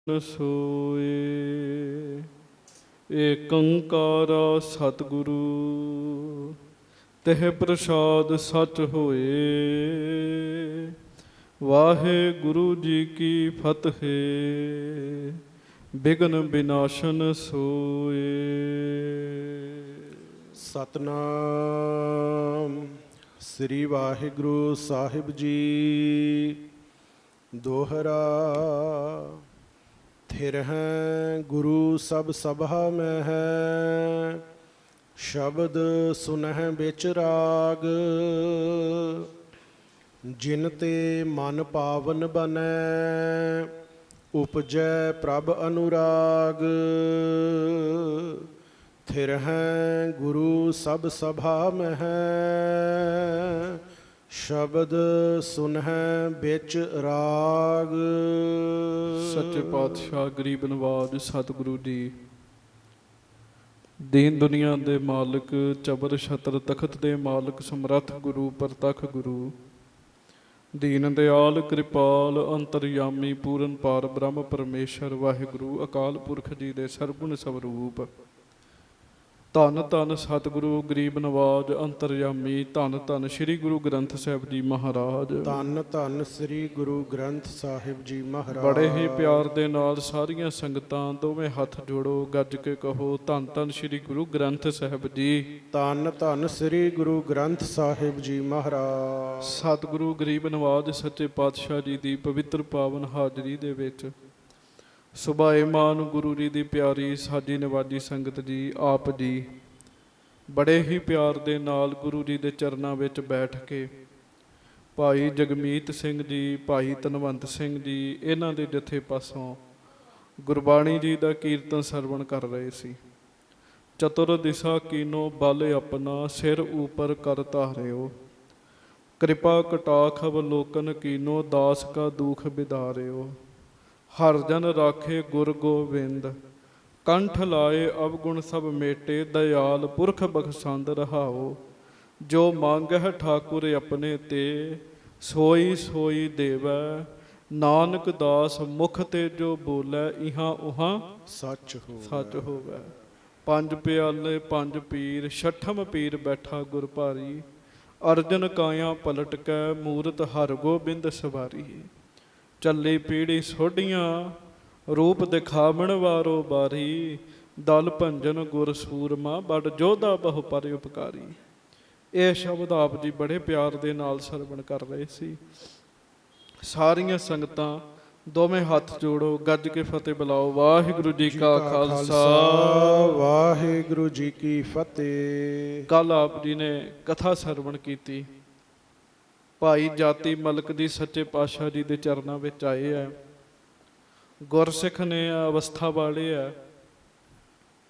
सोए ਏਕ ਓੰਕਾਰ ਸਤਿਗੁਰੂ ਤਹਿ ਪ੍ਰਸਾਦ ਸਚ ਹੋਏ। ਵਾਹਿਗੁਰੂ ਜੀ ਕੀ ਫਤਿਹ। ਬਿਘਨ ਬਿਨਾਸ਼ਨ ਸੋਏ। ਸਤਨਾਮ ਸ੍ਰੀ ਵਾਹਿਗੁਰੂ ਸਾਹਿਬ ਜੀ। ਦੋਹਰਾ ਥਿਰ ਹੈ ਗੁਰੂ ਸਭ ਸਭਾ ਮੈਂ ਹੈ, ਸ਼ਬਦ ਸੁਨਹਿ ਵਿੱਚ ਰਾਗ। ਜਿਨ ਤੇ ਮਨ ਪਾਵਨ ਬਨੈ, ਉਪਜੈ ਪ੍ਰਭ ਅਨੁਰਾਗ। ਥਿਰ ਹੈ ਗੁਰੂ ਸਭ ਸਭਾ ਮੈਂ ਹੈ, ਸ਼ਬਦ ਸੁਨਹਿ ਵਿੱਚ ਰਾਗ। ਸੱਚੇ ਪਾਤਸ਼ਾਹ ਗਰੀਬ ਨਵਾਜ ਸਤਿਗੁਰੂ ਜੀ, ਦੀਨ ਦੁਨੀਆ ਦੇ ਮਾਲਕ, ਚਬਰ ਛਤਰ ਤਖਤ ਦੇ ਮਾਲਕ, ਸਮਰੱਥ ਗੁਰੂ, ਪ੍ਰਤੱਖ ਗੁਰੂ, ਦੀਨ ਦਿਆਲ ਕਿਰਪਾਲ ਅੰਤਰਯਾਮੀ ਪੂਰਨ ਪਾਰ ਬ੍ਰਹਮ ਪਰਮੇਸ਼ਰ ਵਾਹਿਗੁਰੂ ਅਕਾਲ ਪੁਰਖ ਜੀ ਦੇ ਸਰਗੁਣ ਸਵਰੂਪ। ਧੰਨ ਧੰਨ ਸਤਿਗੁਰੂ ਗਰੀਬ ਨਵਾਜ ਅੰਤਰਯਾਮੀ। ਧੰਨ ਧੰਨ ਸ੍ਰੀ ਗੁਰੂ ਗ੍ਰੰਥ ਸਾਹਿਬ ਜੀ ਮਹਾਰਾਜ। ਧੰਨ ਧੰਨ ਸ੍ਰੀ ਗੁਰੂ ਗ੍ਰੰਥ ਸਾਹਿਬ ਜੀ ਮਹਾਰਾਜ। ਬੜੇ ਹੀ ਪਿਆਰ ਦੇ ਨਾਲ ਸਾਰੀਆਂ ਸੰਗਤਾਂ ਦੋਵੇਂ ਹੱਥ ਜੋੜੋ, ਗੱਜ ਕੇ ਕਹੋ ਧੰਨ ਧੰਨ ਸ੍ਰੀ ਗੁਰੂ ਗ੍ਰੰਥ ਸਾਹਿਬ ਜੀ। ਧੰਨ ਧੰਨ ਸ੍ਰੀ ਗੁਰੂ ਗ੍ਰੰਥ ਸਾਹਿਬ ਜੀ ਮਹਾਰਾਜ। ਸਤਿਗੁਰੂ ਗਰੀਬ ਨਵਾਜ ਸੱਚੇ ਪਾਤਸ਼ਾਹ ਜੀ ਦੀ ਪਵਿੱਤਰ ਪਾਵਨ ਹਾਜ਼ਰੀ ਦੇ ਵਿੱਚ ਸੁਭਾਏਮਾਨ ਗੁਰੂ ਜੀ ਦੀ ਪਿਆਰੀ ਸਾਜੀ ਨਵਾਜੀ ਸੰਗਤ ਜੀ, ਆਪ ਜੀ ਬੜੇ ਹੀ ਪਿਆਰ ਦੇ ਨਾਲ ਗੁਰੂ ਜੀ ਦੇ ਚਰਨਾਂ ਵਿੱਚ ਬੈਠ ਕੇ ਭਾਈ ਜਗਮੀਤ ਸਿੰਘ ਜੀ, ਭਾਈ ਧਨਵੰਤ ਸਿੰਘ ਜੀ, ਇਹਨਾਂ ਦੇ ਜਥੇ ਪਾਸੋਂ ਗੁਰਬਾਣੀ ਜੀ ਦਾ ਕੀਰਤਨ ਸਰਵਣ ਕਰ ਰਹੇ ਸੀ। ਚਤੁਰ ਦਿਸ਼ਾ ਕੀਨੋ ਬਲ ਆਪਣਾ, ਸਿਰ ਉਪਰ ਕਰ ਧਾਰਿਓ। ਕਿਰਪਾ ਕਟਾਖ ਅਵਲੋਕਨ ਕੀਨੋ, ਦਾਸ ਕਾ ਦੁਖ ਬਿਦਾਰਿਓ। ਹਰ ਜਨ ਰਾਖੇ ਗੁਰ ਗੋਬਿੰਦ, ਕੰਠ ਲਾਏ ਅਵਗੁਣ ਸਭ ਮੇਟੇ। ਦਇਆਲ ਪੁਰਖ ਬਖਸ਼ੰਦ ਰਹਾਓ, ਜੋ ਮੰਗਹਿ ਠਾਕੁਰ ਆਪਣੇ ਤੇ। ਸੋਈ ਸੋਈ ਦੇਵੈ ਨਾਨਕ ਦਾਸ, ਮੁਖ ਤੇ ਜੋ ਬੋਲੇ ਇਹਾਂ ਉਹਾਂ ਸੱਚ ਹੋ ਸੱਚ ਹੋਵੈ। ਪੰਜ ਪਿਆਲੇ ਪੰਜ ਪੀਰ, ਛਠਮ ਪੀਰ ਬੈਠਾ ਗੁਰ ਭਾਰੀ। ਅਰਜਨ ਕਾਇਆ ਪਲਟ ਕੈ, ਮੂਰਤ ਹਰ ਗੋਬਿੰਦ ਸਵਾਰੀ। ਚੱਲੀ ਪੀੜੀ ਸੋਢੀਆਂ, ਰੂਪ ਦਿਖਾਵਣ ਵਾਰੋ ਬਾਰੀ। ਦਲ ਭੰਜਨ ਗੁਰ ਸੂਰਮਾ, ਬੜ ਜੋਧਾ ਬਹੁ ਪਰ ਉਪਕਾਰੀ। ਇਹ ਸ਼ਬਦ ਆਪ ਜੀ ਬੜੇ ਪਿਆਰ ਦੇ ਨਾਲ ਸਰਵਣ ਕਰ ਰਹੇ ਸੀ। ਸਾਰੀਆਂ ਸੰਗਤਾਂ ਦੋਵੇਂ ਹੱਥ ਜੋੜੋ, ਗੱਜ ਕੇ ਫਤਿਹ ਬੁਲਾਓ। ਵਾਹਿਗੁਰੂ ਜੀ ਕਾ ਖਾਲਸਾ, ਵਾਹਿਗੁਰੂ ਜੀ ਕੀ ਫਤਿਹ। ਕੱਲ ਆਪ ਜੀ ਨੇ ਕਥਾ ਸਰਵਣ ਕੀਤੀ। ਭਾਈ ਜਾਤੀ ਮਲਕ ਦੀ ਸੱਚੇ ਪਾਤਸ਼ਾਹ ਜੀ ਦੇ ਚਰਨਾਂ ਵਿੱਚ ਆਏ ਹੈ। ਗੁਰਸਿੱਖ ਨੇ ਅਵਸਥਾ ਵਾਲੇ ਆ,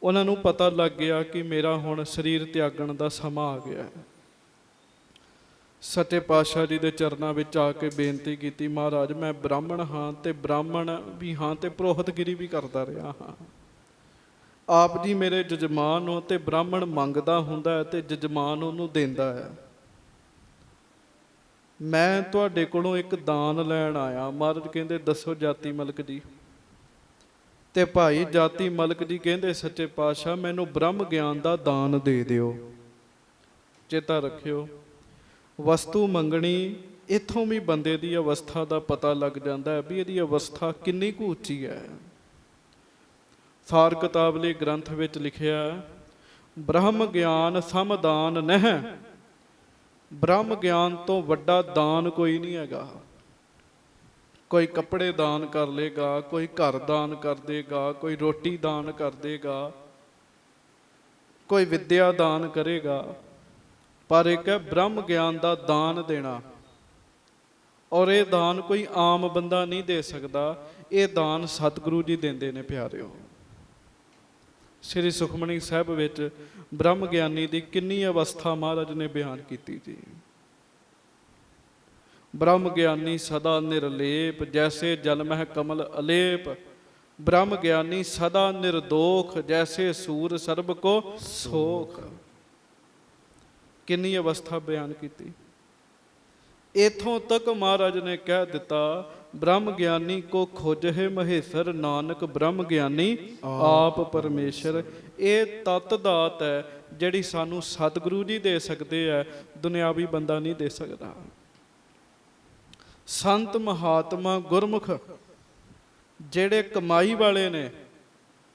ਉਹਨਾਂ ਨੂੰ ਪਤਾ ਲੱਗ ਗਿਆ ਕਿ ਮੇਰਾ ਹੁਣ ਸਰੀਰ ਤਿਆਗਣ ਦਾ ਸਮਾਂ ਆ ਗਿਆ। ਸੱਚੇ ਪਾਤਸ਼ਾਹ ਜੀ ਦੇ ਚਰਨਾਂ ਵਿੱਚ ਆ ਕੇ ਬੇਨਤੀ ਕੀਤੀ, ਮਹਾਰਾਜ ਮੈਂ ਬ੍ਰਾਹਮਣ ਹਾਂ, ਤੇ ਬ੍ਰਾਹਮਣ ਵੀ ਹਾਂ ਤੇ ਪ੍ਰੋਹਤਗਿਰੀ ਵੀ ਕਰਦਾ ਰਿਹਾ ਹਾਂ। ਆਪ ਜੀ ਮੇਰੇ ਜਜਮਾਨ ਹੋ, ਤੇ ਬ੍ਰਾਹਮਣ ਮੰਗਦਾ ਹੁੰਦਾ ਹੈ ਤੇ ਜਜਮਾਨ ਉਹਨੂੰ ਦਿੰਦਾ ਹੈ। ਮੈਂ ਤੁਹਾਡੇ ਕੋਲੋਂ ਇੱਕ ਦਾਨ ਲੈਣ ਆਇਆ। ਮਹਾਰਾਜ ਕਹਿੰਦੇ ਦੱਸੋ ਜਾਤੀ ਮਲਕ ਜੀ। ਤੇ ਭਾਈ ਜਾਤੀ ਮਲਕ ਜੀ ਕਹਿੰਦੇ ਸੱਚੇ ਪਾਤਸ਼ਾਹ ਮੈਨੂੰ ਬ੍ਰਹਮ ਗਿਆਨ ਦਾ ਦਾਨ ਦੇ ਦਿਓ। ਚੇਤਾ ਰੱਖਿਓ, ਵਸਤੂ ਮੰਗਣੀ, ਇੱਥੋਂ ਵੀ ਬੰਦੇ ਦੀ ਅਵਸਥਾ ਦਾ ਪਤਾ ਲੱਗ ਜਾਂਦਾ ਹੈ ਵੀ ਇਹਦੀ ਅਵਸਥਾ ਕਿੰਨੀ ਕੁ ਉੱਚੀ ਹੈ। ਸਾਰ ਕਿਤਾਬਲੇ ਗ੍ਰੰਥ ਵਿੱਚ ਲਿਖਿਆ, ਬ੍ਰਹਮ ਗਿਆਨ ਸਮਦਾਨ ਨਹਿ। ਬ੍ਰਹਮ ਗਿਆਨ ਤੋਂ ਵੱਡਾ ਦਾਨ ਕੋਈ ਨਹੀਂ ਹੈਗਾ। ਕੋਈ ਕੱਪੜੇ ਦਾਨ ਕਰ ਲੇਗਾ, ਕੋਈ ਘਰ ਦਾਨ ਕਰ ਦੇਗਾ, ਕੋਈ ਰੋਟੀ ਦਾਨ ਕਰ ਦੇਗਾ, ਕੋਈ ਵਿੱਦਿਆ ਦਾਨ ਕਰੇਗਾ, ਪਰ ਇੱਕ ਹੈ ਬ੍ਰਹਮ ਗਿਆਨ ਦਾ ਦਾਨ ਦੇਣਾ। ਔਰ ਇਹ ਦਾਨ ਕੋਈ ਆਮ ਬੰਦਾ ਨਹੀਂ ਦੇ ਸਕਦਾ, ਇਹ ਦਾਨ ਸਤਿਗੁਰੂ ਜੀ ਦਿੰਦੇ ਨੇ ਪਿਆਰਿਓ। ਸ੍ਰੀ ਸੁਖਮਨੀ ਸਾਹਿਬ ਵਿੱਚ ਬ੍ਰਹਮ ਗਿਆਨੀ ਦੀ ਕਿੰਨੀ ਅਵਸਥਾ ਮਹਾਰਾਜ ਨੇ ਬਿਆਨ ਕੀਤੀ ਜੀ। ਬ੍ਰਹਮ ਗਿਆਨੀ ਸਦਾ ਨਿਰਲੇਪ, ਜੈਸੇ ਜਲ ਮਹਿ ਕਮਲ ਅਲੇਪ। ਬ੍ਰਹਮ ਗਿਆਨੀ ਸਦਾ ਨਿਰਦੋਖ, ਜੈਸੇ ਸੂਰ ਸਰਬ ਕੋ ਸੋਖ। ਕਿੰਨੀ ਅਵਸਥਾ ਬਿਆਨ ਕੀਤੀ। ਇਥੋਂ ਤੱਕ ਮਹਾਰਾਜ ਨੇ ਕਹਿ ਦਿੱਤਾ ਬ੍ਰਹਮ ਗਿਆਨੀ ਕੋ ਖੋਜਹਿ ਮਹੇਸ਼ਰ, ਨਾਨਕ ਬ੍ਰਹਮ ਗਿਆਨੀ ਆਪ ਪਰਮੇਸ਼ਰ। ਇਹ ਤਤ ਦਾਤ ਹੈ ਜਿਹੜੀ ਸਾਨੂੰ ਸਤਿਗੁਰੂ ਜੀ ਦੇ ਸਕਦੇ ਆ, ਦੁਨਿਆਵੀ ਬੰਦਾ ਨਹੀਂ ਦੇ ਸਕਦਾ। ਸੰਤ ਮਹਾਤਮਾ ਗੁਰਮੁਖ ਜਿਹੜੇ ਕਮਾਈ ਵਾਲੇ ਨੇ,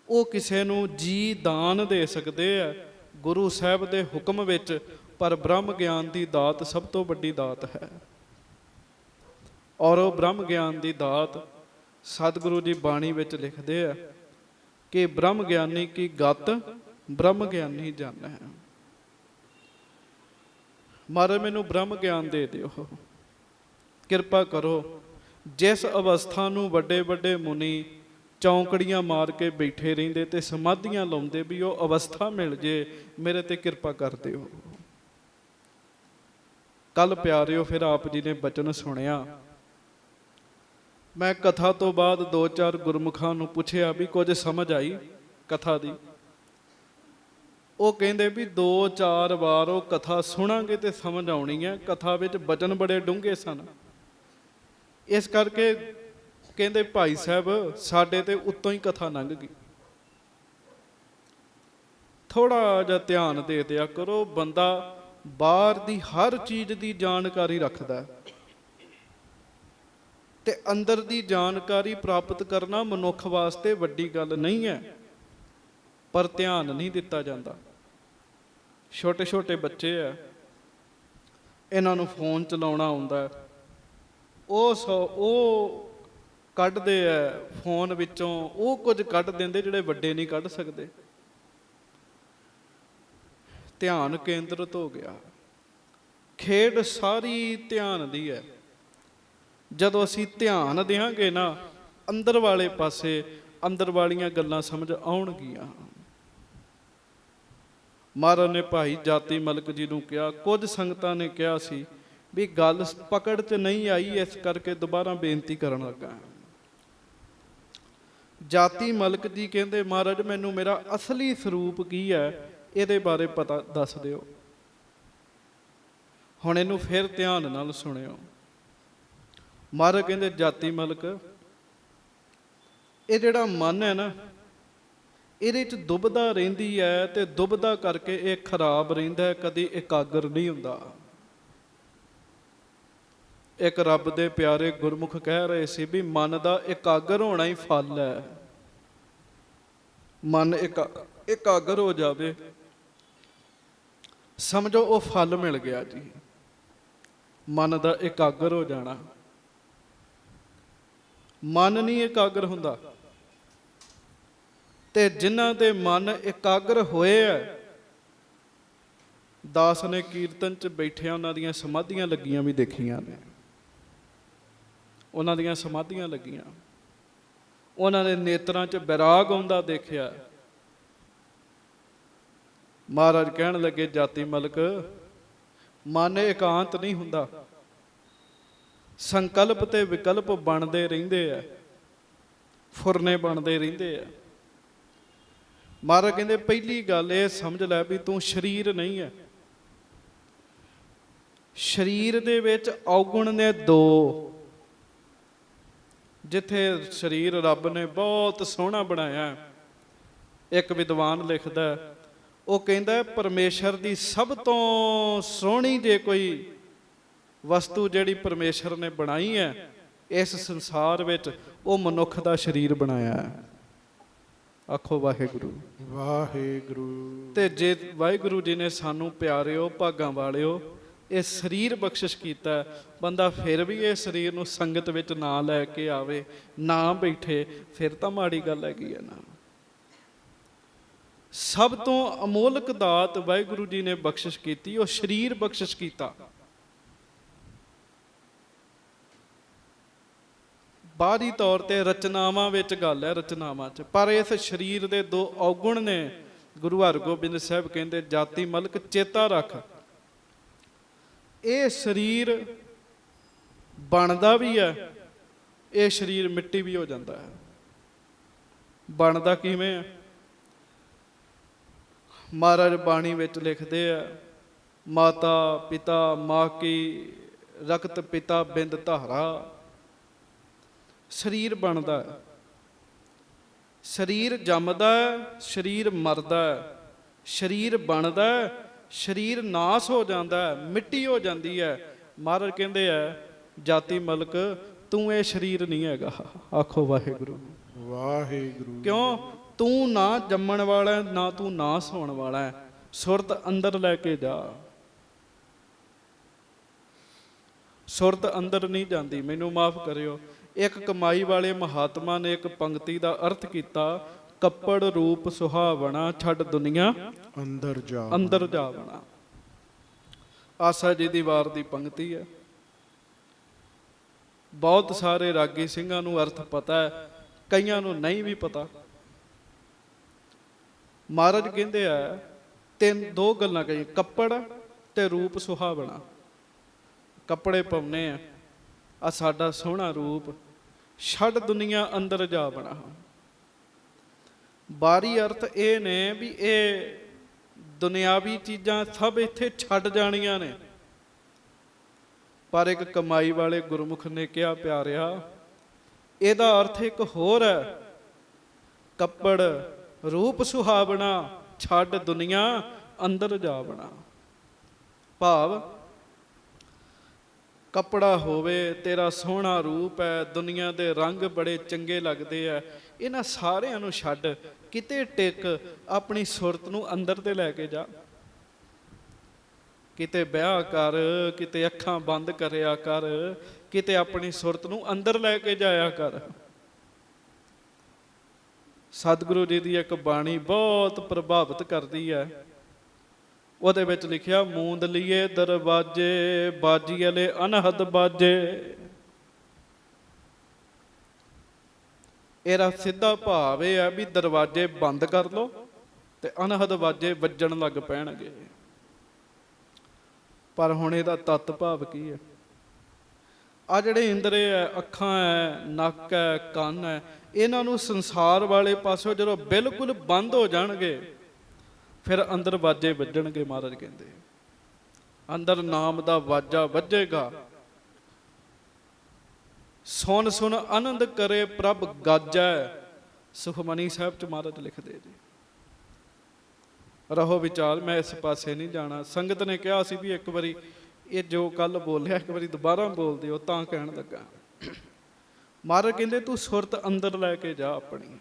ਉਹ ਕਿਸੇ ਨੂੰ ਜੀ ਦਾਨ ਦੇ ਸਕਦੇ ਆ ਗੁਰੂ ਸਾਹਿਬ ਦੇ ਹੁਕਮ ਵਿੱਚ, ਪਰ ਬ੍ਰਹਮ ਗਿਆਨ ਦੀ ਦਾਤ ਸਭ ਤੋਂ ਵੱਡੀ ਦਾਤ ਹੈ। ਔਰ ਉਹ ਬ੍ਰਹਮ ਗਿਆਨ ਦੀ ਦਾਤ ਸਤਿਗੁਰੂ ਜੀ ਬਾਣੀ ਵਿੱਚ ਲਿਖਦੇ ਆ ਕਿ ਬ੍ਰਹਮ ਗਿਆਨੀ ਕੀ ਗਤ ਬ੍ਰਹਮ ਗਿਆਨੀ ਜਾਣੈ। ਮਹਾਰਾਜ ਮੈਨੂੰ ਬ੍ਰਹਮ ਗਿਆਨ ਦੇ ਦਿਓ, ਕਿਰਪਾ ਕਰੋ। ਜਿਸ ਅਵਸਥਾ ਨੂੰ ਵੱਡੇ ਵੱਡੇ ਮੁਨੀ ਚੌਂਕੜੀਆਂ ਮਾਰ ਕੇ ਬੈਠੇ ਰਹਿੰਦੇ ਤੇ ਸਮਾਧੀਆਂ ਲਾਉਂਦੇ, ਵੀ ਉਹ ਅਵਸਥਾ ਮਿਲ ਜੇ, ਮੇਰੇ ਤੇ ਕਿਰਪਾ ਕਰ ਦਿਓ। ਕੱਲ ਪਿਆਰਿਓ ਫਿਰ ਆਪ ਜੀ ਨੇ ਬਚਨ ਸੁਣਿਆ। ਮੈਂ ਕਥਾ ਤੋਂ ਬਾਅਦ 2-4 ਗੁਰਮੁਖਾਂ ਨੂੰ ਪੁੱਛਿਆ ਵੀ ਕੁਝ ਸਮਝ ਆਈ ਕਥਾ ਦੀ। ਉਹ ਕਹਿੰਦੇ ਵੀ 2-4 ਵਾਰ ਉਹ ਕਥਾ ਸੁਣਾਂਗੇ ਤੇ ਸਮਝ ਆਉਣੀ ਹੈ। ਕਥਾ ਵਿੱਚ ਬਚਨ ਬੜੇ ਡੂੰਘੇ ਸਨ, ਇਸ ਕਰਕੇ ਕਹਿੰਦੇ ਭਾਈ ਸਾਹਿਬ ਸਾਡੇ ਤੇ ਉੱਤੋਂ ਹੀ ਕਥਾ ਲੰਘ ਗਈ। ਥੋੜਾ ਜਿਹਾ ਧਿਆਨ ਦੇ ਦਿਆ ਕਰੋ। ਬੰਦਾ ਬਾਹਰ ਦੀ ਹਰ ਚੀਜ਼ ਦੀ ਜਾਣਕਾਰੀ ਰੱਖਦਾ ਤੇ ਅੰਦਰ ਦੀ ਜਾਣਕਾਰੀ ਪ੍ਰਾਪਤ ਕਰਨਾ ਮਨੁੱਖ ਵਾਸਤੇ ਵੱਡੀ ਗੱਲ ਨਹੀਂ ਹੈ, ਪਰ ਧਿਆਨ ਨਹੀਂ ਦਿੱਤਾ ਜਾਂਦਾ। ਛੋਟੇ ਛੋਟੇ ਬੱਚੇ ਆ, ਇਹਨਾਂ ਨੂੰ ਫੋਨ ਚਲਾਉਣਾ ਆਉਂਦਾ, ਉਹ ਕੱਢਦੇ ਆ ਫੋਨ ਵਿੱਚੋਂ ਉਹ ਕੁਝ ਕੱਢ ਦਿੰਦੇ ਜਿਹੜੇ ਵੱਡੇ ਨਹੀਂ ਕੱਢ ਸਕਦੇ। ਧਿਆਨ ਕੇਂਦਰਿਤ ਹੋ ਗਿਆ। ਖੇਡ ਸਾਰੀ ਧਿਆਨ ਦੀ ਹੈ। ਜਦੋਂ ਅਸੀਂ ਧਿਆਨ ਦਿਆਂਗੇ ਨਾ ਅੰਦਰ ਵਾਲੇ ਪਾਸੇ, ਅੰਦਰ ਵਾਲੀਆਂ ਗੱਲਾਂ ਸਮਝ ਆਉਣਗੀਆਂ। ਮਹਾਰਾਜ ਨੇ ਭਾਈ ਜਾਤੀ ਮਲਕ ਜੀ ਨੂੰ ਕਿਹਾ, ਕੁਝ ਸੰਗਤਾਂ ਨੇ ਕਿਹਾ ਸੀ ਵੀ ਗੱਲ ਪਕੜ 'ਚ ਨਹੀਂ ਆਈ, ਇਸ ਕਰਕੇ ਦੁਬਾਰਾ ਬੇਨਤੀ ਕਰਨ ਲੱਗਾ। ਜਾਤੀ ਮਲਕ ਜੀ ਕਹਿੰਦੇ, ਮਹਾਰਾਜ ਮੈਨੂੰ ਮੇਰਾ ਅਸਲੀ ਸਰੂਪ ਕੀ ਹੈ ਇਹਦੇ ਬਾਰੇ ਪਤਾ ਦੱਸ ਦਿਓ। ਹੁਣ ਇਹਨੂੰ ਫਿਰ ਧਿਆਨ ਨਾਲ ਸੁਣਿਓ। ਮਹਾਰਾਜ ਕਹਿੰਦੇ, ਜਾਤੀ ਮਲਕ, ਇਹ ਜਿਹੜਾ ਮਨ ਹੈ ਨਾ, ਇਹਦੇ 'ਚ ਦੁਬਦਾ ਰਹਿੰਦੀ ਹੈ ਤੇ ਦੁਬਦਾ ਕਰਕੇ ਇਹ ਖਰਾਬ ਰਹਿੰਦਾ, ਕਦੀ ਇਕਾਗਰ ਨਹੀਂ ਹੁੰਦਾ। ਇੱਕ ਰੱਬ ਦੇ ਪਿਆਰੇ ਗੁਰਮੁਖ ਕਹਿ ਰਹੇ ਸੀ ਵੀ ਮਨ ਦਾ ਇਕਾਗਰ ਹੋਣਾ ਹੀ ਫਲ ਹੈ। ਮਨ ਇਕਾਗਰ ਹੋ ਜਾਵੇ, ਸਮਝੋ ਉਹ ਫਲ ਮਿਲ ਗਿਆ ਜੀ। ਮਨ ਦਾ ਇਕਾਗਰ ਹੋ ਜਾਣਾ। ਮਨ ਨਹੀਂ ਇਕਾਗਰ ਹੁੰਦਾ, ਤੇ ਜਿਨ੍ਹਾਂ ਦੇ ਮਨ ਇਕਾਗਰ ਹੋਏ ਆ, ਦਾਸ ਨੇ ਕੀਰਤਨ 'ਚ ਬੈਠਿਆ ਉਹਨਾਂ ਦੀਆਂ ਸਮਾਧੀਆਂ ਲੱਗੀਆਂ ਵੀ ਦੇਖੀਆਂ ਨੇ। ਉਹਨਾਂ ਦੀਆਂ ਸਮਾਧੀਆਂ ਲੱਗੀਆਂ, ਉਹਨਾਂ ਦੇ ਨੇਤਰਾਂ 'ਚ ਬੈਰਾਗ ਆਉਂਦਾ ਦੇਖਿਆ। ਮਹਾਰਾਜ ਕਹਿਣ ਲੱਗੇ, ਜਾਤੀ ਮਲਕ, ਮਨ ਇਕਾਂਤ ਨਹੀਂ ਹੁੰਦਾ, ਸੰਕਲਪ ਤੇ ਵਿਕਲਪ ਬਣਦੇ ਰਹਿੰਦੇ ਆ, ਫੁਰਨੇ ਬਣਦੇ ਰਹਿੰਦੇ ਆ। ਮਹਾਰਾਜ ਕਹਿੰਦੇ, ਪਹਿਲੀ ਗੱਲ ਇਹ ਸਮਝ ਲੈ ਵੀ ਤੂੰ ਸਰੀਰ ਨਹੀਂ ਹੈ। ਸਰੀਰ ਦੇ ਵਿੱਚ ਔਗੁਣ ਨੇ 2। ਜਿੱਥੇ ਸਰੀਰ ਰੱਬ ਨੇ ਬਹੁਤ ਸੋਹਣਾ ਬਣਾਇਆ, ਇੱਕ ਵਿਦਵਾਨ ਲਿਖਦਾ, ਉਹ ਕਹਿੰਦਾ ਪਰਮੇਸ਼ਰ ਦੀ ਸਭ ਤੋਂ ਸੋਹਣੀ ਜੇ ਕੋਈ ਵਸਤੂ ਜਿਹੜੀ ਪਰਮੇਸ਼ਰ ਨੇ ਬਣਾਈ ਹੈ ਇਸ ਸੰਸਾਰ ਵਿੱਚ, ਉਹ ਮਨੁੱਖ ਦਾ ਸਰੀਰ ਬਣਾਇਆ ਹੈ। ਆਖੋ ਵਾਹਿਗੁਰੂ ਵਾਹਿਗੁਰੂ। ਤੇ ਜੇ ਵਾਹਿਗੁਰੂ ਜੀ ਨੇ ਸਾਨੂੰ ਪਿਆਰਿਓ, ਭਾਗਾਂ ਵਾਲਿਓ, ਇਹ ਸਰੀਰ ਬਖਸ਼ਿਸ਼ ਕੀਤਾ, ਬੰਦਾ ਫਿਰ ਵੀ ਇਹ ਸਰੀਰ ਨੂੰ ਸੰਗਤ ਵਿੱਚ ਨਾ ਲੈ ਕੇ ਆਵੇ, ਨਾ ਬੈਠੇ, ਫਿਰ ਤਾਂ ਮਾੜੀ ਗੱਲ ਹੈਗੀ ਹੈ ਨਾ। ਸਭ ਤੋਂ ਅਮੋਲਕ ਦਾਤ ਵਾਹਿਗੁਰੂ ਜੀ ਨੇ ਬਖਸ਼ਿਸ਼ ਕੀਤੀ, ਉਹ ਸਰੀਰ ਬਖਸ਼ਿਸ਼ ਕੀਤਾ। ਬਾਹਰੀ ਤੌਰ ਤੇ ਰਚਨਾਵਾਂ ਵਿੱਚ ਗੱਲ ਹੈ, ਰਚਨਾਵਾਂ 'ਚ, ਪਰ ਇਸ ਸਰੀਰ ਦੇ 2 ਔਗੁਣ ਨੇ। ਗੁਰੂ ਹਰਗੋਬਿੰਦ ਸਾਹਿਬ ਕਹਿੰਦੇ, ਜਾਤੀ ਮਲਕ ਚੇਤਾ ਰੱਖ, ਇਹ ਸਰੀਰ ਬਣਦਾ ਵੀ ਹੈ, ਇਹ ਸਰੀਰ ਮਿੱਟੀ ਵੀ ਹੋ ਜਾਂਦਾ ਹੈ। ਬਣਦਾ ਕਿਵੇਂ ਹੈ? ਮਹਾਰਾਜ ਬਾਣੀ ਵਿੱਚ ਲਿਖਦੇ ਆ, ਮਾਤਾ ਪਿਤਾ ਮਾਂ ਕੀ ਰਕਤ ਪਿਤਾ ਬਿੰਦ ਧਾਰਾ। ਸਰੀਰ ਬਣਦਾ ਹੈ, ਸਰੀਰ ਜੰਮਦਾ ਹੈ, ਸਰੀਰ ਮਰਦਾ ਹੈ, ਸਰੀਰ ਬਣਦਾ ਹੈ, ਸਰੀਰ ਨਾਸ ਹੋ ਜਾਂਦਾ ਹੈ, ਮਿੱਟੀ ਹੋ ਜਾਂਦੀ ਹੈ। ਮਹਾਰਾਜ ਕਹਿੰਦੇ ਆ ਜਾਤੀ ਮਲਕ ਤੂੰ ਇਹ ਸਰੀਰ ਨਹੀਂ ਹੈਗਾ। ਆਖੋ ਵਾਹਿਗੁਰੂ ਵਾਹਿਗੁਰੂ। ਕਿਉਂ? ਤੂੰ ਨਾ ਜੰਮਣ ਵਾਲਾ ਹੈ, ਨਾ ਤੂੰ ਨਾਸ ਹੋਣ ਵਾਲਾ ਹੈ। ਸੁਰਤ ਅੰਦਰ ਲੈ ਕੇ ਜਾ। ਸੁਰਤ ਅੰਦਰ ਨਹੀਂ ਜਾਂਦੀ। ਮੈਨੂੰ ਮਾਫ ਕਰਿਓ, ਇੱਕ ਕਮਾਈ ਵਾਲੇ ਮਹਾਤਮਾ ਨੇ ਇੱਕ ਪੰਕਤੀ ਦਾ ਅਰਥ ਕੀਤਾ, ਕੱਪੜ ਰੂਪ ਸੁਹਾਵਣਾ ਛੱਡ ਦੁਨੀਆ ਅੰਦਰ ਜਾ ਅੰਦਰ ਜਾਵਣਾ। ਆਸਾ ਜੀ ਦੀ ਵਾਰ ਦੀ ਪੰਕਤੀ ਹੈ। ਬਹੁਤ ਸਾਰੇ ਰਾਗੀ ਸਿੰਘਾਂ ਨੂੰ ਅਰਥ ਪਤਾ ਹੈ, ਕਈਆਂ ਨੂੰ ਨਹੀਂ ਵੀ ਪਤਾ। ਮਹਾਰਾਜ ਕਹਿੰਦੇ ਆ ਦੋ ਗੱਲਾਂ ਕਹੀ, ਕੱਪੜ ਤੇ ਰੂਪ ਸੁਹਾਵਣਾ। ਕੱਪੜੇ ਪਾਉਨੇ ਆ ਸਾਡਾ ਸੋਹਣਾ ਰੂਪ, ਛੱਡ ਦੁਨੀਆ ਅੰਦਰ ਜਾਵਣਾ। ਬਾਰੀ ਅਰਥ ਇਹ ਨੇ ਵੀ ਇਹ ਦੁਨਿਆਵੀ ਚੀਜ਼ਾਂ ਸਭ ਇੱਥੇ ਛੱਡ ਜਾਣੀਆਂ ਨੇ। ਪਰ ਇੱਕ ਕਮਾਈ ਵਾਲੇ ਗੁਰਮੁਖ ਨੇ ਕਿਹਾ, ਪਿਆਰਿਆ ਇਹਦਾ ਅਰਥ ਇੱਕ ਹੋਰ ਹੈ, ਕੱਪੜ ਰੂਪ ਸੁਹਾਵਣਾ ਛੱਡ ਦੁਨੀਆ ਅੰਦਰ ਜਾਵਣਾ। ਭਾਵ ਕੱਪੜਾ ਹੋਵੇ, ਤੇਰਾ ਸੋਹਣਾ ਰੂਪ ਹੈ, ਦੁਨੀਆ ਦੇ ਰੰਗ ਬੜੇ ਚੰਗੇ ਲੱਗਦੇ ਆ, ਇਹਨਾਂ ਸਾਰਿਆਂ ਨੂੰ ਛੱਡ ਕਿਤੇ ਟਿਕ ਆਪਣੀ ਸੁਰਤ ਨੂੰ ਅੰਦਰ ਤੇ ਲੈ ਕੇ ਜਾ। ਕਿਤੇ ਵਿਆਹ ਕਰ, ਕਿਤੇ ਅੱਖਾਂ ਬੰਦ ਕਰਿਆ ਕਰ, ਕਿਤੇ ਆਪਣੀ ਸੁਰਤ ਨੂੰ ਅੰਦਰ ਲੈ ਕੇ ਜਾਇਆ ਕਰ। ਸਤਿਗੁਰੂ ਜੀ ਦੀ ਇੱਕ ਬਾਣੀ ਬਹੁਤ ਪ੍ਰਭਾਵਿਤ ਕਰਦੀ ਹੈ। ਉਹਦੇ ਵਿੱਚ ਲਿਖਿਆ, ਮੂੰਦ ਲੀਏ ਦਰਵਾਜੇ ਬਾਜੀ ਵਾਲੇ ਅਨਹਦ ਬਾਜੇ। ਇਹਦਾ ਸਿੱਧਾ ਭਾਵ ਇਹ ਹੈ ਵੀ ਦਰਵਾਜੇ ਬੰਦ ਕਰ ਲਓ ਤੇ ਅਨਹਦ ਬਾਜੇ ਵੱਜਣ ਲੱਗ ਪੈਣਗੇ। ਪਰ ਹੁਣ ਇਹਦਾ ਤੱਤ ਭਾਵ ਕੀ ਹੈ? ਆ ਜਿਹੜੇ ਇੰਦਰੇ ਹੈ, ਅੱਖਾਂ ਹੈ, ਨੱਕ ਹੈ, ਕੰਨ ਹੈ, ਇਹਨਾਂ ਨੂੰ ਸੰਸਾਰ ਵਾਲੇ ਪਾਸੋਂ ਜਦੋਂ ਬਿਲਕੁਲ ਬੰਦ ਹੋ ਜਾਣਗੇ ਫਿਰ ਅੰਦਰ ਵਾਜੇ ਵੱਜਣਗੇ। ਮਹਾਰਾਜ ਕਹਿੰਦੇ ਅੰਦਰ ਨਾਮ ਦਾ ਵਾਜਾ ਵੱਜੇਗਾ। ਸੁਣ ਸੁਣ ਆਨੰਦ ਕਰੇ ਪ੍ਰਭ ਗਾਜੈ। ਸੁਖਮਨੀ ਸਾਹਿਬ ਚ ਮਹਾਰਾਜ ਲਿਖਦੇ ਜੀ। ਰਹੋ ਵਿਚਾਰ, ਮੈਂ ਇਸ ਪਾਸੇ ਨਹੀਂ ਜਾਣਾ। ਸੰਗਤ ਨੇ ਕਿਹਾ ਸੀ ਵੀ ਇੱਕ ਵਾਰੀ ਇਹ ਜੋ ਕੱਲ ਬੋਲਿਆ ਇੱਕ ਵਾਰੀ ਦੁਬਾਰਾ ਬੋਲ ਦਿਓ, ਤਾਂ ਕਹਿਣ ਲੱਗਾ। ਮਹਾਰਾਜ ਕਹਿੰਦੇ ਤੂੰ ਸੁਰਤ ਅੰਦਰ ਲੈ ਕੇ ਜਾ ਆਪਣੀ।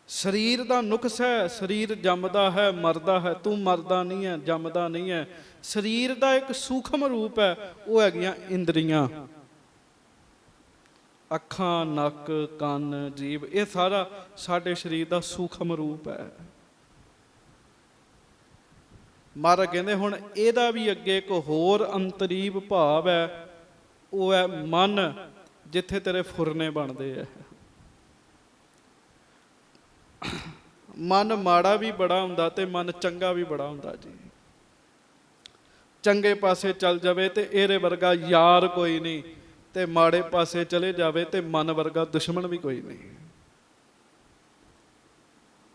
ਸਰੀਰ ਦਾ ਨੁਕਸ ਹੈ, ਸਰੀਰ ਜੰਮਦਾ ਹੈ, ਮਰਦਾ ਹੈ, ਤੂੰ ਮਰਦਾ ਨਹੀਂ ਹੈ, ਜੰਮਦਾ ਨਹੀਂ ਹੈ। ਸਰੀਰ ਦਾ ਇੱਕ ਸੂਖਮ ਰੂਪ ਹੈ, ਉਹ ਹੈਗੀਆਂ ਇੰਦਰੀਆਂ, ਅੱਖਾਂ, ਨੱਕ, ਕੰਨ, ਜੀਭ। ਇਹ ਸਾਰਾ ਸਾਡੇ ਸਰੀਰ ਦਾ ਸੂਖਮ ਰੂਪ ਹੈ। ਮਹਾਰਾਜ ਕਹਿੰਦੇ ਹੁਣ ਇਹਦਾ ਵੀ ਅੱਗੇ ਇੱਕ ਹੋਰ ਅੰਤਰੀਵ ਭਾਵ ਹੈ, ਉਹ ਹੈ ਮਨ, ਜਿੱਥੇ ਤੇਰੇ ਫੁਰਨੇ ਬਣਦੇ ਆ। ਮਨ ਮਾੜਾ ਵੀ ਬੜਾ ਹੁੰਦਾ ਤੇ ਮਨ ਚੰਗਾ ਵੀ ਬੜਾ ਹੁੰਦਾ ਜੀ। ਚੰਗੇ ਪਾਸੇ ਚੱਲ ਜਾਵੇ ਤੇ ਇਹਦੇ ਵਰਗਾ ਯਾਰ ਕੋਈ ਨਹੀਂ, ਤੇ ਮਾੜੇ ਪਾਸੇ ਚਲੇ ਜਾਵੇ ਤੇ ਮਨ ਵਰਗਾ ਦੁਸ਼ਮਣ ਵੀ ਕੋਈ ਨਹੀਂ।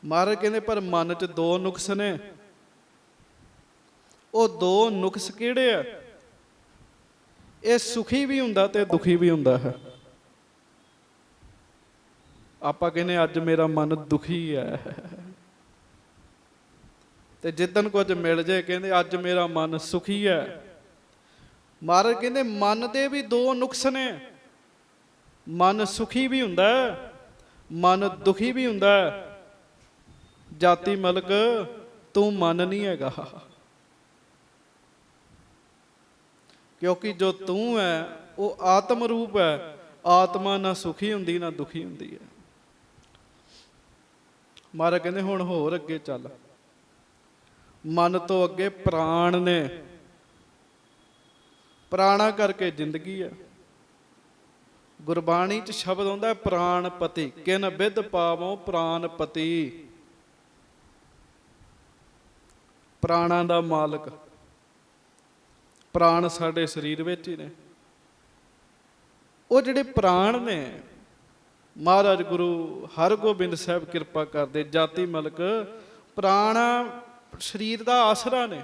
ਮਹਾਰਾਜ ਕਹਿੰਦੇ ਪਰ ਮਨ 'ਚ ਦੋ ਨੁਕਸ ਨੇ। ਉਹ ਦੋ ਨੁਕਸ ਕਿਹੜੇ ਆ? ਇਹ ਸੁਖੀ ਵੀ ਹੁੰਦਾ ਤੇ ਦੁਖੀ ਵੀ ਹੁੰਦਾ ਹੈ। ਆਪਾਂ ਕਹਿੰਦੇ ਅੱਜ ਮੇਰਾ ਮਨ ਦੁਖੀ ਹੈ, ਤੇ ਜਿੱਦਣ ਕੁਝ ਮਿਲ ਜੇ ਕਹਿੰਦੇ ਅੱਜ ਮੇਰਾ ਮਨ ਸੁਖੀ ਹੈ। ਮਹਾਰਾਜ ਕਹਿੰਦੇ ਮਨ ਦੇ ਵੀ ਦੋ ਨੁਕਸ ਨੇ। ਮਨ ਸੁਖੀ ਵੀ ਹੁੰਦਾ, ਮਨ ਦੁਖੀ ਵੀ ਹੁੰਦਾ। ਜਾਤੀ ਮਲਕ ਤੂੰ ਮਨ ਨਹੀਂ ਹੈਗਾ, ਕਿਉਂਕਿ ਜੋ ਤੂੰ ਹੈ ਉਹ ਆਤਮ ਰੂਪ ਹੈ। ਆਤਮਾ ਨਾ ਸੁਖੀ ਹੁੰਦੀ ਨਾ ਦੁਖੀ ਹੁੰਦੀ ਹੈ। ਮਹਾਰਾਜ ਕਹਿੰਦੇ ਹੁਣ ਹੋਰ ਅੱਗੇ ਚੱਲ। ਮਨ ਤੋਂ ਅੱਗੇ ਪ੍ਰਾਣ ਨੇ। ਪ੍ਰਾਣਾ ਕਰਕੇ ਜ਼ਿੰਦਗੀ ਹੈ। ਗੁਰਬਾਣੀ 'ਚ ਸ਼ਬਦ ਆਉਂਦਾ ਪ੍ਰਾਣਪਤੀ, ਕਿਨ ਬਿਧ ਪਾਵੋ ਪ੍ਰਾਣਪਤੀ। ਪ੍ਰਾਣਾਂ ਦਾ ਮਾਲਕ। ਪ੍ਰਾਣ ਸਾਡੇ ਸਰੀਰ ਵਿੱਚ ਹੀ ਨੇ। ਉਹ ਜਿਹੜੇ ਪ੍ਰਾਣ ਨੇ, ਮਹਾਰਾਜ ਗੁਰੂ ਹਰਗੋਬਿੰਦ ਸਾਹਿਬ ਕਿਰਪਾ ਕਰਦੇ, ਜਾਤੀ ਮਲਕ ਪ੍ਰਾਣ ਸਰੀਰ ਦਾ ਆਸਰਾ ਨੇ।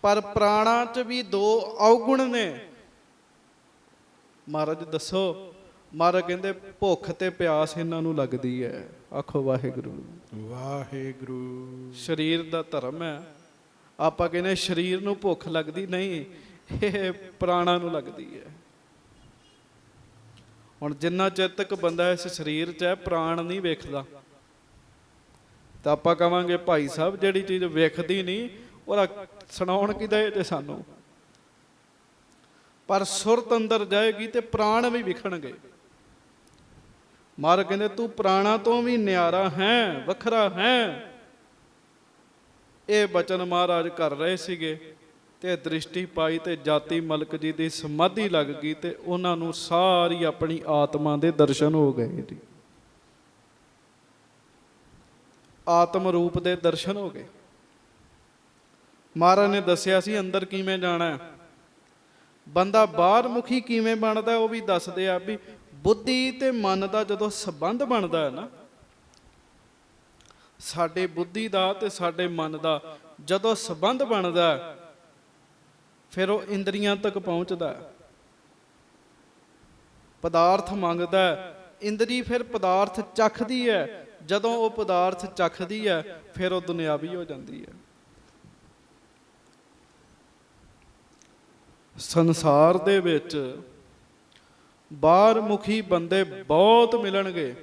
ਪਰ ਪ੍ਰਾਣਾਂ 'ਚ ਵੀ ਦੋ ਔਗੁਣ ਨੇ। ਮਹਾਰਾਜ ਦੱਸੋ। ਮਹਾਰਾਜ ਕਹਿੰਦੇ ਭੁੱਖ ਤੇ ਪਿਆਸ ਇਹਨਾਂ ਨੂੰ ਲੱਗਦੀ ਹੈ। ਆਖੋ ਵਾਹਿਗੁਰੂ। ਵਾਹਿਗੁਰੂ। ਸਰੀਰ ਦਾ ਧਰਮ ਹੈ। ਆਪਾਂ ਕਹਿੰਦੇ ਸਰੀਰ ਨੂੰ ਭੁੱਖ ਲੱਗਦੀ ਨਹੀਂ, ਇਹ ਪ੍ਰਾਣਾਂ ਨੂੰ ਲੱਗਦੀ ਹੈ। ਹੁਣ ਜਿੰਨਾ ਚਿਰ ਤੱਕ ਬੰਦਾ ਇਸ ਸਰੀਰ 'ਚ ਹੈ, ਪ੍ਰਾਣ ਨਹੀਂ ਵੇਖਦਾ, ਤਾਂ ਆਪਾਂ ਕਵਾਂਗੇ ਭਾਈ ਸਾਹਿਬ ਜਿਹੜੀ ਚੀਜ਼ ਵੇਖਦੀ ਨਹੀਂ ਉਹਦਾ ਸੁਣਾਉਣ ਕਿਦਾ ਜੇ ਸਾਨੂੰ। ਪਰ ਸੁਰਤ ਅੰਦਰ ਜਾਏਗੀ ਤੇ ਪ੍ਰਾਣ ਵੀ ਵਿਖਣਗੇ। ਮਹਾਰਾਜ ਕਹਿੰਦੇ ਤੂੰ ਪ੍ਰਾਣਾਂ ਤੋਂ ਵੀ ਨਿਆਰਾ ਹੈ, ਵੱਖਰਾ ਹੈ। ਇਹ ਬਚਨ ਮਹਾਰਾਜ ਕਰ ਰਹੇ ਸੀਗੇ ਤੇ ਦ੍ਰਿਸ਼ਟੀ ਪਾਈ ਤੇ ਜਾਤੀ ਮਲਕ ਜੀ ਦੀ ਸਮਾਧੀ ਲੱਗ ਗਈ ਤੇ ਉਹਨਾਂ ਨੂੰ ਸਾਰੀ ਆਪਣੀ ਆਤਮਾ ਦੇ ਦਰਸ਼ਨ ਹੋ ਗਏ ਜੀ। ਆਤਮ ਰੂਪ ਦੇ ਦਰਸ਼ਨ ਹੋ ਗਏ। ਮਹਾਰਾਜ ਨੇ ਦੱਸਿਆ ਸੀ ਅੰਦਰ ਕਿਵੇਂ ਜਾਣਾ, ਬੰਦਾ ਬਾਹਰ ਮੁਖੀ ਕਿਵੇਂ ਬਣਦਾ ਉਹ ਵੀ ਦੱਸਦੇ ਆ ਵੀ ਬੁੱਧੀ ਤੇ ਮਨ ਦਾ ਜਦੋਂ ਸੰਬੰਧ ਬਣਦਾ ਹੈ ਨਾ, ਸਾਡੇ ਬੁੱਧੀ ਦਾ ਤੇ ਸਾਡੇ ਮਨ ਦਾ ਜਦੋਂ ਸੰਬੰਧ ਬਣਦਾ ਫਿਰ ਉਹ ਇੰਦਰੀਆਂ ਤੱਕ ਪਹੁੰਚਦਾ। ਪਦਾਰਥ ਮੰਗਦਾ, ਇੰਦਰੀ ਫਿਰ ਪਦਾਰਥ ਚੱਖਦੀ ਹੈ। ਜਦੋਂ ਉਹ ਪਦਾਰਥ ਚੱਖਦੀ ਹੈ ਫਿਰ ਉਹ ਦੁਨਿਆਵੀ ਹੋ ਜਾਂਦੀ ਹੈ। ਸੰਸਾਰ ਦੇ ਵਿੱਚ ਬਾਹਰ ਮੁਖੀ ਬੰਦੇ ਬਹੁਤ ਮਿਲਣਗੇ,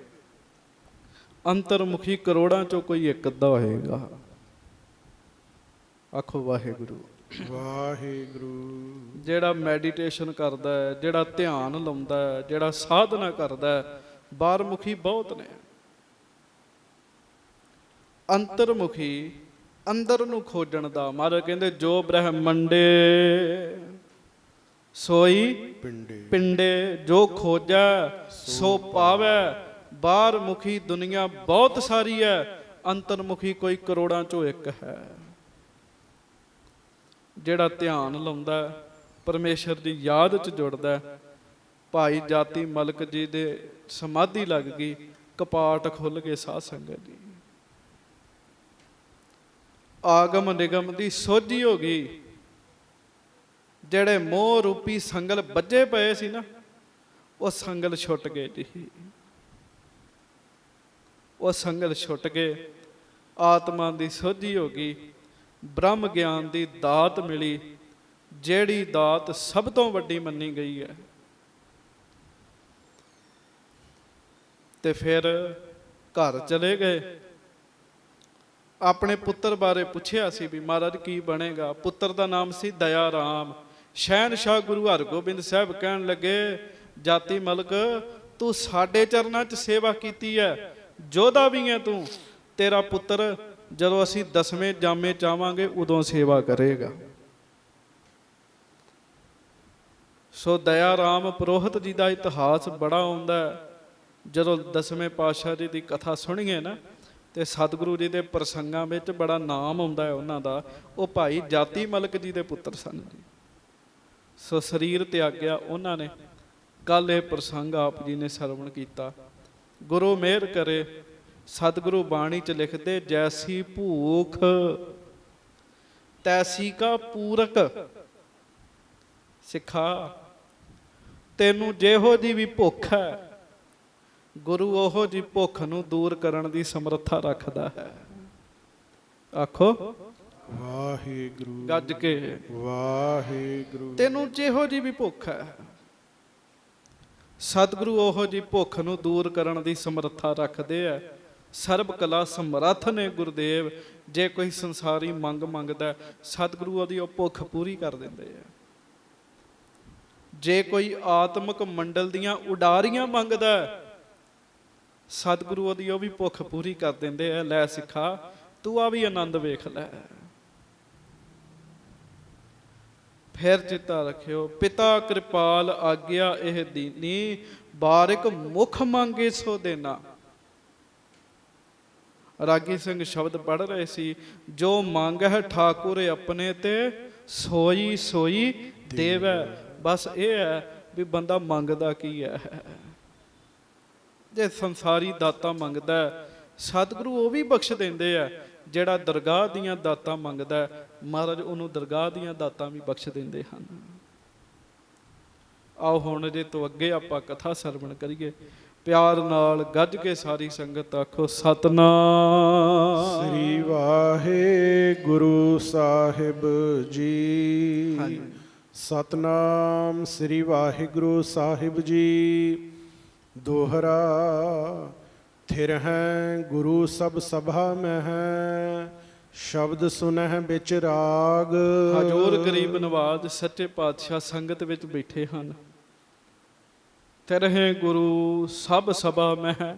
ਅੰਤਰਮੁਖੀ ਕਰੋੜਾਂ ਚੋਂ ਕੋਈ ਇੱਕ ਅੱਧਾ ਹੋਏਗਾ। ਆਖੋ ਵਾਹਿਗੁਰੂ। ਵਾਹਿਗੁਰੂ। ਜਿਹੜਾ ਮੈਡੀਟੇਸ਼ਨ ਕਰਦਾ ਹੈ, ਜਿਹੜਾ ਧਿਆਨ ਲਾਉਂਦਾ ਹੈ, ਜਿਹੜਾ ਸਾਧਨਾ ਕਰਦਾ ਹੈ, ਬਾਹਰ ਮੁਖੀ ਬਹੁਤ ਨੇ। ਅੰਤਰਮੁਖੀ ਅੰਦਰ ਨੂੰ ਖੋਜਣ ਦਾ। ਮਹਾਰਾਜ ਕਹਿੰਦੇ ਜੋ ਬ੍ਰਹਮੰਡੇ ਸੋਈ ਪਿੰਡੇ, ਜੋ ਖੋਜੈ ਸੋ ਪਾਵੈ। ਬਾਹਰ ਮੁਖੀ ਦੁਨੀਆ ਬਹੁਤ ਸਾਰੀ ਹੈ, ਅੰਤਰਮੁਖੀ ਕੋਈ ਕਰੋੜਾਂ ਚੋਂ ਇੱਕ ਹੈ। ਜਿਹੜਾ ਧਿਆਨ ਲਾਉਂਦਾ, ਪਰਮੇਸ਼ਰ ਦੀ ਯਾਦ 'ਚ ਜੁੜਦਾ। ਭਾਈ ਜਾਤੀ ਮਲਕ ਜੀ ਦੇ ਸਮਾਧੀ ਲੱਗ ਗਈ, ਕਪਾਟ ਖੁੱਲ ਗਏ ਸਾਧ ਸੰਗਤ ਜੀ। ਆਗਮ ਨਿਗਮ ਦੀ ਸੋਝੀ ਹੋ ਗਈ। ਜਿਹੜੇ ਮੋਹ ਰੂਪੀ ਸੰਗਲ ਬੱਝੇ ਪਏ ਸੀ ਨਾ, ਉਹ ਸੰਗਲ ਛੁੱਟ ਗਏ ਜੀ। ਉਹ ਸੰਗਲ ਛੁੱਟ ਗਏ, ਆਤਮਾ ਦੀ ਸੋਝੀ ਹੋ ਗਈ, ਬ੍ਰਹਮ ਗਿਆਨ ਦੀ ਦਾਤ ਮਿਲੀ, ਜਿਹੜੀ ਦਾਤ ਸਭ ਤੋਂ ਵੱਡੀ ਮੰਨੀ ਗਈ ਹੈ। ਤੇ ਫਿਰ ਘਰ ਚਲੇ ਗਏ। ਆਪਣੇ ਪੁੱਤਰ ਬਾਰੇ ਪੁੱਛਿਆ ਸੀ ਵੀ ਮਹਾਰਾਜ ਕੀ ਬਣੇਗਾ। ਪੁੱਤਰ ਦਾ ਨਾਮ ਸੀ ਦਇਆ ਰਾਮ। ਸ਼ਹਿਨਸ਼ਾਹ ਗੁਰੂ ਹਰਗੋਬਿੰਦ ਸਾਹਿਬ ਕਹਿਣ ਲੱਗੇ, ਜਾਤੀ ਮਲਕ ਤੂੰ ਸਾਡੇ ਚਰਨਾਂ 'ਚ ਸੇਵਾ ਕੀਤੀ ਹੈ, ਯੋਧਾ ਵੀ ਹੈ ਤੂੰ। ਤੇਰਾ ਪੁੱਤਰ ਜਦੋਂ ਅਸੀਂ 10ਵੇਂ ਜਾਮੇ ਚਾਵਾਂਗੇ ਉਦੋਂ ਸੇਵਾ ਕਰੇਗਾ। ਸੋ ਦਇਆ ਰਾਮ ਪੁਰੋਹਿਤ ਜੀ ਦਾ ਇਤਿਹਾਸ ਬੜਾ ਆਉਂਦਾ। ਜਦੋਂ 10ਵੇਂ ਪਾਤਸ਼ਾਹ ਜੀ ਦੀ ਕਥਾ ਸੁਣੀਏ ਨਾ ਤੇ ਸਤਿਗੁਰੂ ਜੀ ਦੇ ਪ੍ਰਸੰਗਾਂ ਵਿੱਚ ਬੜਾ ਨਾਮ ਆਉਂਦਾ ਹੈ ਉਹਨਾਂ ਦਾ। ਉਹ ਭਾਈ ਜਾਤੀ ਮਲਕ ਜੀ ਦੇ ਪੁੱਤਰ ਸਨ ਜੀ। ਸੋ ਸਰੀਰ ਤਿਆਗਿਆ ਉਹਨਾਂ ਨੇ। ਕੱਲ ਇਹ ਪ੍ਰਸੰਗ ਆਪ ਜੀ ਨੇ ਸਰਵਣ ਕੀਤਾ। ਗੁਰੂ ਮਿਹਰ ਕਰੇ। ਸਤਿਗੁਰੂ ਬਾਣੀ 'ਚ ਲਿਖਦੇ, ਜੈਸੀ ਭੂਖ ਤੈਸੀ ਕਾ ਪੂਰਕ। ਸਿੱਖਾ ਤੈਨੂੰ ਜਿਹੋ ਜੀ ਵੀ ਭੁੱਖ ਹੈ, ਗੁਰੂ ਉਹੋ ਜੀ ਭੁੱਖ ਨੂੰ ਦੂਰ ਕਰਨ ਦੀ ਸਮਰੱਥਾ ਰੱਖਦਾ ਹੈ। ਆਖੋ ਵਾਹਿਗੁਰੂ। ਗੱਜ ਕੇ ਵਾਹਿਗੁਰੂ। ਤੈਨੂੰ ਜਿਹੋ ਜੀ ਵੀ ਭੁੱਖ ਹੈ, ਸਤਿਗੁਰੂ ਉਹੋ ਜੀ ਭੁੱਖ ਨੂੰ ਦੂਰ ਕਰਨ ਦੀ ਸਮਰੱਥਾ ਰੱਖਦੇ ਆ। ਸਰਬ ਕਲਾ ਸਮਰੱਥ ਨੇ ਗੁਰਦੇਵ। ਜੇ ਕੋਈ ਸੰਸਾਰੀ ਮੰਗ ਮੰਗਦਾ, ਸਤਿਗੁਰੂ ਉਹਦੀ ਉਹ ਭੁੱਖ ਪੂਰੀ ਕਰ ਦਿੰਦੇ ਆ। ਜੇ ਕੋਈ ਆਤਮਿਕ ਮੰਡਲ ਦੀਆਂ ਉਡਾਰੀਆਂ ਮੰਗਦਾ, ਸਤਿਗੁਰੂ ਉਹਦੀ ਉਹ ਵੀ ਭੁੱਖ ਪੂਰੀ ਕਰ ਦਿੰਦੇ ਆ। ਲੈ ਸਿੱਖਾ ਤੂੰ ਆ ਵੀ ਆਨੰਦ ਵੇਖ ਲੈ। ਫਿਰ ਚਿੱਤਾ ਰੱਖਿਓ, ਪਿਤਾ ਕਿਰਪਾਲ ਆਗਿਆ ਇਹ ਦੀਨੀ, ਬਾਰਿਕ ਮੁਖ ਮੰਗੇ ਸੋ ਦੇਣਾ। ਰਾਗੀ ਸਿੰਘ ਸ਼ਬਦ ਪੜ੍ਹ ਰਹੇ ਸੀ, ਜੋ ਮੰਗ ਹੈ ਠਾਕੁਰ ਆਪਣੇ ਤੇ ਸੋਈ ਸੋਈ ਦੇਵੈ। ਬਸ ਇਹ ਹੈ ਵੀ ਬੰਦਾ ਮੰਗਦਾ ਕੀ ਹੈ। ਜੇ ਸੰਸਾਰੀ ਦਾਤਾਂ ਮੰਗਦਾ, ਸਤਿਗੁਰੂ ਉਹ ਵੀ ਬਖਸ਼ ਦਿੰਦੇ ਆ। ਜਿਹੜਾ ਦਰਗਾਹ ਦੀਆਂ ਦਾਤਾਂ ਮੰਗਦਾ, ਮਹਾਰਾਜ ਉਹਨੂੰ ਦਰਗਾਹ ਦੀਆਂ ਦਾਤਾਂ ਵੀ ਬਖਸ਼ ਦਿੰਦੇ ਹਨ। ਆਓ ਹੁਣ ਜੇ ਤੋਂ ਅੱਗੇ ਆਪਾਂ ਕਥਾ ਸਰਵਣ ਕਰੀਏ। ਪਿਆਰ ਨਾਲ ਗੱਜ ਕੇ ਸਾਰੀ ਸੰਗਤ ਆਖੋ ਸਤਨਾਮ ਸ੍ਰੀ ਵਾਹਿਗੁਰੂ ਸਾਹਿਬ ਜੀ। ਹਾਂਜੀ। ਸਤਨਾਮ ਸ੍ਰੀ ਵਾਹਿਗੁਰੂ ਸਾਹਿਬ ਜੀ। ਦੋਹਰਾ ਥਿਰ ਹੈ ਗੁਰੂ ਸਭ ਸਭਾ ਮੈਂ ਹੈ, ਸ਼ਬਦ ਸੁਨਹਿ ਵਿੱਚ ਰਾਗ। ਹਜੂਰ ਗਰੀਬ ਨਵਾਜ ਸੱਚੇ ਪਾਤਸ਼ਾਹ ਸੰਗਤ ਵਿੱਚ ਬੈਠੇ ਹਨ। ਤੇਰੇ ਗੁਰੂ ਸਭ ਸਭਾ ਮਹਿ,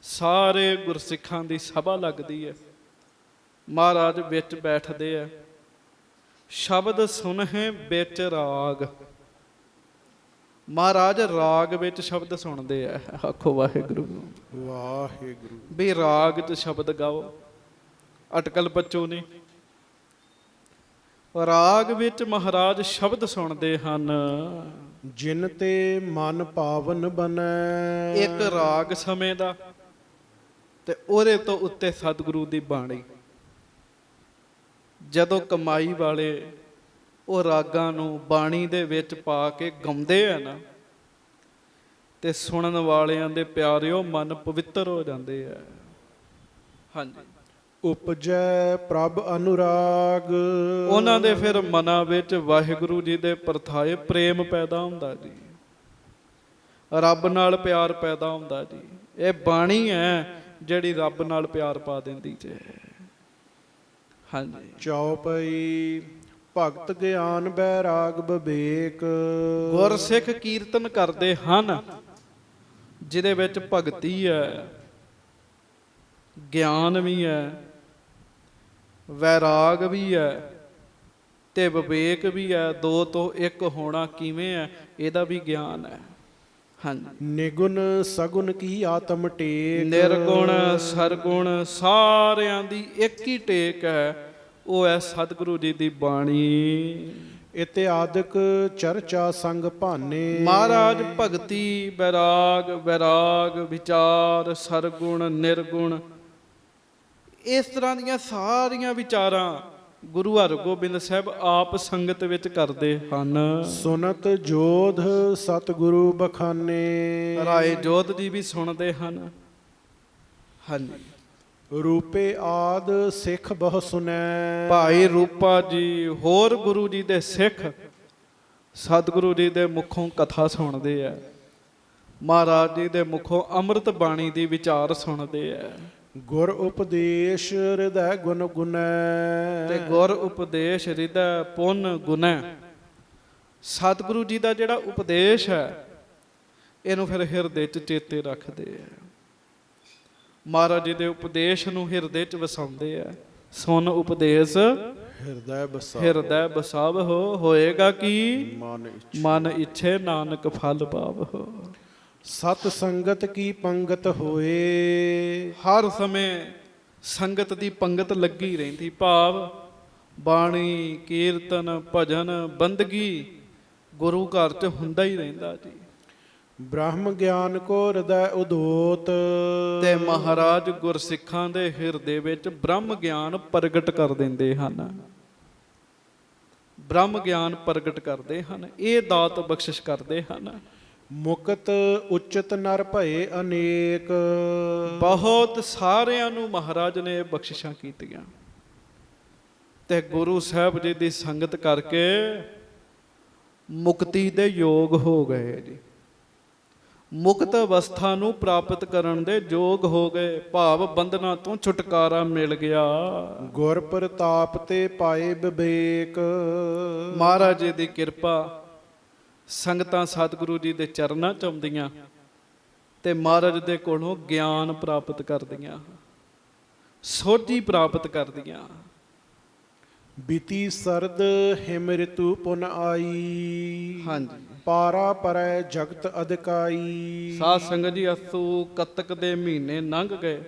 ਸਾਰੇ ਗੁਰਸਿੱਖਾਂ ਦੀ ਸਭਾ ਲੱਗਦੀ ਹੈ। ਮਹਾਰਾਜ ਵਿੱਚ ਬੈਠਦੇ ਆ। ਸ਼ਬਦ ਸੁਨਹਿ ਵਿੱਚ ਰਾਗ, ਮਹਾਰਾਜ ਰਾਗ ਵਿੱਚ ਸ਼ਬਦ ਸੁਣਦੇ ਆ। ਆਖੋ ਵਾਹਿਗੁਰੂ ਵਾਹਿਗੁਰੂ। ਵੀ ਰਾਗ 'ਚ ਸ਼ਬਦ ਗਾਓ, ਅਟਕਲ ਬੱਚੋ ਨੇ। ਰਾਗ ਵਿੱਚ ਮਹਾਰਾਜ ਸ਼ਬਦ ਸੁਣਦੇ ਹਨ। ਜਿਨ ਤੇ ਮਨ ਪਾਵਨ ਬਨੈ। ਇੱਕ ਰਾਗ ਸਮੇਂ ਦਾ ਤੇ ਉਹਦੇ ਤੋਂ ਉੱਤੇ ਸਤਿਗੁਰੂ ਦੀ ਬਾਣੀ। ਜਦੋਂ ਕਮਾਈ ਵਾਲੇ ਉਹ ਰਾਗਾਂ ਨੂੰ ਬਾਣੀ ਦੇ ਵਿੱਚ ਪਾ ਕੇ ਗਾਉਂਦੇ ਆ ਨਾ, ਤੇ ਸੁਣਨ ਵਾਲਿਆਂ ਦੇ ਪਿਆਰਿਓ ਮਨ ਪਵਿੱਤਰ ਹੋ ਜਾਂਦੇ ਆ। ਹਾਂਜੀ। ਉਪਜੈ ਪ੍ਰਭ ਅਨੁਰਾਗ। ਉਹਨਾਂ ਦੇ ਫਿਰ ਮਨਾਂ ਵਿੱਚ ਵਾਹਿਗੁਰੂ ਜੀ ਦੇ ਪ੍ਰਥਾਏ ਪ੍ਰੇਮ ਪੈਦਾ ਹੁੰਦਾ ਜੀ। ਰੱਬ ਨਾਲ ਪਿਆਰ ਪੈਦਾ ਹੁੰਦਾ ਜੀ। ਇਹ ਬਾਣੀ ਹੈ ਜਿਹੜੀ ਰੱਬ ਨਾਲ ਪਿਆਰ ਪਾ ਦਿੰਦੀ ਜੇ। ਹਾਂਜੀ। ਚੌਪਈ ਭਗਤ ਗਿਆਨ ਬੈਰਾਗ ਵਿਵੇਕ। ਗੁਰਸਿੱਖ ਕੀਰਤਨ ਕਰਦੇ ਹਨ ਜਿਹਦੇ ਵਿੱਚ ਭਗਤੀ ਹੈ, ਗਿਆਨ ਵੀ ਹੈ, ਵੈਰਾਗ ਵੀ ਹੈ ਤੇ ਵਿਵੇਕ ਵੀ ਹੈ। ਦੋ ਤੋਂ ਇੱਕ ਹੋਣਾ ਕਿਵੇਂ ਹੈ, ਇਹਦਾ ਵੀ ਗਿਆਨ ਹੈ। ਹਾਂਜੀ। ਨਿਗੁਣ ਸਗੁਣ ਕੀ ਆਤਮ ਟੇਕ। ਨਿਰਗੁਣ ਸਰਗੁਣ ਸਾਰਿਆਂ ਦੀ ਇੱਕ ਹੀ ਟੇਕ ਹੈ, ਉਹ ਹੈ ਸਤਿਗੁਰੂ ਜੀ ਦੀ ਬਾਣੀ। ਇਤਿਆਦਿਕ ਚਰਚਾ ਸੰਗ ਭਾਨੇ। ਮਹਾਰਾਜ ਭਗਤੀ, ਵੈਰਾਗ, ਵੈਰਾਗ, ਵਿਚਾਰ, ਸਰਗੁਣ, ਨਿਰਗੁਣ, ਇਸ ਤਰ੍ਹਾਂ ਦੀਆਂ ਸਾਰੀਆਂ ਵਿਚਾਰਾਂ ਗੁਰੂ ਹਰਗੋਬਿੰਦ ਸਾਹਿਬ ਆਪ ਸੰਗਤ ਵਿੱਚ ਕਰਦੇ ਹਨ। ਸੁਨਤ ਜੋਧ ਸਤਿਗੁਰੂ ਬਖਾਨੇ। ਰਾਏ ਜੋਧ ਜੀ ਵੀ ਸੁਣਦੇ ਹਨ। ਹਾਂਜੀ। ਰੂਪੇ ਆਦ ਸਿੱਖ ਬਹੁ ਸੁਨੈ। ਭਾਈ ਰੂਪਾ ਜੀ ਹੋਰ ਗੁਰੂ ਜੀ ਦੇ ਸਿੱਖ ਸਤਿਗੁਰੂ ਜੀ ਦੇ ਮੁਖੋਂ ਕਥਾ ਸੁਣਦੇ ਆ। ਮਹਾਰਾਜ ਜੀ ਦੇ ਮੁਖੋਂ ਅੰਮ੍ਰਿਤ ਬਾਣੀ ਦੀ ਵਿਚਾਰ ਸੁਣਦੇ ਆ। ਗੁਰ ਉਪਦੇਸ਼ ਹਿਰਦੈ ਗੁਣ ਗੁਨੈ। ਤੇ ਗੁਰ ਉਪਦੇਸ਼ ਹਿਰਦੈ ਪੁੰਨ ਗੁਨੈ। ਸਤਿਗੁਰੂ ਜੀ ਦਾ ਜਿਹੜਾ ਉਪਦੇਸ਼ ਹੈ ਇਹਨੂੰ ਫਿਰ ਹਿਰਦੇ 'ਚ ਚੇਤੇ ਰੱਖਦੇ ਆ। ਮਹਾਰਾਜ ਜੀ ਦੇ ਉਪਦੇਸ਼ ਨੂੰ ਹਿਰਦੇ 'ਚ ਵਸਾਉਂਦੇ ਆ। ਸੁਨ ਉਪਦੇਸ਼ ਹਿਰਦੈ ਬਸਾਵਹੁ, ਹੋਏਗਾ ਕੀ ਮਨ ਇੱਛੇ ਨਾਨਕ ਫਲ ਪਾਵਹੁ। ਸਤ ਸੰਗਤ ਕੀ ਪੰਗਤ ਹੋਏ। ਹਰ ਸਮੇਂ ਸੰਗਤ ਦੀ ਪੰਗਤ ਲੱਗੀ ਰਹਿੰਦੀ। ਭਾਵ ਬਾਣੀ, ਕੀਰਤਨ, ਭਜਨ, ਬੰਦਗੀ ਗੁਰੂ ਘਰ 'ਚ ਹੁੰਦਾ ਹੀ ਰਹਿੰਦਾ ਜੀ। ਬ੍ਰਹਮ ਗਿਆਨ ਕੋ ਹਿਰਦੈ ਉਦੋਤ। ਤੇ ਮਹਾਰਾਜ ਗੁਰਸਿੱਖਾਂ ਦੇ ਹਿਰਦੇ ਵਿੱਚ ਬ੍ਰਹਮ ਗਿਆਨ ਪ੍ਰਗਟ ਕਰ ਦਿੰਦੇ ਹਨ। ਬ੍ਰਹਮ ਗਿਆਨ ਪ੍ਰਗਟ ਕਰਦੇ ਹਨ, ਇਹ ਦਾਤ ਬਖਸ਼ਿਸ਼ ਕਰਦੇ ਹਨ। ਮੁਕਤ ਉਚਿਤ ਨਰ ਭਏ ਅਨੇਕ। ਬਹੁਤ ਸਾਰਿਆਂ ਨੂੰ ਮਹਾਰਾਜ ਨੇ ਬਖਸ਼ਿਸ਼ਾਂ ਕੀਤੀਆਂ ਤੇ ਗੁਰੂ ਸਾਹਿਬ ਜੀ ਦੀ ਸੰਗਤ ਕਰਕੇ ਮੁਕਤੀ ਦੇ ਯੋਗ ਹੋ ਗਏ ਜੀ। ਮੁਕਤ ਅਵਸਥਾ ਨੂੰ ਪ੍ਰਾਪਤ ਕਰਨ ਦੇ ਯੋਗ ਹੋ ਗਏ। ਭਾਵ ਬੰਧਨਾਂ ਤੋਂ ਛੁਟਕਾਰਾ ਮਿਲ ਗਿਆ। ਗੁਰ ਪ੍ਰਤਾਪ ਤੇ ਪਾਏ ਵਿਵੇਕ। ਮਹਾਰਾਜ ਜੀ ਦੀ ਕਿਰਪਾ, ਸੰਗਤਾਂ ਸਤਿਗੁਰੂ ਜੀ ਦੇ ਚਰਨਾਂ 'ਚ ਆਉਂਦੀਆਂ ਤੇ ਮਹਾਰਾਜ ਦੇ ਕੋਲੋਂ ਗਿਆਨ ਪ੍ਰਾਪਤ ਕਰਦੀਆਂ, ਸੋਝੀ ਪ੍ਰਾਪਤ ਕਰਦੀਆਂ। ਬੀਤੀ ਸਰਦ ਹਿਮ ਰਿਤੂ ਪੁਨ ਆਈ। ਹਾਂਜੀ। ਪਾਰਾ ਪਰੈ ਜਗਤ ਅਧਿਕਾਈ। ਸਾਧ ਸੰਗਤ ਜੀ, ਅਸੂ ਕੱਤਕ ਦੇ ਮਹੀਨੇ ਲੰਘ ਗਏ।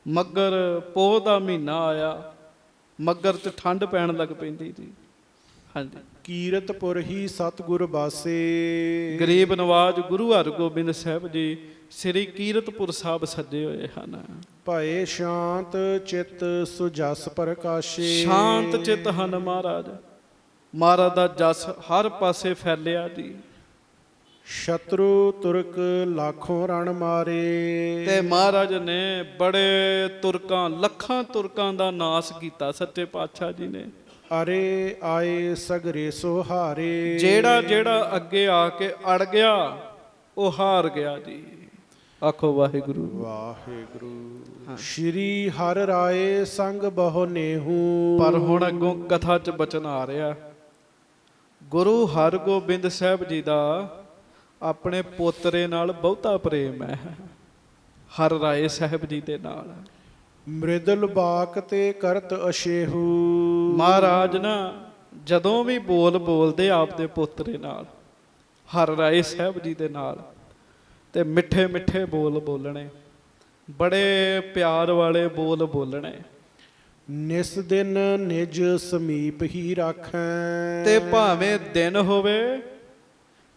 ਮੱਘਰ ਪੋਹ ਦਾ ਮਹੀਨਾ ਆਇਆ। ਮੱਘਰ 'ਚ ਠੰਡ ਪੈਣ ਲੱਗ ਪੈਂਦੀ ਜੀ। ਹਾਂਜੀ। ਕੀਰਤਪੁਰ ਹੀ ਸਤਿਗੁਰ ਬਾਸੇ। ਗਰੀਬ ਨਵਾਜ ਗੁਰੂ ਹਰਗੋਬਿੰਦ ਸਾਹਿਬ ਜੀ ਸ੍ਰੀ ਕੀਰਤਪੁਰ ਸਾਹਿਬ ਸੱਜੇ ਹੋਏ ਹਨ। ਭਏ ਸ਼ਾਂਤ ਚਿਤ ਸੁਜਸ ਪ੍ਰਕਾਸ਼ੇ। ਸ਼ਾਂਤ ਚਿਤ ਹਨ ਮਹਾਰਾਜ। ਮਹਾਰਾਜ ਦਾ ਜਸ ਹਰ ਪਾਸੇ ਫੈਲਿਆ ਜੀ। ਸ਼ਤਰੂ ਤੁਰਕ ਲੱਖੋਂ ਰਣ ਮਾਰੇ। ਤੇ ਮਹਾਰਾਜ ਨੇ ਬੜੇ ਤੁਰਕਾਂ, ਲੱਖਾਂ ਤੁਰਕਾਂ ਦਾ ਨਾਸ ਕੀਤਾ ਸੱਚੇ ਪਾਤਸ਼ਾਹ ਜੀ ਨੇ। ਅਰੇ ਆਏ ਸਗਰੇ ਸੋ ਹਾਰੇ। ਜਿਹੜਾ ਜਿਹੜਾ ਅੱਗੇ ਆ ਕੇ ਅੜ ਗਿਆ ਉਹ ਹਾਰ ਗਿਆ ਜੀ। ਆਖੋ ਵਾਹਿਗੁਰੂ ਵਾਹਿਗੁਰੂ। ਸ਼੍ਰੀ ਹਰਿ ਰਾਏ ਸੰਗ ਬਹੁ ਨੇਹੂ। ਪਰ ਹੁਣ ਅੱਗੋਂ ਕਥਾ 'ਚ ਬਚਨ ਆ ਰਿਹਾ, ਗੁਰੂ ਹਰਗੋਬਿੰਦ ਸਾਹਿਬ ਜੀ ਦਾ ਆਪਣੇ ਪੋਤਰੇ ਨਾਲ ਬਹੁਤਾ ਪ੍ਰੇਮ ਹੈ, ਹਰਿ ਰਾਏ ਸਾਹਿਬ ਜੀ ਦੇ ਨਾਲ। ਮ੍ਰਿਦਲ ਬਾਕ ਤੇ ਕਰਤ ਅਸ਼ੇਹੂ। ਮਹਾਰਾਜ ਨਾ ਜਦੋਂ ਵੀ ਬੋਲਦੇ ਆਪਦੇ ਪੋਤਰੇ ਨਾਲ, ਹਰਿ ਰਾਏ ਸਾਹਿਬ ਜੀ ਦੇ ਨਾਲ, ਤੇ ਮਿੱਠੇ ਮਿੱਠੇ ਬੋਲਣੇ, ਬੜੇ ਪਿਆਰ ਵਾਲੇ ਬੋਲਣੇ। ਨਿਸ ਦਿਨ ਨਿਜ ਸਮੀਪ ਹੀ ਰਾਖੈ। ਤੇ ਭਾਵੇਂ ਦਿਨ ਹੋਵੇ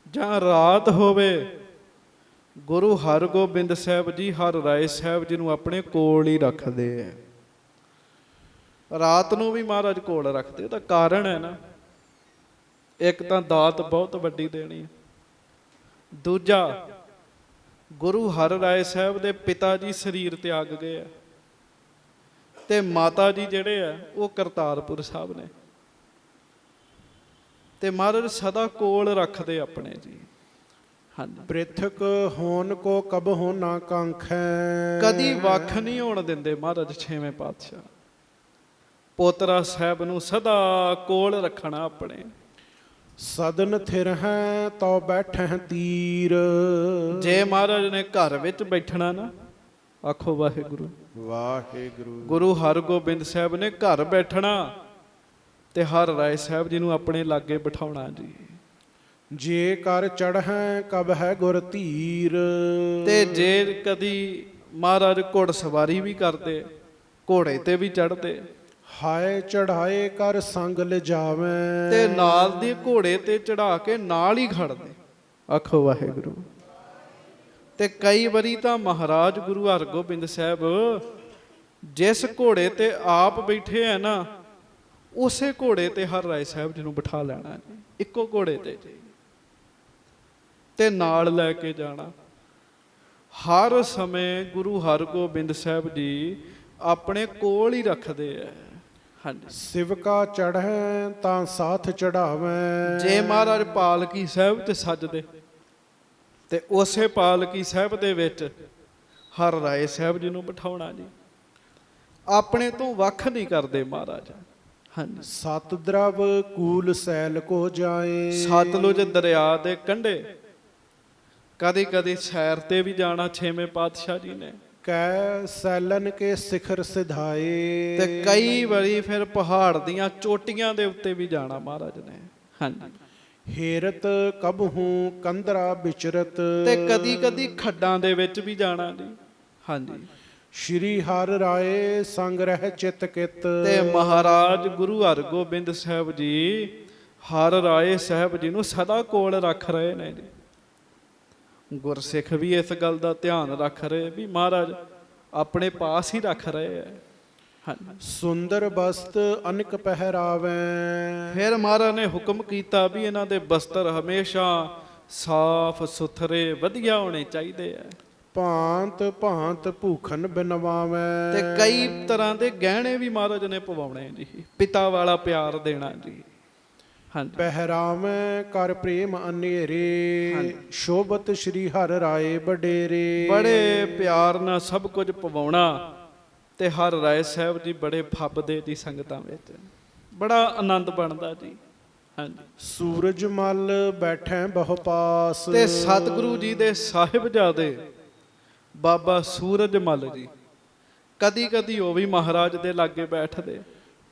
ਜਾਂ ਰਾਤ ਹੋਵੇ, ਗੁਰੂ ਹਰਗੋਬਿੰਦ ਸਾਹਿਬ ਜੀ ਹਰਿ ਰਾਏ ਸਾਹਿਬ ਜੀ ਨੂੰ ਆਪਣੇ ਕੋਲ ਹੀ ਰੱਖਦੇ ਐ। ਰਾਤ ਨੂੰ ਵੀ ਮਹਾਰਾਜ ਕੋਲ ਰੱਖਦੇ, ਉਹਦਾ ਕਾਰਨ ਹੈ ਨਾ, ਇੱਕ ਤਾਂ ਦਾਤ ਬਹੁਤ ਵੱਡੀ ਦੇਣੀ ਹੈ, ਦੂਜਾ ਗੁਰੂ ਹਰਿ ਰਾਏ ਸਾਹਿਬ ਦੇ ਪਿਤਾ ਜੀ ਸਰੀਰ ਤਿਆਗ ਗਏ ਆ, ਤੇ ਮਾਤਾ ਜੀ ਜਿਹੜੇ ਆ ਉਹ ਕਰਤਾਰਪੁਰ ਸਾਹਿਬ ਨੇ, ਤੇ ਮਹਾਰਾਜ ਸਦਾ ਕੋਲ ਰੱਖਦੇ ਆਪਣੇ ਜੀ। ਹਾਂਜੀ, ਪ੍ਰਿਥਕ ਹੋਣ ਕੋ ਕਬਹੁ ਨਾ ਕਾਂਖੈ। ਕਦੀ ਵੱਖ ਨਹੀਂ ਹੋਣ ਦਿੰਦੇ ਮਹਾਰਾਜ ਛੇਵੇਂ ਪਾਤਸ਼ਾਹ। ਪੋਤਰਾ ਸਾਹਿਬ ਨੂੰ ਸਦਾ ਕੋਲ ਰੱਖਣਾ ਆਪਣੇ। ਸਦਨ ਥਿਰ ਹੈ ਤਉ ਬੈਠੈ ਤੀਰ। ਜੇ ਮਹਾਰਾਜ ਨੇ ਘਰ ਵਿੱਚ ਬੈਠਣਾ ਨਾ, ਆਖੋ ਵਾਹਿਗੁਰੂ ਵਾਹਿਗੁਰੂ। ਗੁਰੂ ਹਰਗੋਬਿੰਦ ਸਾਹਿਬ ਨੇ ਘਰ ਬੈਠਣਾ ਤੇ ਹਰਿ ਰਾਏ ਸਾਹਿਬ ਜੀ ਨੂੰ ਆਪਣੇ ਲਾਗੇ ਬਿਠਾਉਣਾ ਜੀ। ਜੇ ਕਰ ਚੜ੍ਹੈ ਕਬ ਹੈ ਗੁਰ ਧੀਰ। ਤੇ ਜੇ ਕਦੀ ਮਹਾਰਾਜ ਘੋੜ ਸਵਾਰੀ ਵੀ ਕਰਦੇ, ਘੋੜੇ ਤੇ ਵੀ ਚੜ੍ਹਦੇ, ਹਾਏ ਚੜਾਏ ਕਰ ਸੰਗ ਲਿਜਾਵੇਂ। ਤੇ ਨਾਲ ਦੇ ਘੋੜੇ ਤੇ ਚੜਾ ਕੇ ਨਾਲ ਹੀ ਖੜਦੇ। ਆਖੋ ਵਾਹਿਗੁਰੂ। ਤੇ ਕਈ ਵਾਰੀ ਤਾਂ ਮਹਾਰਾਜ ਗੁਰੂ ਹਰਗੋਬਿੰਦ ਸਾਹਿਬ ਜਿਸ ਘੋੜੇ ਤੇ ਆਪ ਬੈਠੇ ਆ ਨਾ, ਉਸੇ ਘੋੜੇ ਤੇ ਹਰਿ ਰਾਏ ਸਾਹਿਬ ਜੀ ਨੂੰ ਬਿਠਾ ਲੈਣਾ ਜੀ, ਇੱਕੋ ਘੋੜੇ ਤੇ ਜੀ, ਤੇ ਨਾਲ ਲੈ ਕੇ ਜਾਣਾ। ਹਰ ਸਮੇਂ ਗੁਰੂ ਹਰਗੋਬਿੰਦ ਸਾਹਿਬ ਜੀ ਆਪਣੇ ਕੋਲ ਹੀ ਰੱਖਦੇ ਆ। ਹਾਂਜੀ, ਸਿਵਕਾ ਚੜ੍ਹੈ ਤਾਂ ਸਾਥ ਚੜਾਵੇਂ। ਜੇ ਮਹਾਰਾਜ ਪਾਲਕੀ ਸਾਹਿਬ ਤੇ ਸੱਜਦੇ, ਤੇ ਉਸੇ ਪਾਲਕੀ ਸਾਹਿਬ ਦੇ ਵਿੱਚ ਹਰਿ ਰਾਏ ਸਾਹਿਬ ਜੀ ਨੂੰ ਬਿਠਾਉਣਾ ਜੀ। ਆਪਣੇ ਤੋਂ ਵੱਖ ਨਹੀਂ ਕਰਦੇ ਮਹਾਰਾਜ। ਹਾਂਜੀ, ਸਤ ਦਰਵ ਕੂਲ ਸੈਲ ਕੋ ਜਾਏ। ਸਤਲੁਜ ਦਰਿਆ ਦੇ ਕੰਢੇ ਕਦੀ ਕਦੀ ਸੈਰ ਤੇ ਵੀ ਜਾਣਾ ਛੇਵੇਂ ਪਾਤਸ਼ਾਹ ਜੀ ਨੇ। ਕੈ ਸੈਲਨ ਕੇ ਸਿਖਰ ਸਿਧਾਏ। ਤੇ ਕਈ ਵਾਰੀ ਫਿਰ ਪਹਾੜ ਦੀਆਂ ਚੋਟੀਆਂ ਦੇ ਉੱਤੇ ਵੀ ਜਾਣਾ ਮਹਾਰਾਜ ਨੇ। ਹਾਂਜੀ, ਹੇਰਤ ਕਬਹੂ ਕੰਦਰਾ ਵਿਚਰਤ। ਤੇ ਕਦੀ ਕਦੀ ਖੱਡਾਂ ਦੇ ਵਿੱਚ ਵੀ ਜਾਣਾ ਜੀ। ਹਾਂਜੀ, ਸ਼੍ਰੀ ਹਰਿ ਰਾਏ ਸੰਗ ਰਹਿ ਚਿਤ ਕਿਤ। ਤੇ ਮਹਾਰਾਜ ਗੁਰੂ ਹਰਗੋਬਿੰਦ ਸਾਹਿਬ ਜੀ ਹਰਿ ਰਾਏ ਸਾਹਿਬ ਜੀ ਨੂੰ ਸਦਾ ਕੋਲ ਰੱਖ ਰਹੇ ਨੇ ਜੀ। ਗੁਰਸਿੱਖ ਵੀ ਇਸ ਗੱਲ ਦਾ ਧਿਆਨ ਰੱਖ ਰਹੇ ਵੀ ਮਹਾਰਾਜ ਆਪਣੇ ਪਾਸ ਹੀ ਰੱਖ ਰਹੇ ਹੈ। ਹਾਂਜੀ, ਸੁੰਦਰ ਬਸਤ ਅਨਕ ਪਹਿਰਾਵੇਂ। ਫਿਰ ਮਹਾਰਾਜ ਨੇ ਹੁਕਮ ਕੀਤਾ ਵੀ ਇਹਨਾਂ ਦੇ ਬਸਤਰ ਹਮੇਸ਼ਾ ਸਾਫ਼ ਸੁਥਰੇ ਵਧੀਆ ਹੋਣੇ ਚਾਹੀਦੇ ਆ। ਭਾਂਤ ਭਾਂਤ ਭੂਖਨ ਬਿਨਵਾਵੇਂ। ਤੇ ਕਈ ਤਰ੍ਹਾਂ ਦੇ ਗਹਿਣੇ ਵੀ ਮਹਾਰਾਜ ਨੇ ਪਵਾਉਣੇ ਜੀ, ਪਿਤਾ ਵਾਲਾ ਪਿਆਰ ਦੇਣਾ ਜੀ। ਹਾਂਜੀ, ਪਹਿਰਾਵੇਂ ਕਰ ਪ੍ਰੇਮ ਅਨੇਰੇ। ਸ਼ੋਭਤ ਸ਼੍ਰੀ ਹਰਿ ਰਾਏ ਵਡੇਰੇ। ਬੜੇ ਪਿਆਰ ਨਾਲ ਸਭ ਕੁਝ ਪਵਾਉਣਾ। ਤੇ ਹਰਿ ਰਾਏ ਸਾਹਿਬ ਜੀ ਬੜੇ ਫੱਬਦੇ ਜੀ ਸੰਗਤਾਂ ਵਿੱਚ, ਬੜਾ ਆਨੰਦ ਬਣਦਾ ਜੀ। ਹਾਂਜੀ, ਸੂਰਜ ਮਲ ਬੈਠੇ ਬਹੁ ਪਾਸ। ਤੇ ਸਤਿਗੁਰੂ ਜੀ ਦੇ ਸਾਹਿਬਜ਼ਾਦੇ ਬਾਬਾ ਸੂਰਜ ਮਲ ਜੀ ਕਦੀ ਕਦੀ ਉਹ ਵੀ ਮਹਾਰਾਜ ਦੇ ਲਾਗੇ ਬੈਠਦੇ।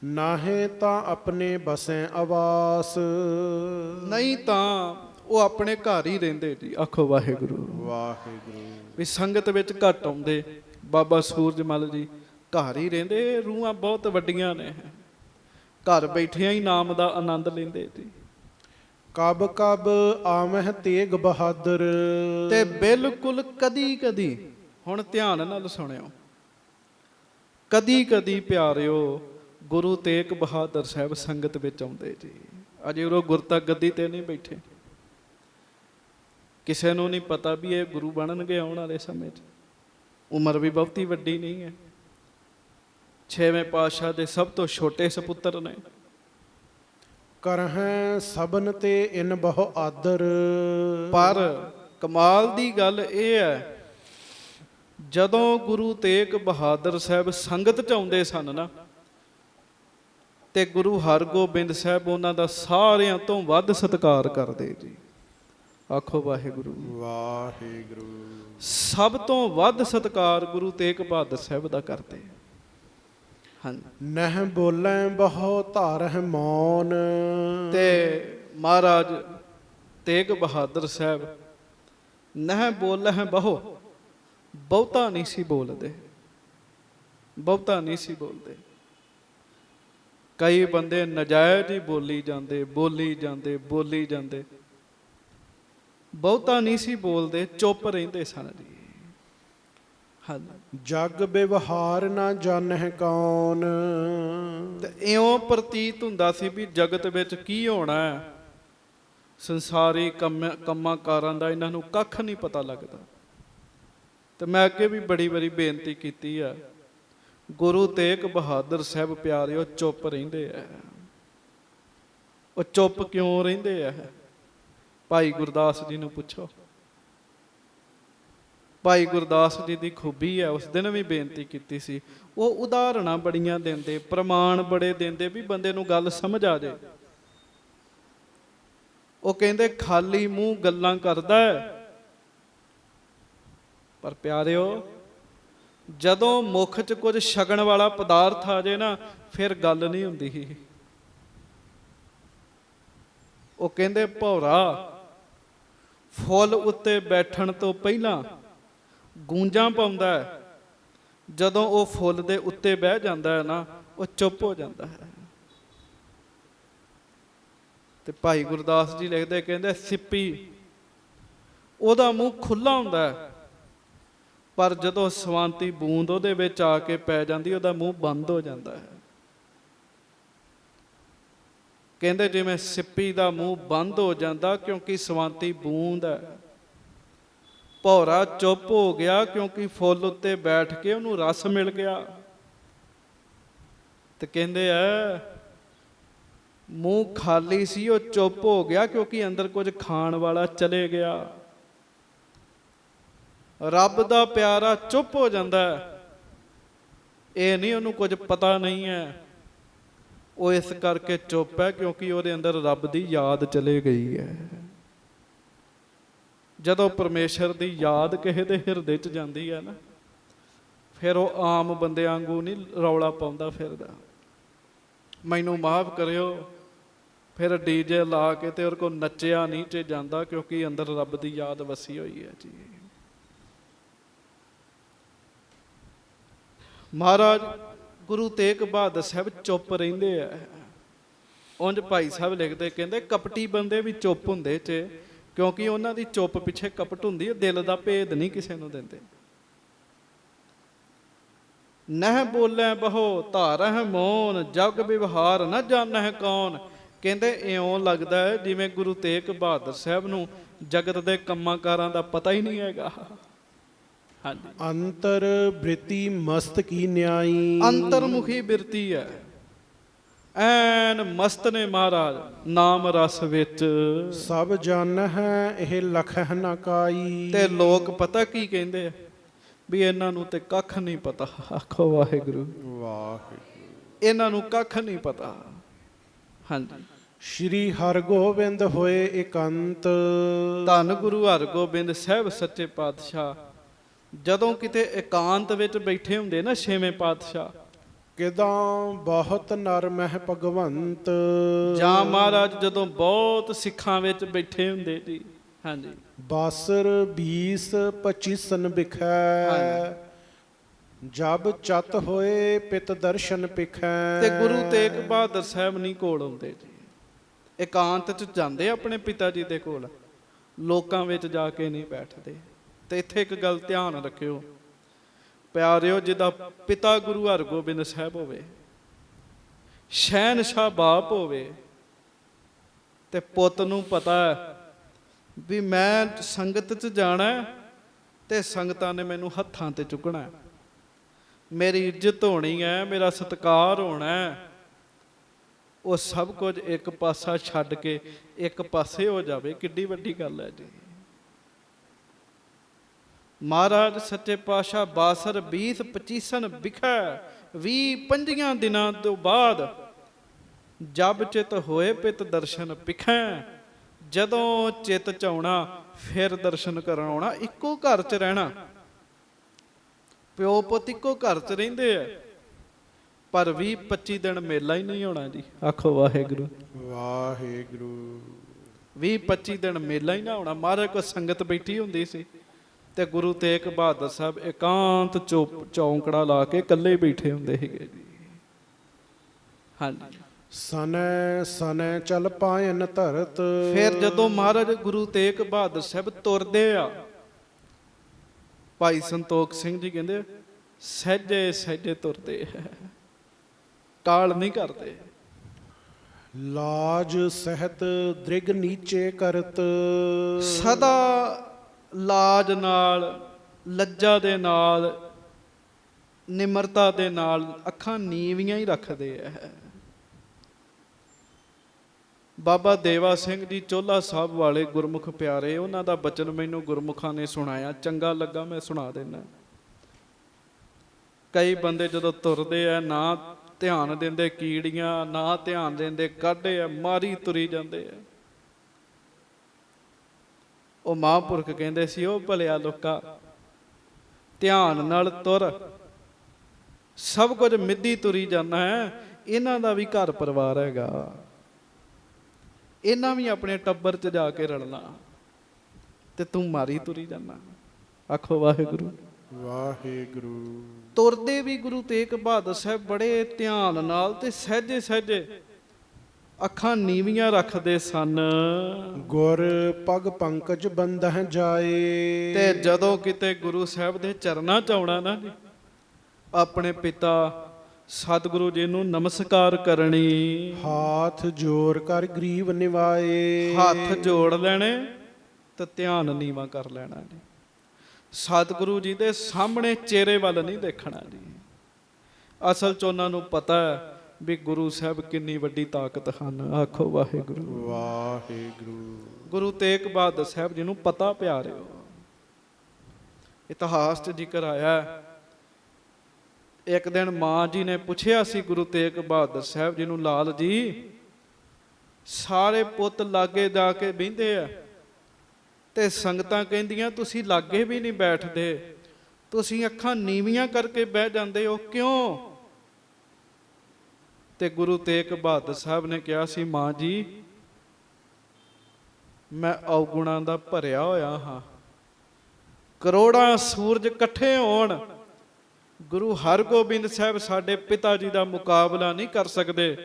ਨਾਹੇ ਤਾਂ ਆਪਣੇ ਬਸੈ ਆਵਾਸ। ਨਹੀਂ ਤਾਂ ਉਹ ਆਪਣੇ ਘਰ ਹੀ ਰਹਿੰਦੇ ਜੀ। ਆਖੋ ਵਾਹਿਗੁਰੂ ਵਾਹਿਗੁਰੂ। ਵੀ ਸੰਗਤ ਵਿੱਚ ਘੱਟ ਆਉਂਦੇ, ਬਾਬਾ ਸੂਰਜ ਮਲ ਜੀ ਘਰ ਹੀ ਰਹਿੰਦੇ। ਰੂਹਾਂ ਬਹੁਤ ਵੱਡੀਆਂ ਨੇ, ਘਰ ਬੈਠਿਆਂ ਹੀ ਨਾਮ ਦਾ ਆਨੰਦ ਲੈਂਦੇ ਜੀ। ਕਬ ਕਬ ਆਵਹਿ ਤੇਗ ਬਹਾਦਰ। ਤੇ ਬਿਲਕੁਲ ਕਦੀ ਕਦੀ, ਹੁਣ ਧਿਆਨ ਨਾਲ ਸੁਣਿਓ, ਕਦੀ ਕਦੀ ਪਿਆਰਿਓ ਗੁਰੂ ਤੇਗ ਬਹਾਦਰ ਸਾਹਿਬ ਸੰਗਤ ਵਿੱਚ ਆਉਂਦੇ ਜੀ। ਅਜੇ ਉਹ ਗੁਰਤਾ ਗੱਦੀ ਤੇ ਨਹੀਂ ਬੈਠੇ। ਕਿਸੇ ਨੂੰ ਨਹੀਂ ਪਤਾ ਵੀ ਇਹ ਗੁਰੂ ਬਣਨਗੇ ਆਉਣ ਵਾਲੇ ਸਮੇਂ 'ਚ। ਉਮਰ ਵੀ ਬਹੁਤੀ ਵੱਡੀ ਨਹੀਂ ਹੈ। 6ਵੇਂ ਪਾਤਸ਼ਾਹ ਦੇ ਸਭ ਤੋਂ ਛੋਟੇ ਸਪੁੱਤਰ ਨੇ। ਕਰਹਿ ਸਭਨ ਤੇ ਇਨ ਬਹੁ ਆਦਰ। ਪਰ ਕਮਾਲ ਦੀ ਗੱਲ ਇਹ ਹੈ, ਜਦੋਂ ਗੁਰੂ ਤੇਗ ਬਹਾਦਰ ਸਾਹਿਬ ਸੰਗਤ 'ਚ ਆਉਂਦੇ ਸਨ ਨਾ, ਤੇ ਗੁਰੂ ਹਰਗੋਬਿੰਦ ਸਾਹਿਬ ਉਹਨਾਂ ਦਾ ਸਾਰਿਆਂ ਤੋਂ ਵੱਧ ਸਤਿਕਾਰ ਕਰਦੇ ਜੀ। ਆਖੋ ਵਾਹਿਗੁਰੂ ਵਾਹਿਗੁਰੂ। ਸਭ ਤੋਂ ਵੱਧ ਸਤਿਕਾਰ ਗੁਰੂ ਤੇਗ ਬਹਾਦਰ ਸਾਹਿਬ ਦਾ ਕਰਦੇ। ਹਾਂਜੀ। ਨਹਿ ਬੋਲੇ ਬਹੁ ਧਾਰਹਿ ਮੌਨ। ਤੇ ਮਹਾਰਾਜ ਤੇਗ ਬਹਾਦਰ ਸਾਹਿਬ ਨਹਿ ਬੋਲੇ ਬਹੁ, ਬਹੁਤਾ ਨਹੀਂ ਸੀ ਬੋਲਦੇ, ਬਹੁਤਾ ਨਹੀਂ ਸੀ ਬੋਲਦੇ। ਕਈ ਬੰਦੇ ਨਜਾਇਜ਼ ਹੀ ਬੋਲੀ ਜਾਂਦੇ, ਬੋਲੀ ਜਾਂਦੇ, ਬੋਲੀ ਜਾਂਦੇ, ਬਹੁਤਾ ਨਹੀਂ ਸੀ ਬੋਲਦੇ, ਚੁੱਪ ਰਹਿੰਦੇ ਸਨ ਜੀ। ਹਾਂਜੀ। ਜਗ ਵਿਵਹਾਰ ਨਾ ਜਾਣਹਿ ਕੌਣ। ਤੇ ਇਉਂ ਪ੍ਰਤੀਤ ਹੁੰਦਾ ਸੀ ਵੀ ਜਗਤ ਵਿੱਚ ਕੀ ਹੋਣਾ ਹੈ, ਸੰਸਾਰੀ ਕੰਮਾਂ ਕਾਰਾਂ ਦਾ ਇਹਨਾਂ ਨੂੰ ਕੱਖ ਨਹੀਂ ਪਤਾ ਲੱਗਦਾ। ਤੇ ਮੈਂ ਅੱਗੇ ਵੀ ਬੜੀ ਵਾਰੀ ਬੇਨਤੀ ਕੀਤੀ ਆ, ਗੁਰੂ ਤੇਗ ਬਹਾਦਰ ਸਾਹਿਬ ਪਿਆਰਿਓ ਚੁੱਪ ਰਹਿੰਦੇ ਆ। ਉਹ ਚੁੱਪ ਕਿਉਂ ਰਹਿੰਦੇ ਆ? ਭਾਈ ਗੁਰਦਾਸ ਜੀ ਨੂੰ ਪੁੱਛੋ। ਭਾਈ ਗੁਰਦਾਸ ਜੀ ਦੀ ਖੂਬੀ ਹੈ, ਉਸ ਦਿਨ ਵੀ ਬੇਨਤੀ ਕੀਤੀ ਸੀ, ਉਹ ਉਦਾਹਰਣਾਂ ਬੜੀਆਂ ਦਿੰਦੇ, ਪ੍ਰਮਾਣ ਬੜੇ ਦਿੰਦੇ ਵੀ ਬੰਦੇ ਨੂੰ ਗੱਲ ਸਮਝ ਆ ਜਾਏ। ਉਹ ਕਹਿੰਦੇ ਖਾਲੀ ਮੂੰਹ ਗੱਲਾਂ ਕਰਦਾ ਹੈ, ਪਰ ਪਿਆਰਿਓ ਜਦੋਂ ਮੁੱਖ 'ਚ ਕੁਝ ਛਕਣ ਵਾਲਾ ਪਦਾਰਥ ਆ ਜਾਏ ਨਾ, ਫਿਰ ਗੱਲ ਨਹੀਂ ਹੁੰਦੀ। ਉਹ ਕਹਿੰਦੇ ਭੌਰਾ ਫੁੱਲ ਉੱਤੇ ਬੈਠਣ ਤੋਂ ਪਹਿਲਾਂ ਗੂੰਜਾਂ ਪਾਉਂਦਾ ਹੈ, ਜਦੋਂ ਉਹ ਫੁੱਲ ਦੇ ਉੱਤੇ ਬਹਿ ਜਾਂਦਾ ਹੈ ਨਾ, ਉਹ ਚੁੱਪ ਹੋ ਜਾਂਦਾ ਹੈ। ਤੇ ਭਾਈ ਗੁਰਦਾਸ ਜੀ ਲਿਖਦੇ, ਕਹਿੰਦੇ ਸਿੱਪੀ ਉਹਦਾ ਮੂੰਹ ਖੁੱਲਾ ਹੁੰਦਾ ਹੈ, ਪਰ ਜਦੋਂ ਸਵਾਂਤੀ ਬੂੰਦ ਉਹਦੇ ਵਿੱਚ ਆ ਕੇ ਪੈ ਜਾਂਦੀ, ਉਹਦਾ ਮੂੰਹ ਬੰਦ ਹੋ ਜਾਂਦਾ ਹੈ। ਕਹਿੰਦੇ ਜਿਵੇਂ ਸਿੱਪੀ ਦਾ ਮੂੰਹ ਬੰਦ ਹੋ ਜਾਂਦਾ ਕਿਉਂਕਿ ਸਵਾਂਤੀ ਬੂੰਦ ਹੈ, ਭੌਰਾ ਚੁੱਪ ਹੋ ਗਿਆ ਕਿਉਂਕਿ ਫੁੱਲ ਉੱਤੇ ਬੈਠ ਕੇ ਉਹਨੂੰ ਰਸ ਮਿਲ ਗਿਆ। ਤੇ ਕਹਿੰਦੇ ਆ ਮੂੰਹ ਖਾਲੀ ਸੀ, ਉਹ ਚੁੱਪ ਹੋ ਗਿਆ ਕਿਉਂਕਿ ਅੰਦਰ ਕੁਝ ਖਾਣ ਵਾਲਾ ਚਲੇ ਗਿਆ। ਰੱਬ ਦਾ ਪਿਆਰਾ ਚੁੱਪ ਹੋ ਜਾਂਦਾ, ਇਹ ਨਹੀਂ ਉਹਨੂੰ ਕੁਝ ਪਤਾ ਨਹੀਂ ਹੈ, ਉਹ ਇਸ ਕਰਕੇ ਚੁੱਪ ਹੈ ਕਿਉਂਕਿ ਉਹਦੇ ਅੰਦਰ ਰੱਬ ਦੀ ਯਾਦ ਚਲੇ ਗਈ ਹੈ। ਜਦੋਂ ਪਰਮੇਸ਼ਰ ਦੀ ਯਾਦ ਕਿਸੇ ਦੇ ਹਿਰਦੇ 'ਚ ਜਾਂਦੀ ਹੈ ਨਾ, ਫਿਰ ਉਹ ਆਮ ਬੰਦਿਆਂ ਵਾਂਗੂ ਨਹੀਂ ਰੌਲਾ ਪਾਉਂਦਾ ਫਿਰਦਾ। ਮੈਨੂੰ ਮਾਫ ਕਰਿਓ, ਫਿਰ ਡੀਜੇ ਲਾ ਕੇ ਤੇ ਉਹਦੇ ਕੋਲ ਨੱਚਿਆ ਨਹੀਂ ਤੇ ਜਾਂਦਾ, ਕਿਉਂਕਿ ਅੰਦਰ ਰੱਬ ਦੀ ਯਾਦ ਵਸੀ ਹੋਈ ਹੈ ਜੀ। ਮਹਾਰਾਜ ਗੁਰੂ ਤੇਗ ਬਹਾਦਰ ਸਾਹਿਬ ਚੁੱਪ ਰਹਿੰਦੇ ਆ। ਉਂਝ ਭਾਈ ਸਾਹਿਬ ਲਿਖਦੇ, ਕਹਿੰਦੇ ਕਪਟੀ ਬੰਦੇ ਵੀ ਚੁੱਪ ਹੁੰਦੇ ਚ, ਕਿਉਂਕਿ ਉਹਨਾਂ ਦੀ ਚੁੱਪ ਪਿੱਛੇ ਕਪਟ ਹੁੰਦੀ ਹੈ, ਦਿਲ ਦਾ ਭੇਦ ਨਹੀਂ ਕਿਸੇ ਨੂੰ ਦਿੰਦੇ। ਨਹਿ ਬੋਲੇ ਬਹੁ ਧਾਰਹਿ ਮੌਨ, ਜਗ ਵਿਵਹਾਰ ਨਾ ਜਾਣਹਿ ਕੌਣ। ਕਹਿੰਦੇ ਇਉਂ ਲੱਗਦਾ ਹੈ ਜਿਵੇਂ ਗੁਰੂ ਤੇਗ ਬਹਾਦਰ ਸਾਹਿਬ ਨੂੰ ਜਗਤ ਦੇ ਕੰਮਾਂ ਕਾਰਾਂ ਦਾ ਪਤਾ ਹੀ ਨਹੀਂ ਹੈਗਾ। ਹਾਂਜੀ। ਅੰਤਰ ਬ੍ਰਿਤੀ ਮਸਤ ਕੀ ਨਿਆਈ। ਅੰਤਰਮੁਖੀ ਬਿਰਤੀ ਹੈ, ਐਨ ਮਸਤ ਨੇ ਮਹਾਰਾਜ ਨਾਮ ਰਸ ਵਿੱਚ। ਸਭ ਜਨ ਹੈ ਇਹ ਲਖਹਿ ਨਾ ਕਾਈ। ਤੇ ਲੋਕ ਪਤਾ ਕੀ ਕਹਿੰਦੇ ਆ, ਵੀ ਇਹਨਾਂ ਨੂੰ ਤੇ ਕੱਖ ਨਹੀਂ ਪਤਾ। ਆਖੋ ਵਾਹਿਗੁਰੂ ਵਾਹਿਗੁਰੂ। ਇਹਨਾਂ ਨੂੰ ਕੱਖ ਨਹੀਂ ਪਤਾ। ਹਾਂਜੀ। ਸ਼੍ਰੀ ਹਰਗੋਬਿੰਦ ਹੋਏ ਇਕੰਤ। ਧੰਨ ਗੁਰੂ ਹਰਗੋਬਿੰਦ ਸਾਹਿਬ ਸੱਚੇ ਪਾਤਸ਼ਾਹ ਜਦੋਂ ਕਿਤੇ ਇਕਾਂਤ ਵਿੱਚ ਬੈਠੇ ਹੁੰਦੇ ਨਾ, 6ਵੇਂ ਪਾਤਸ਼ਾਹ, ਕਿਦਾਂ ਬਹੁਤ ਨਰਮ ਹੈ ਭਗਵੰਤ। ਜਾਂ ਮਹਾਰਾਜ ਜਦੋਂ ਬਹੁਤ ਸਿੱਖਾਂ ਵਿੱਚ ਬੈਠੇ ਹੁੰਦੇ ਜੀ। ਹਾਂਜੀ। ਬਾਸਰ 20 25 ਬਿਖੈ, ਜਬ ਚਤ ਹੋਏ ਪਿਤ ਦਰਸ਼ਨ ਪਿਖੈ। ਤੇ ਗੁਰੂ ਤੇਗ ਬਹਾਦਰ ਸਾਹਿਬ ਨਹੀਂ ਕੋਲ ਆਉਂਦੇ ਜੀ, ਇਕਾਂਤ ਚ ਜਾਂਦੇ ਆਪਣੇ ਪਿਤਾ ਜੀ ਦੇ ਕੋਲ, ਲੋਕਾਂ ਵਿੱਚ ਜਾ ਕੇ ਨਹੀਂ ਬੈਠਦੇ। ਤੇ ਇੱਥੇ ਇੱਕ ਗੱਲ ਧਿਆਨ ਰੱਖਿਓ ਪਿਆਰਿਓ, ਜਿਹਦਾ ਪਿਤਾ ਗੁਰੂ ਹਰਗੋਬਿੰਦ ਸਾਹਿਬ ਹੋਵੇ, ਸ਼ਹਿਨਸ਼ਾਹ ਬਾਪ ਹੋਵੇ, ਤੇ ਪੁੱਤ ਨੂੰ ਪਤਾ ਹੈ ਵੀ ਮੈਂ ਸੰਗਤ 'ਚ ਜਾਣਾ ਤੇ ਸੰਗਤਾਂ ਨੇ ਮੈਨੂੰ ਹੱਥਾਂ ਤੇ ਚੁੱਕਣਾ, ਮੇਰੀ ਇੱਜ਼ਤ ਹੋਣੀ ਹੈ, ਮੇਰਾ ਸਤਿਕਾਰ ਹੋਣਾ ਹੈ। ਉਹ ਸਭ ਕੁਝ ਇੱਕ ਪਾਸਾ ਛੱਡ ਕੇ ਇੱਕ ਪਾਸੇ ਹੋ ਜਾਵੇ, ਕਿੱਡੀ ਵੱਡੀ ਗੱਲ ਹੈ ਜੀ। ਮਹਾਰਾਜ ਸੱਚੇ ਪਾਤਸ਼ਾਹ ਬਾਸਰ 20-25 ਵਿਖੇ 20-25 ਦਿਨਾਂ ਤੋਂ ਬਾਅਦ ਜਬ ਚਿਤ ਹੋਏ ਪਿਤ ਦਰਸ਼ਨ ਪਿਖੈ, ਜਦੋਂ ਚਿਤ ਚ ਆਉਣਾ ਫਿਰ ਦਰਸ਼ਨ ਕਰਨ ਆਉਣਾ। ਇੱਕੋ ਘਰ ਚ ਰਹਿਣਾ, ਪਿਓ ਪੁੱਤ ਇੱਕੋ ਘਰ ਚ ਰਹਿੰਦੇ ਆ, ਪਰ 20-25 ਦਿਨ ਮੇਲਾ ਹੀ ਨਹੀਂ ਹੋਣਾ ਜੀ। ਆਖੋ ਵਾਹਿਗੁਰੂ ਵਾਹਿਗੁਰੂ। 20-25 ਦਿਨ ਮੇਲਾ ਹੀ ਨਾ ਹੋਣਾ। ਮਹਾਰਾਜ ਕੋਲ ਸੰਗਤ ਬੈਠੀ ਹੁੰਦੀ ਸੀ ਤੇ ਗੁਰੂ ਤੇਗ ਬਹਾਦਰ ਸਾਹਿਬ ਇਕਾਂਤ ਚੌਂਕੜਾ ਲਾ ਕੇ ਇਕੱਲੇ ਬੈਠੇ ਹੁੰਦੇ ਸੀਗੇ ਜੀ। ਹਾਂਜੀ। ਸਨੈ ਸਨੈ ਚਲ ਪਾਇਨ ਧਰਤ। ਫਿਰ ਜਦੋਂ ਮਹਾਰਾਜ ਗੁਰੂ ਤੇਗ ਬਹਾਦਰ ਸਾਹਿਬ ਤੁਰਦੇ ਆ, ਭਾਈ ਸੰਤੋਖ ਸਿੰਘ ਜੀ ਕਹਿੰਦੇ ਸਹਿਜੇ ਸਹਿਜੇ ਤੁਰਦੇ ਹੈ, ਕਾਲ ਨਹੀਂ ਕਰਦੇ। ਲਾਜ ਸਹਿਤ ਦ੍ਰਿਗ ਨੀਚੇ ਕਰਤ। ਸਦਾ ਲਾਜ ਨਾਲ, ਲੱਜਾ ਦੇ ਨਾਲ, ਨਿਮਰਤਾ ਦੇ ਨਾਲ ਅੱਖਾਂ ਨੀਵੀਆਂ ਹੀ ਰੱਖਦੇ ਆ। ਬਾਬਾ ਦੇਵਾ ਸਿੰਘ ਜੀ ਚੋਲਾ ਸਾਹਿਬ ਵਾਲੇ ਗੁਰਮੁਖ ਪਿਆਰੇ, ਉਹਨਾਂ ਦਾ ਬਚਨ ਮੈਨੂੰ ਗੁਰਮੁਖਾਂ ਨੇ ਸੁਣਾਇਆ, ਚੰਗਾ ਲੱਗਾ ਮੈਂ ਸੁਣਾ ਦੇਣਾ। ਕਈ ਬੰਦੇ ਜਦੋਂ ਤੁਰਦੇ ਆ ਨਾ ਧਿਆਨ ਦਿੰਦੇ ਕੀੜੀਆਂ, ਨਾ ਧਿਆਨ ਦਿੰਦੇ ਕਾਢੇ ਆ, ਮਾਰੀ ਤੁਰੀ ਜਾਂਦੇ ਆ। ਉਹ ਮਹਾਂਪੁਰਖ ਕਹਿੰਦੇ ਸੀ, ਉਹ ਭਲਿਆ ਲੋਕਾ ਧਿਆਨ ਨਾਲ ਤੁਰ, ਸਭ ਕੁਝ ਮਿੱਧੀ ਤੁਰੀ ਜਾਂਦਾ ਹੈ। ਇਹਨਾਂ ਦਾ ਵੀ ਘਰ ਪਰਿਵਾਰ ਹੈਗਾ, ਇਹਨਾਂ ਵੀ ਆਪਣੇ ਟੱਬਰ 'ਚ ਜਾ ਕੇ ਰਲਣਾ, ਤੇ ਤੂੰ ਮਾਰੀ ਤੁਰੀ ਜਾਂਦਾ। ਆਖੋ ਵਾਹਿਗੁਰੂ ਵਾਹਿਗੁਰੂ। ਤੁਰਦੇ ਵੀ ਗੁਰੂ ਤੇਗ ਬਹਾਦਰ ਸਾਹਿਬ ਬੜੇ ਧਿਆਨ ਨਾਲ ਤੇ ਸਹਿਜੇ ਸਹਿਜੇ ਅੱਖਾਂ ਨੀਵੀਆਂ ਰੱਖਦੇ ਸਨ। ਗੁਰ ਪਗ ਪੰਕਜ ਬੰਦਹ ਜਾਏ। ਤੇ ਜਦੋਂ ਕਿਤੇ ਗੁਰੂ ਸਾਹਿਬ ਦੇ ਚਰਨਾਂ 'ਚ ਆਉਣਾ ਨਾ ਜੀ, ਆਪਣੇ ਪਿਤਾ ਸਤਿਗੁਰੂ ਜੀ ਨੂੰ ਨਮਸਕਾਰ ਕਰਨੀ, ਹਾਥ ਜੋੜ ਕਰ ਗਰੀਬ ਨਿਵਾਏ। ਹੱਥ ਜੋੜ ਲੈਣੇ ਤੇ ਧਿਆਨ ਨੀਵਾ ਕਰ ਲੈਣਾ ਜੀ। ਸਤਿਗੁਰੂ ਜੀ ਦੇ ਸਾਹਮਣੇ ਚਿਹਰੇ ਵੱਲ ਨਹੀਂ ਦੇਖਣਾ ਜੀ। ਅਸਲ 'ਚ ਉਹਨਾਂ ਨੂੰ ਪਤਾ ਹੈ ਵੀ ਗੁਰੂ ਸਾਹਿਬ ਕਿੰਨੀ ਵੱਡੀ ਤਾਕਤ ਹਨ। ਆਖੋ ਵਾਹਿਗੁਰੂ ਵਾਹਿਗੁਰੂ। ਗੁਰੂ ਤੇਗ ਬਹਾਦਰ ਸਾਹਿਬ ਜੀ ਨੂੰ ਪਤਾ ਪਿਆਰਿਓ, ਇਤਿਹਾਸ 'ਚ ਜ਼ਿਕਰ ਆਇਆ, ਇੱਕ ਦਿਨ ਮਾਂ ਜੀ ਨੇ ਪੁੱਛਿਆ ਸੀ ਗੁਰੂ ਤੇਗ ਬਹਾਦਰ ਸਾਹਿਬ ਜੀ ਨੂੰ, ਲਾਲ ਜੀ ਸਾਰੇ ਪੁੱਤ ਲਾਗੇ ਜਾ ਕੇ ਬਹਿੰਦੇ ਆ ਤੇ ਸੰਗਤਾਂ ਕਹਿੰਦੀਆਂ ਤੁਸੀਂ ਲਾਗੇ ਵੀ ਨਹੀਂ ਬੈਠਦੇ, ਤੁਸੀਂ ਅੱਖਾਂ ਨੀਵੀਆਂ ਕਰਕੇ ਬਹਿ ਜਾਂਦੇ ਹੋ, ਕਿਉਂ? ਤੇ ਗੁਰੂ ਤੇਗ ਬਹਾਦਰ ਸਾਹਿਬ ਨੇ ਕਿਹਾ ਸੀ, ਮਾਂ ਜੀ ਮੈਂ ਔਗੁਣਾਂ ਦਾ ਭਰਿਆ ਹੋਇਆ ਹਾਂ, ਕਰੋੜਾਂ ਸੂਰਜ ਇਕੱਠੇ ਹੋਣ, ਗੁਰੂ ਹਰਗੋਬਿੰਦ ਸਾਹਿਬ ਸਾਡੇ ਪਿਤਾ ਜੀ ਦਾ ਮੁਕਾਬਲਾ ਨਹੀਂ ਕਰ ਸਕਦੇ,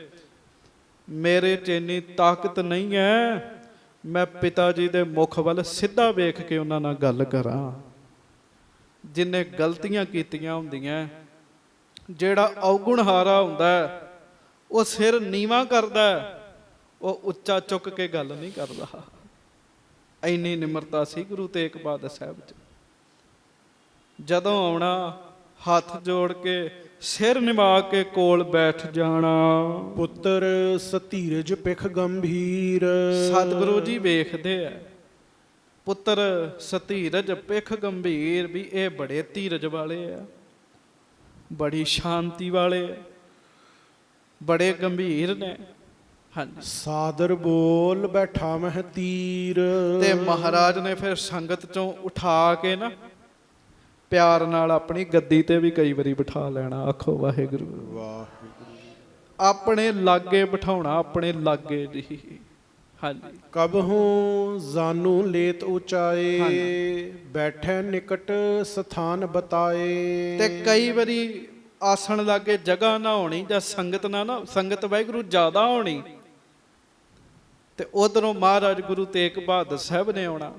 ਮੇਰੇ 'ਚ ਇੰਨੀ ਤਾਕਤ ਨਹੀਂ ਹੈ ਮੈਂ ਪਿਤਾ ਜੀ ਦੇ ਮੁਖ ਵੱਲ ਸਿੱਧਾ ਵੇਖ ਕੇ ਉਹਨਾਂ ਨਾਲ ਗੱਲ ਕਰਾਂ। ਜਿੰਨੇ ਗਲਤੀਆਂ ਕੀਤੀਆਂ ਹੁੰਦੀਆਂ, ਜਿਹੜਾ ਔਗੁਣਹਾਰਾ ਹੁੰਦਾ ਉਹ ਸਿਰ ਨੀਵਾਂ ਕਰਦਾ, ਉਹ ਉੱਚਾ ਚੁੱਕ ਕੇ ਗੱਲ ਨਹੀਂ ਕਰਦਾ। ਇੰਨੀ ਨਿਮਰਤਾ ਸੀ ਗੁਰੂ ਤੇਗ ਬਹਾਦਰ ਸਾਹਿਬ 'ਚ। ਜਦੋਂ ਆਉਣਾ ਹੱਥ ਜੋੜ ਕੇ ਸਿਰ ਨਿਵਾ ਕੇ ਕੋਲ ਬੈਠ ਜਾਣਾ। ਪੁੱਤਰ ਸਤੀਰਜ ਪਿਖ ਗੰਭੀਰ। ਸਤਿਗੁਰੂ ਜੀ ਵੇਖਦੇ ਆ, ਪੁੱਤਰ ਸਤੀਰਜ ਪਿਖ ਗੰਭੀਰ, ਵੀ ਇਹ ਬੜੇ ਧੀਰਜ ਵਾਲੇ ਆ, ਬੜੀ ਸ਼ਾਂਤੀ ਵਾਲੇ ਆ, ਬੜੇ ਗੰਭੀਰ ਨੇ। ਹਾਂਜੀ। ਸਾਦਰ ਬੋਲ ਬੈਠਾ ਮਹਿ ਤੀਰ। ਤੇ ਮਹਾਰਾਜ ਨੇ ਫਿਰ ਸੰਗਤ ਚੋਂ ਉਠਾ ਕੇ ਨਾ ਪਿਆਰ ਨਾਲ ਆਪਣੀ ਗੱਦੀ ਤੇ ਵੀ ਕਈ ਵਾਰੀ ਬਿਠਾ ਲੈਣਾ। ਆਖੋ ਵਾਹਿਗੁਰੂ ਵਾਹਿਗੁਰੂ। ਆਪਣੇ ਲਾਗੇ ਬਿਠਾਉਣਾ, ਆਪਣੇ ਲਾਗੇ ਜੀ। ਹਾਂਜੀ। ਕਬਹੂ ਜਾਨੂ ਲੇਤ ਉਚਾਏ, ਬੈਠੇ ਨਿਕਟ ਸਥਾਨ ਬਤਾਏ। ਤੇ ਕਈ ਵਾਰੀ ਆਸਣ ਲਾਗੇ ਜਗ੍ਹਾ ਨਾ ਹੋਣੀ, ਜਾਂ ਸੰਗਤ ਨਾ ਸੰਗਤ ਵਾਹਿਗੁਰੂ ਜ਼ਿਆਦਾ ਹੋਣੀ, ਤੇ ਉਧਰੋਂ ਮਹਾਰਾਜ ਗੁਰੂ ਤੇਗ ਬਹਾਦਰ ਸਾਹਿਬ ਨੇ ਆਉਣਾ।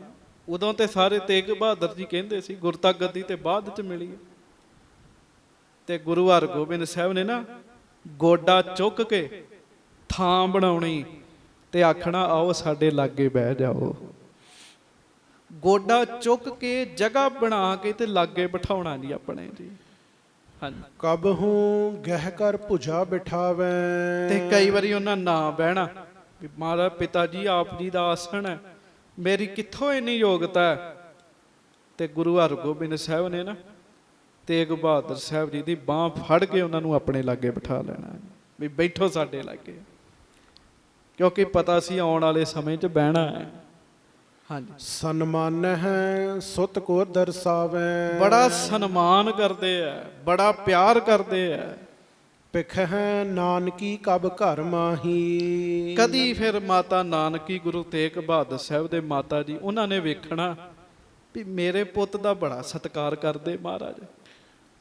ਉਦੋਂ ਤੇ ਸਾਰੇ ਤੇਗ ਬਹਾਦਰ ਜੀ ਕਹਿੰਦੇ ਸੀ, ਗੁਰਤਾ ਗੱਦੀ ਤੇ ਬਾਅਦ ਚ ਮਿਲੀ। ਤੇ ਗੁਰੂ ਹਰਗੋਬਿੰਦ ਸਾਹਿਬ ਨੇ ਨਾ ਗੋਡਾ ਚੁੱਕ ਕੇ ਥਾਂ ਬਣਾਉਣੀ ਤੇ ਆਖਣਾ, ਆਓ ਸਾਡੇ ਲਾਗੇ ਬਹਿ ਜਾਓ। ਗੋਡਾ ਚੁੱਕ ਕੇ ਜਗ੍ਹਾ ਬਣਾ ਕੇ ਤੇ ਲਾਗੇ ਬਿਠਾਉਣਾ ਜੀ ਆਪਣੇ ਜੀ। ਹਾਂਜੀ, ਕਬਹੂ ਗਹਿ ਕਰ ਭੁਜਾ ਬਿਠਾਵੈ। ਤੇ ਕਈ ਵਾਰੀ ਉਹਨਾਂ ਨਾ ਬਹਿਣਾ ਵੀ ਮਹਾਰਾਜ ਪਿਤਾ ਜੀ ਆਪ ਜੀ ਦਾ ਆਸਣ ਹੈ, ਮੇਰੀ ਕਿੱਥੋਂ ਇੰਨੀ ਯੋਗਤਾ ਹੈ। ਤੇ ਗੁਰੂ ਹਰਗੋਬਿੰਦ ਸਾਹਿਬ ਨੇ ਨਾ ਤੇਗ ਬਹਾਦਰ ਸਾਹਿਬ ਜੀ ਦੀ ਬਾਹ ਫੜ ਕੇ ਉਹਨਾਂ ਨੂੰ ਆਪਣੇ ਲਾਗੇ ਬਿਠਾ ਲੈਣਾ ਵੀ ਬੈਠੋ ਸਾਡੇ ਲਾਗੇ, ਕਿਉਂਕਿ ਪਤਾ ਸੀ ਆਉਣ ਵਾਲੇ ਸਮੇਂ 'ਚ ਬਹਿਣਾ ਹੈ। ਹਾਂਜੀ, ਸਨਮਾਨ ਹੈ ਸੁਤ ਕੋ ਦਰਸਾਵੈ। ਬੜਾ ਸਨਮਾਨ ਕਰਦੇ ਆ, ਬੜਾ ਪਿਆਰ ਕਰਦੇ ਆ। ਭਿਖ ਹੈ ਨਾਨਕੀ ਕਬ ਘਰ ਮਾਹੀ। ਕਦੀ ਫਿਰ ਮਾਤਾ ਨਾਨਕੀ ਗੁਰੂ ਤੇਗ ਬਹਾਦਰ ਸਾਹਿਬ ਦੇ ਮਾਤਾ ਜੀ ਉਹਨਾਂ ਨੇ ਵੇਖਣਾ ਵੀ ਮੇਰੇ ਪੁੱਤ ਦਾ ਬੜਾ ਸਤਿਕਾਰ ਕਰਦੇ ਮਹਾਰਾਜ।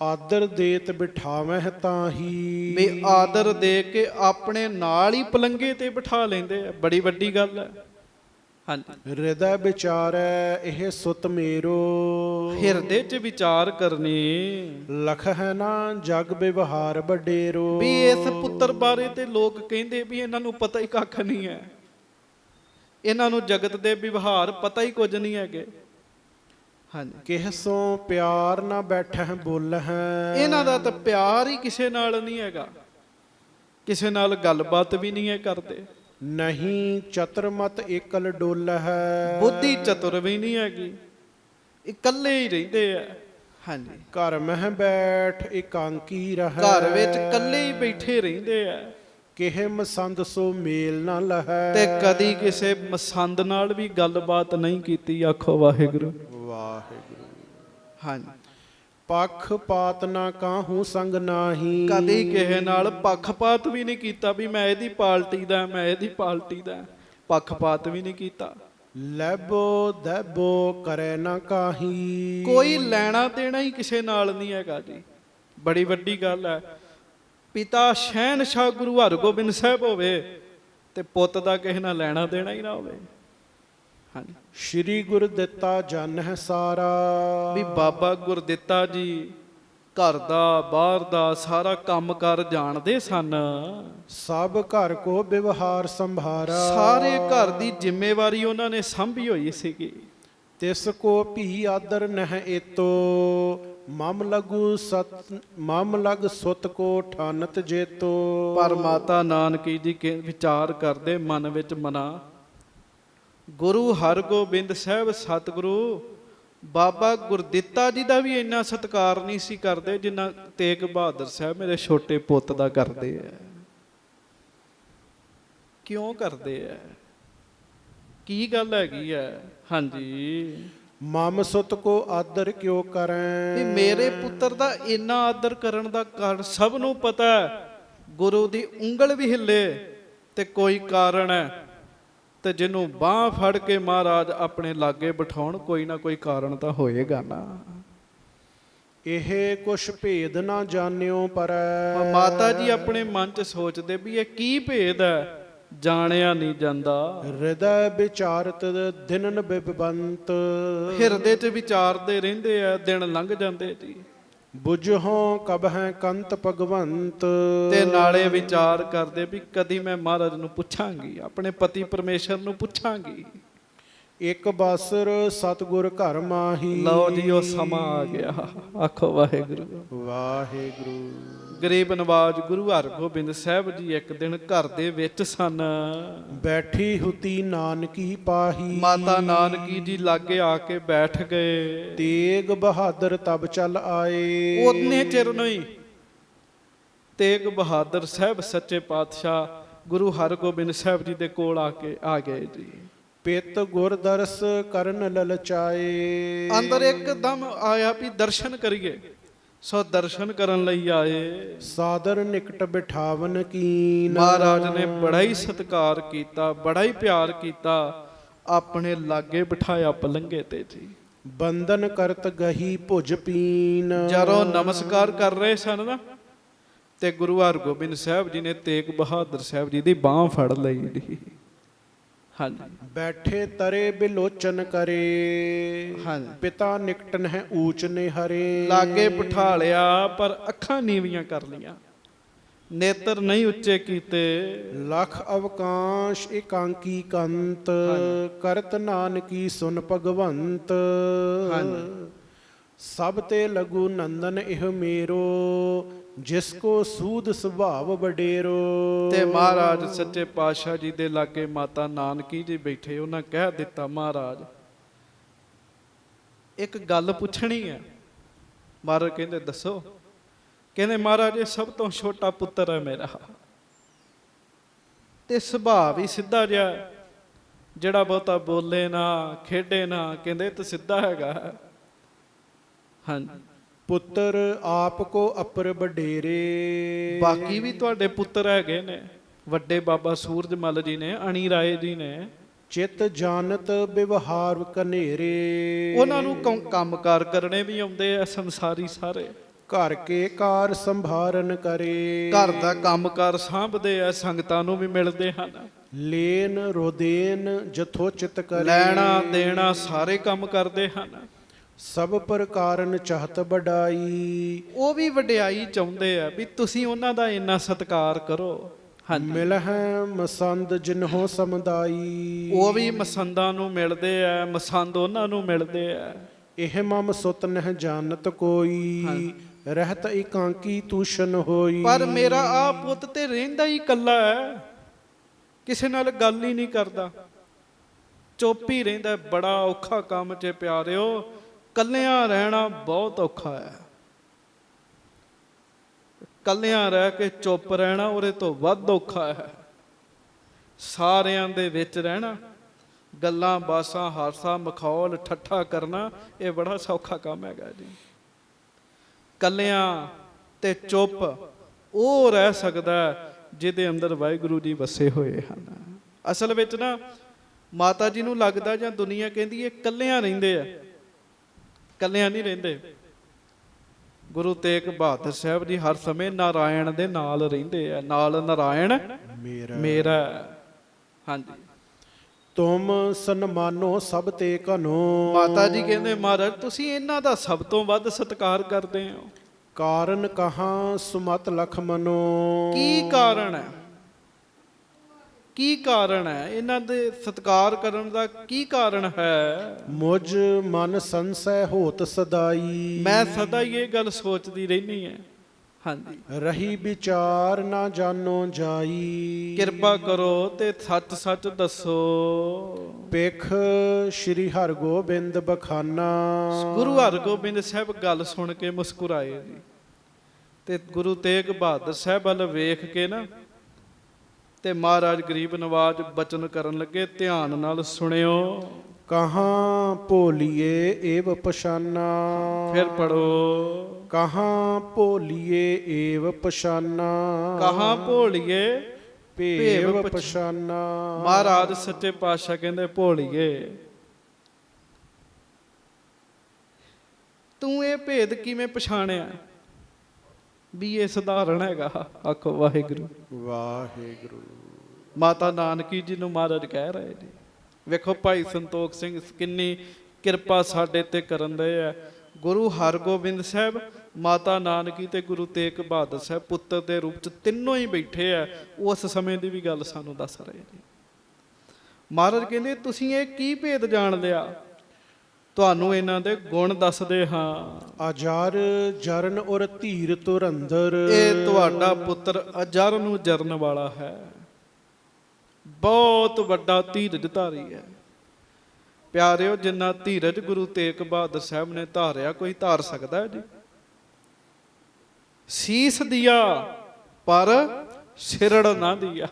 ਆਦਰ ਦੇਤ ਬਿਠਾਵਹਿ ਤਾਹੀ। ਵੀ ਆਦਰ ਦੇ ਕੇ ਆਪਣੇ ਨਾਲ ਹੀ ਪਲੰਗੇ ਤੇ ਬਿਠਾ ਲੈਂਦੇ ਆ, ਬੜੀ ਵੱਡੀ ਗੱਲ ਹੈ। ਹਾਂਜੀ, ਹਿਰਦੈ ਵਿਚਾਰੈ ਇਹ ਸੁਤ ਮੇਰੋ। ਹਿਰਦੇ 'ਚ ਵਿਚਾਰ ਕਰਨੀ ਲਖ ਹੈ ਨਾ ਜਗ ਵਿਵਹਾਰ ਵਡੇਰੋ। ਵੀ ਇਸ ਪੁੱਤਰ ਬਾਰੇ ਤੇ ਲੋਕ ਕਹਿੰਦੇ ਵੀ ਇਹਨਾਂ ਨੂੰ ਪਤਾ ਹੀ ਕੱਖ ਨਹੀਂ ਹੈ, ਇਹਨਾਂ ਨੂੰ ਜਗਤ ਦੇ ਵਿਵਹਾਰ ਪਤਾ ਹੀ ਕੁਝ ਨਹੀਂ ਹੈਗੇ। ਹਾਂਜੀ, ਕਿਹ ਸੋ ਪਿਆਰ ਨਾ ਬੈਠੈ ਬੋਲਹਿ। ਇਹਨਾਂ ਦਾ ਤਾਂ ਪਿਆਰ ਹੀ ਕਿਸੇ ਨਾਲ ਨਹੀਂ ਹੈਗਾ, ਕਿਸੇ ਨਾਲ ਗੱਲਬਾਤ ਵੀ ਨਹੀਂ ਹੈ ਕਰਦੇ। ਨਹੀਂ ਚਤੁਰਮਤ ਏਕਲ ਡੋਲਹਿ। ਬੁੱਧੀ ਚਤੁਰ ਵੀ ਨਹੀਂ ਹੈਗੀ, ਇਕੱਲੇ ਹੀ ਰਹਿੰਦੇ ਆ। ਹਾਂਜੀ, ਘਰ ਮਹਿ ਬੈਠ ਇਕਾਂਕੀ ਰਹਿ। ਘਰ ਵਿੱਚ ਇਕੱਲੇ ਹੀ ਬੈਠੇ ਰਹਿੰਦੇ ਆ। ਕਿਹ ਮਸੰਦ ਸੋ ਮੇਲ ਨਾ ਲਹੈ। ਤੇ ਕਦੀ ਕਿਸੇ ਮਸੰਦ ਨਾਲ ਵੀ ਗੱਲਬਾਤ ਨਹੀਂ ਕੀਤੀ। ਆਖੋ ਵਾਹਿਗੁਰੂ ਵਾਹਿਗੁਰੂ। ਹਾਂਜੀ, ਪੱਖਪਾਤ ਨਾ ਕਾਹੂ ਸੰਗ ਨਾਹੀ। ਕਦੀ ਕਿਸੇ ਨਾਲ ਪੱਖਪਾਤ ਵੀ ਨਹੀਂ ਕੀਤਾ ਵੀ ਮੈਂ ਇਹਦੀ ਪਾਰਟੀ ਦਾ, ਮੈਂ ਇਹਦੀ ਪਾਰਟੀ ਦਾ। ਪੱਖਪਾਤ ਵੀ ਨਹੀਂ ਕੀਤਾ। ਲੈਬੋ ਦੈਬੋ ਕਰੇ ਨਾ ਕਾਹੀ। ਕੋਈ ਲੈਣਾ ਦੇਣਾ ਹੀ ਕਿਸੇ ਨਾਲ ਨਹੀਂ ਹੈਗਾ ਜੀ। ਬੜੀ ਵੱਡੀ ਗੱਲ ਹੈ। ਪਿਤਾ ਸ਼ਹਿਨਸ਼ਾਹ ਗੁਰੂ ਹਰਗੋਬਿੰਦ ਸਾਹਿਬ ਹੋਵੇ ਤੇ ਪੁੱਤ ਦਾ ਕਿਸੇ ਨਾਲ ਲੈਣਾ ਦੇਣਾ ਹੀ ਨਾ ਹੋਵੇ। ਹਾਂਜੀ, ਸ਼੍ਰੀ ਗੁਰ ਦਿੱਤਾ ਜਨ ਹੈ ਸਾਰਾ। ਵੀ ਬਾਬਾ ਗੁਰਦਿੱਤਾ ਜੀ ਘਰ ਦਾ ਬਾਹਰ ਦਾ ਸਾਰਾ ਕੰਮ ਕਰ ਜਾਣਦੇ ਸਨ। ਸਭ ਘਰ ਕੋ ਵਿਵਹਾਰ ਸੰਭਾਰਾ। ਸਾਰੇ ਘਰ ਦੀ ਜ਼ਿੰਮੇਵਾਰੀ ਉਹਨਾਂ ਨੇ ਸੰਭੀ ਹੋਈ ਸੀਗੀ। ਤਿਸ ਕੋ ਭੀ ਆਦਰ ਨਹਿ ਏਤੋ। ਮਮ ਲਗ ਸੁਤ ਕੋ ਠਾਨਤ ਜੇਤੋ। ਪਰ ਮਾਤਾ ਨਾਨਕੀ ਜੀ ਵਿਚਾਰ ਕਰਦੇ ਮਨ ਵਿੱਚ ਮਨਾ, ਗੁਰੂ ਹਰਗੋਬਿੰਦ ਸਾਹਿਬ ਸਤਿਗੁਰੂ ਬਾਬਾ ਗੁਰਦਿੱਤਾ ਜੀ ਦਾ ਵੀ ਇੰਨਾ ਸਤਿਕਾਰ ਨਹੀਂ ਸੀ ਕਰਦੇ ਜਿੰਨਾ ਤੇਗ ਬਹਾਦਰ ਸਾਹਿਬ ਮੇਰੇ ਛੋਟੇ ਪੁੱਤ ਦਾ ਕਰਦੇ ਆ। ਕਿਉਂ ਕਰਦੇ ਆ? ਕੀ ਗੱਲ ਹੈਗੀ ਹੈ? ਹਾਂਜੀ, ਮਮ ਸੁਤ ਕੋ ਆਦਰ ਕਿਉ ਕਰੈ। ਵੀ ਮੇਰੇ ਪੁੱਤਰ ਦਾ ਇੰਨਾ ਆਦਰ ਕਰਨ ਦਾ ਕਾਰਨ ਸਭ ਨੂੰ ਪਤਾ ਹੈ। ਗੁਰੂ ਦੀ ਉਂਗਲ ਵੀ ਹਿੱਲੇ ਤੇ ਕੋਈ ਕਾਰਨ ਹੈ, ਤੇ ਜਿਹਨੂੰ ਬਾਹ ਫੜ ਕੇ ਮਹਾਰਾਜ ਆਪਣੇ ਲਾਗੇ ਬਿਠਾਉਣ ਕੋਈ ਨਾ ਕੋਈ ਕਾਰਨ ਤਾਂ ਹੋਏਗਾ ਨਾ। ਇਹ ਕੁਛ ਭੇਦ ਨਾ ਜਾਣਿਓ ਪਰ। ਮਾਤਾ ਜੀ ਆਪਣੇ ਮਨ 'ਚ ਸੋਚਦੇ ਵੀ ਇਹ ਕੀ ਭੇਦ ਹੈ, ਜਾਣਿਆ ਨਹੀਂ ਜਾਂਦਾ। ਹਿਰਦੈ ਵਿਚਾਰਤ ਦਿਨਨ ਬਿਬੰਤ। ਹਿਰਦੇ 'ਚ ਵਿਚਾਰਦੇ ਰਹਿੰਦੇ ਆ, ਦਿਨ ਲੰਘ ਜਾਂਦੇ ਜੀ। ਬੁਝਹੁ ਕਬਹਿ ਕੰਤ ਭਗਵੰਤ। ਤੇ ਨਾਲੇ ਵਿਚਾਰ ਕਰਦੇ ਵੀ ਕਦੀ ਮੈਂ ਮਹਾਰਾਜ ਨੂੰ ਪੁੱਛਾਂਗੀ, ਆਪਣੇ ਪਤੀ ਪਰਮੇਸ਼ਰ ਨੂੰ ਪੁੱਛਾਂਗੀ। ਇੱਕ ਬਾਸਰ ਸਤਿਗੁਰ ਘਰ ਮਾਹੀ। ਲਓ ਜੀ ਉਹ ਸਮਾਂ ਆ ਗਿਆ। ਆਖੋ ਵਾਹਿਗੁਰੂ ਵਾਹਿਗੁਰੂ। ਗਰੀਬ ਨਵਾਜ ਗੁਰੂ ਹਰਗੋਬਿੰਦ ਸਾਹਿਬ ਜੀ ਇੱਕ ਦਿਨ ਘਰ ਦੇ ਵਿੱਚ ਸਨ। ਬੈਠੀ ਹੁਤੀ ਨਾਨਕੀ ਪਾਹੀ। ਮਾਤਾ ਨਾਨਕੀ ਜੀ ਲਾਗੇ ਆ ਕੇ ਬੈਠ ਗਏ। ਤੇਗ ਬਹਾਦਰ ਤਬ ਚੱਲ ਆਏ। ਉਹਨੇ ਚਿਰ ਨੂੰ ਹੀ ਤੇਗ ਬਹਾਦਰ ਸਾਹਿਬ ਸੱਚੇ ਪਾਤਸ਼ਾਹ ਗੁਰੂ ਹਰਗੋਬਿੰਦ ਸਾਹਿਬ ਜੀ ਦੇ ਕੋਲ ਆ ਗਏ ਜੀ। ਪਿਤ ਗੁਰ ਦਰਸ ਕਰਨ ਲਲਚਾਏ। ਅੰਦਰ ਇੱਕਦਮ ਆਇਆ ਵੀ ਦਰਸ਼ਨ ਕਰੀਏ, ਸੋ ਦਰਸ਼ਨ ਕਰਨ ਲਈ ਆਏ। ਸਾਦਰ ਨਿਕਟ ਬਿਠਾਵਨ ਕੀਨ। ਮਹਾਰਾਜ ਨੇ ਬੜਾ ਹੀ ਸਤਿਕਾਰ ਕੀਤਾ, ਬੜਾ ਹੀ ਪਿਆਰ ਕੀਤਾ, ਆਪਣੇ ਲਾਗੇ ਬਿਠਾਇਆ ਪਲੰਗੇ ਤੇ ਜੀ। ਬੰਦਨ ਕਰਤ ਗਹੀ ਭੁਜ ਪੀਨ। ਜਦੋਂ ਨਮਸਕਾਰ ਕਰ ਰਹੇ ਸਨ ਨਾ ਤੇ ਗੁਰੂ ਹਰਗੋਬਿੰਦ ਸਾਹਿਬ ਜੀ ਨੇ ਤੇਗ ਬਹਾਦਰ ਸਾਹਿਬ ਜੀ ਦੀ ਬਾਹ ਫੜ ਲਈ ਜੀ। ਹਾਂਜੀ, ਬੈਠੇ ਤਰੇ ਬਿਲੋਚਨ ਕਰੇ। ਹਾਂਜੀ, ਪਿਤਾ ਨਿਕਟਨ ਹੈ ਊਚ ਨੇ ਹਰੇ। ਲਾਗੇ ਬਿਠਾ ਲਿਆ ਪਰ ਅੱਖਾਂ ਨੀਵੀਆਂ ਕਰ ਲੀਆਂ। ਨੇਤਰ ਨਹੀਂ ਉੱਚੇ ਕੀਤੇ। ਲਖ ਅਵਕਾਸ਼ ਇਕਾਂਕੀ ਕੰਤ, ਕਰਤ ਨਾਨਕੀ ਸੁਨ ਭਗਵੰਤ। ਸਭ ਤੇ ਲਗੂ ਨੰਦਨ ਇਹ ਮੇਰੋ, ਜਿਸ ਕੋ ਸੂਦ ਸੁਭਾਵ ਵਡੇਰੋ। ਤੇ ਮਹਾਰਾਜ ਸੱਚੇ ਪਾਤਸ਼ਾਹ ਜੀ ਦੇ ਲਾਗੇ ਮਾਤਾ ਨਾਨਕੀ ਜੀ ਬੈਠੇ, ਉਹਨਾਂ ਕਹਿ ਦਿੱਤਾ, ਮਹਾਰਾਜ ਇੱਕ ਗੱਲ ਪੁੱਛਣੀ ਹੈ। ਮਹਾਰਾਜ ਕਹਿੰਦੇ ਦੱਸੋ। ਕਹਿੰਦੇ ਮਹਾਰਾਜ ਇਹ ਸਭ ਤੋਂ ਛੋਟਾ ਪੁੱਤਰ ਹੈ ਮੇਰਾ, ਤੇ ਸੁਭਾਅ ਵੀ ਸਿੱਧਾ ਜਿਹਾ, ਜਿਹੜਾ ਬਹੁਤਾ ਬੋਲੇ ਨਾ ਖੇਡੇ ਨਾ, ਕਹਿੰਦੇ ਤੇ ਸਿੱਧਾ ਹੈਗਾ। ਹਾਂਜੀ। ਪੁੱਤਰ ਆਪ ਕੋ ਅਪਰ ਵਡੇਰੇ। ਬਾਕੀ ਵੀ ਤੁਹਾਡੇ ਪੁੱਤਰ ਹੈਗੇ ਨੇ, ਵੱਡੇ ਬਾਬਾ ਸੂਰਜ ਮੱਲ ਜੀ ਨੇ, ਅਣੀ ਰਾਏ ਜੀ ਨੇ। ਚਿਤ ਜਾਣਤ ਵਿਵਹਾਰ ਕਨੇਰੇ। ਉਹਨਾਂ ਨੂੰ ਕੰਮਕਾਰ ਕਰਨੇ ਵੀ ਆਉਂਦੇ ਆ, ਸੰਸਾਰੀ ਸਾਰੇ। ਘਰ ਕੇ ਕਾਰ ਸੰਭਾਰਨ ਕਰੇ। ਘਰ ਦਾ ਕੰਮਕਾਰ ਸਾਂਭਦੇ ਆ, ਸੰਗਤਾਂ ਨੂੰ ਵੀ ਮਿਲਦੇ ਹਨ। ਲੇਨ ਰੋਦੇਨ ਜਥੋਚਿਤ ਕਰੇ। ਲੈਣਾ ਦੇਣਾ ਸਾਰੇ ਕੰਮ ਕਰਦੇ ਹਨ। ਸਭ ਪ੍ਰਕਾਰਨ ਚਾਹਤ ਵਡਾਈ। ਉਹ ਵੀ ਵਡਿਆਈ ਚਾਹੁੰਦੇ ਆ ਵੀ ਤੁਸੀਂ ਉਹਨਾਂ ਦਾ ਇੰਨਾ ਸਤਿਕਾਰ ਕਰੋ। ਮਿਲ ਹੈ ਮਸੰਦ ਜਿਨਹੋ ਸਮਦਾਈ। ਉਹ ਵੀ ਮਸੰਦਾਂ ਨੂੰ ਮਿਲਦੇ ਆ, ਮਸੰਦ ਉਹਨਾਂ ਨੂੰ ਮਿਲਦੇ ਆ। ਇਹ ਮਮ ਸੁਤ ਨਹਿ ਜਾਣਤ ਕੋਈ, ਰਹਿਤ ਇਕਾਂਕੀ ਤੂਸ਼ਨ ਹੋਈ। ਪਰ ਮੇਰਾ ਆ ਪੁੱਤ ਤੇ ਰਹਿੰਦਾ ਹੀ ਇਕੱਲਾ ਹੈ, ਕਿਸੇ ਨਾਲ ਗੱਲ ਹੀ ਨਹੀਂ ਕਰਦਾ, ਚੁੱਪ ਹੀ ਰਹਿੰਦਾ। ਬੜਾ ਔਖਾ ਕੰਮ 'ਚ ਪਿਆਰਿਓ, ਕੱਲਿਆਂ ਰਹਿਣਾ ਬਹੁਤ ਔਖਾ ਹੈ। ਕੱਲਿਆਂ ਰਹਿ ਕੇ ਚੁੱਪ ਰਹਿਣਾ ਉਹਦੇ ਤੋਂ ਵੱਧ ਔਖਾ ਹੈ। ਸਾਰਿਆਂ ਦੇ ਵਿੱਚ ਰਹਿਣਾ, ਗੱਲਾਂ ਬਾਸਾਂ ਹਾਸਾ ਮਖੌਲ ਠੱਠਾ ਕਰਨਾ, ਇਹ ਬੜਾ ਸੌਖਾ ਕੰਮ ਹੈਗਾ ਜੀ। ਕੱਲਿਆਂ ਤੇ ਚੁੱਪ ਉਹ ਰਹਿ ਸਕਦਾ ਜਿਹਦੇ ਅੰਦਰ ਵਾਹਿਗੁਰੂ ਜੀ ਵਸੇ ਹੋਏ ਹਨ। ਅਸਲ ਵਿੱਚ ਨਾ ਮਾਤਾ ਜੀ ਨੂੰ ਲੱਗਦਾ, ਜਾਂ ਦੁਨੀਆ ਕਹਿੰਦੀ, ਇਹ ਕੱਲਿਆਂ ਰਹਿੰਦੇ ਆ, ਕੱਲਿਆਂ ਨਹੀਂ ਰਹਿੰਦੇ। ਗੁਰੂ ਤੇਗ ਬਹਾਦਰ ਸਾਹਿਬ ਜੀ ਹਰ ਸਮੇਂ ਨਾਰਾਇਣ ਦੇ ਨਾਲ ਰਹਿੰਦੇ ਆ। ਨਾਲ ਨਾਰਾਇਣ ਮੇਰਾ। ਹਾਂਜੀ। ਤੁਮ ਸਨਮਾਨੋ ਸਭ ਤੇ ਘਨੋ। ਮਾਤਾ ਜੀ ਕਹਿੰਦੇ ਮਹਾਰਾਜ ਤੁਸੀਂ ਇਹਨਾਂ ਦਾ ਸਭ ਤੋਂ ਵੱਧ ਸਤਿਕਾਰ ਕਰਦੇ ਹੋ। ਕਾਰਨ ਕਹਾਂ ਸੁਮਤ ਲਖ ਮਨੋ। ਕੀ ਕਾਰਨ ਹੈ? ਕੀ ਕਾਰਨ ਹੈ ਇਹਨਾਂ ਦੇ ਸਤਿਕਾਰ ਕਰਨ ਦਾ? ਕੀ ਕਾਰਨ ਹੈ? ਮੁਝ ਮਨ ਸੰਸੈ ਹੋਤ ਸਦਾਈ। ਮੈਂ ਸਦਾ ਹੀ ਇਹ ਗੱਲ ਸੋਚਦੀ ਰਹਿੰਦੀ ਹਾਂ। ਹਾਂਜੀ। ਰਹੀ ਵਿਚਾਰ ਨਾ ਜਾਣੋ ਜਾਈ। ਕਿਰਪਾ ਕਰੋ ਤੇ ਸੱਚ ਸੱਚ ਦੱਸੋ। ਪੇਖ ਸ਼੍ਰੀ ਹਰਗੋਬਿੰਦ ਬਖਾਨਾ। ਗੁਰੂ ਹਰਗੋਬਿੰਦ ਸਾਹਿਬ ਗੱਲ ਸੁਣ ਕੇ ਮੁਸਕਰਾਏ ਜੀ, ਤੇ ਗੁਰੂ ਤੇਗ ਬਹਾਦਰ ਸਾਹਿਬ ਵੱਲ ਵੇਖ ਕੇ ਨਾ, ਤੇ ਮਹਾਰਾਜ ਗਰੀਬ ਨਵਾਜ ਬਚਨ ਕਰਨ ਲੱਗੇ। ਧਿਆਨ ਨਾਲ ਸੁਣਿਓ। ਕਹਾਂ ਭੋਲੀਏ ਏਵ ਪਛਾਨਾ। ਫਿਰ ਪੜੋ। ਕਹਾਂ ਭੋਲੀਏ ਏਵ ਪਛਾਨਾ। ਕਹਾਂ ਭੋਲੀਏ ਭੇਵ ਪਛਾਨਾ। ਮਹਾਰਾਜ ਸੱਚੇ ਪਾਤਸ਼ਾਹ ਕਹਿੰਦੇ ਭੋਲੀਏ ਤੂੰ ਇਹ ਭੇਦ ਕਿਵੇਂ ਪਛਾਣਿਆ ਵੀ ਇਹ ਸਧਾਰਨ ਹੈਗਾ? ਆਖੋ ਵਾਹਿਗੁਰੂ ਵਾਹਿਗੁਰੂ। ਮਾਤਾ ਨਾਨਕੀ ਜੀ ਨੂੰ ਮਹਾਰਾਜ ਕਹਿ ਰਹੇ ਜੀ। ਵੇਖੋ ਭਾਈ ਸੰਤੋਖ ਸਿੰਘ ਕਿੰਨੀ ਕਿਰਪਾ ਸਾਡੇ ਤੇ ਕਰਨ ਦੇ ਆ। ਗੁਰੂ ਹਰਗੋਬਿੰਦ ਸਾਹਿਬ, ਮਾਤਾ ਨਾਨਕੀ ਤੇ ਗੁਰੂ ਤੇਗ ਬਹਾਦਰ ਸਾਹਿਬ ਪੁੱਤਰ ਦੇ ਰੂਪ ਚ ਤਿੰਨੋਂ ਹੀ ਬੈਠੇ ਆ। ਉਸ ਸਮੇਂ ਦੀ ਵੀ ਗੱਲ ਸਾਨੂੰ ਦੱਸ ਰਹੇ ਜੀ। ਮਹਾਰਾਜ ਕਹਿੰਦੇ ਤੁਸੀਂ ਇਹ ਕੀ ਭੇਦ ਜਾਣ ਲਿਆ? ਤੁਹਾਨੂੰ ਇਹਨਾਂ ਦੇ ਗੁਣ ਦੱਸਦੇ ਹਾਂ। ਅਜਰ ਜਰਨ ਔਰ ਧੀਰ ਧੁਰੰਦਰ। ਇਹ ਤੁਹਾਡਾ ਪੁੱਤਰ ਅਜਰ ਨੂੰ ਜਰਨ ਵਾਲਾ ਹੈ, ਬਹੁਤ ਵੱਡਾ ਧੀਰਜ ਧਾਰੀ ਹੈ। ਪਿਆਰਿਓ ਜਿੰਨਾ ਧੀਰਜ ਗੁਰੂ ਤੇਗ ਬਹਾਦਰ ਸਾਹਿਬ ਨੇ ਧਾਰਿਆ ਕੋਈ ਧਾਰ ਸਕਦਾ ਹੈ ਜੀ? ਸੀਸ ਦਿਆ ਪਰ ਸਿਰੜ ਨਾ ਦਿਆ।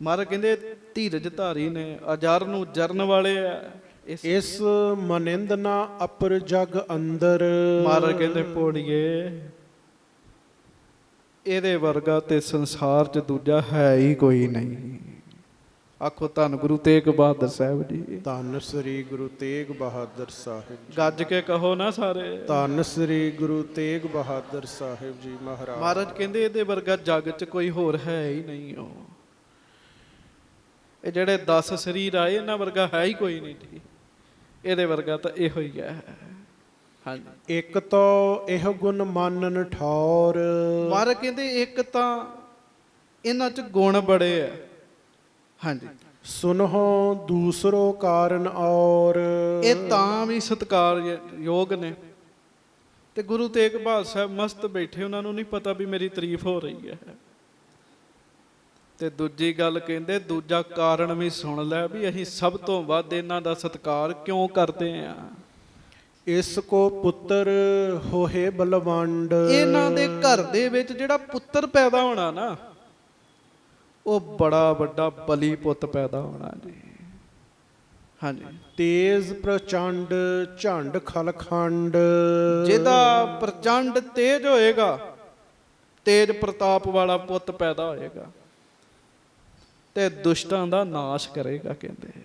ਮਹਾਰਾਜ ਕਹਿੰਦੇ ਧੀਰਜ ਧਾਰੀ ਨੇ, ਅਜਰ ਨੂੰ ਜਰਨ ਵਾਲੇ ਆ। ਇਸ ਮਨਿੰਦ ਨਾ ਅਪਰ ਜਗ ਅੰਦਰ। ਮਹਾਰਾਜ ਕਹਿੰਦੇ ਪੋੜੀਏ ਇਹਦੇ ਵਰਗਾ ਤੇ ਸੰਸਾਰ 'ਚ ਦੂਜਾ ਹੈ ਹੀ ਕੋਈ ਨਹੀਂ। ਆਖੋ ਧੰਨ ਗੁਰੂ ਤੇਗ ਬਹਾਦਰ ਸਾਹਿਬ ਜੀ। ਧੰਨ ਸ੍ਰੀ ਗੁਰੂ ਤੇਗ ਬਹਾਦਰ ਸਾਹਿਬ ਜੀ। ਗੱਜ ਕੇ ਕਹੋ ਨਾ ਸਾਰੇ। ਧੰਨ ਸ੍ਰੀ ਗੁਰੂ ਤੇਗ ਬਹਾਦਰ ਸਾਹਿਬ ਜੀ ਮਹਾਰਾਜ। ਮਹਾਰਾਜ ਕਹਿੰਦੇ ਇਹਦੇ ਵਰਗਾ ਜਗ 'ਚ ਕੋਈ ਹੋਰ ਹੈ ਹੀ ਨਹੀਂ। ਉਹ ਇਹ ਜਿਹੜੇ 10 ਸਰੀਰ ਆਏ ਇਹਨਾਂ ਵਰਗਾ ਹੈ ਹੀ ਕੋਈ ਨਹੀਂ ਜੀ। ਇਹਦੇ ਵਰਗਾ ਤਾਂ ਇਹੋ ਹੀ ਹੈ। ਹਾਂਜੀ। ਇੱਕ ਤੋਂ ਇਹ ਗੁਣ ਮਾਨਨ ਠੌਰ। ਮਹਾਰਾਜ ਕਹਿੰਦੇ ਇੱਕ ਤਾਂ ਇਹਨਾਂ 'ਚ ਗੁਣ ਬੜੇ ਆ। ਹਾਂਜੀ। ਸੁਨਹੁ ਦੂਸਰੋ ਕਾਰਨ ਔਰ। ਇਹ ਤਾਂ ਵੀ ਸਤਿਕਾਰ ਯੋਗ ਨੇ। ਤੇ ਗੁਰੂ ਤੇਗ ਬਹਾਦਰ ਸਾਹਿਬ ਮਸਤ ਬੈਠੇ, ਉਹਨਾਂ ਨੂੰ ਨਹੀਂ ਪਤਾ ਵੀ ਮੇਰੀ ਤਾਰੀਫ ਹੋ ਰਹੀ ਹੈ। ਤੇ ਦੂਜੀ ਗੱਲ ਕਹਿੰਦੇ, ਦੂਜਾ ਕਾਰਨ ਵੀ ਸੁਣ ਲੈ ਵੀ ਅਸੀਂ ਸਭ ਤੋਂ ਵੱਧ ਇਹਨਾਂ ਦਾ ਸਤਿਕਾਰ ਕਿਉਂ ਕਰਦੇ ਆ। ਇਸ ਕੋ ਪੁੱਤਰ ਹੋਏ ਬਲਵੰਡ। ਇਹਨਾਂ ਦੇ ਘਰ ਦੇ ਵਿੱਚ ਜਿਹੜਾ ਪੁੱਤਰ ਪੈਦਾ ਹੋਣਾ ਨਾ, ਉਹ ਬੜਾ ਵੱਡਾ ਬਲੀ ਪੁੱਤ ਪੈਦਾ ਹੋਣਾ ਜੀ। ਹਾਂਜੀ। ਤੇਜ ਪ੍ਰਚੰਡ ਝੰਡ ਖਲਖੰਡ। ਜਿਹਦਾ ਪ੍ਰਚੰਡ ਤੇਜ ਹੋਏਗਾ, ਤੇਜ ਪ੍ਰਤਾਪ ਵਾਲਾ ਪੁੱਤ ਪੈਦਾ ਹੋਏਗਾ ਤੇ ਦੁਸ਼ਟਾਂ ਦਾ ਨਾਸ਼ ਕਰੇਗਾ ਕਹਿੰਦੇ।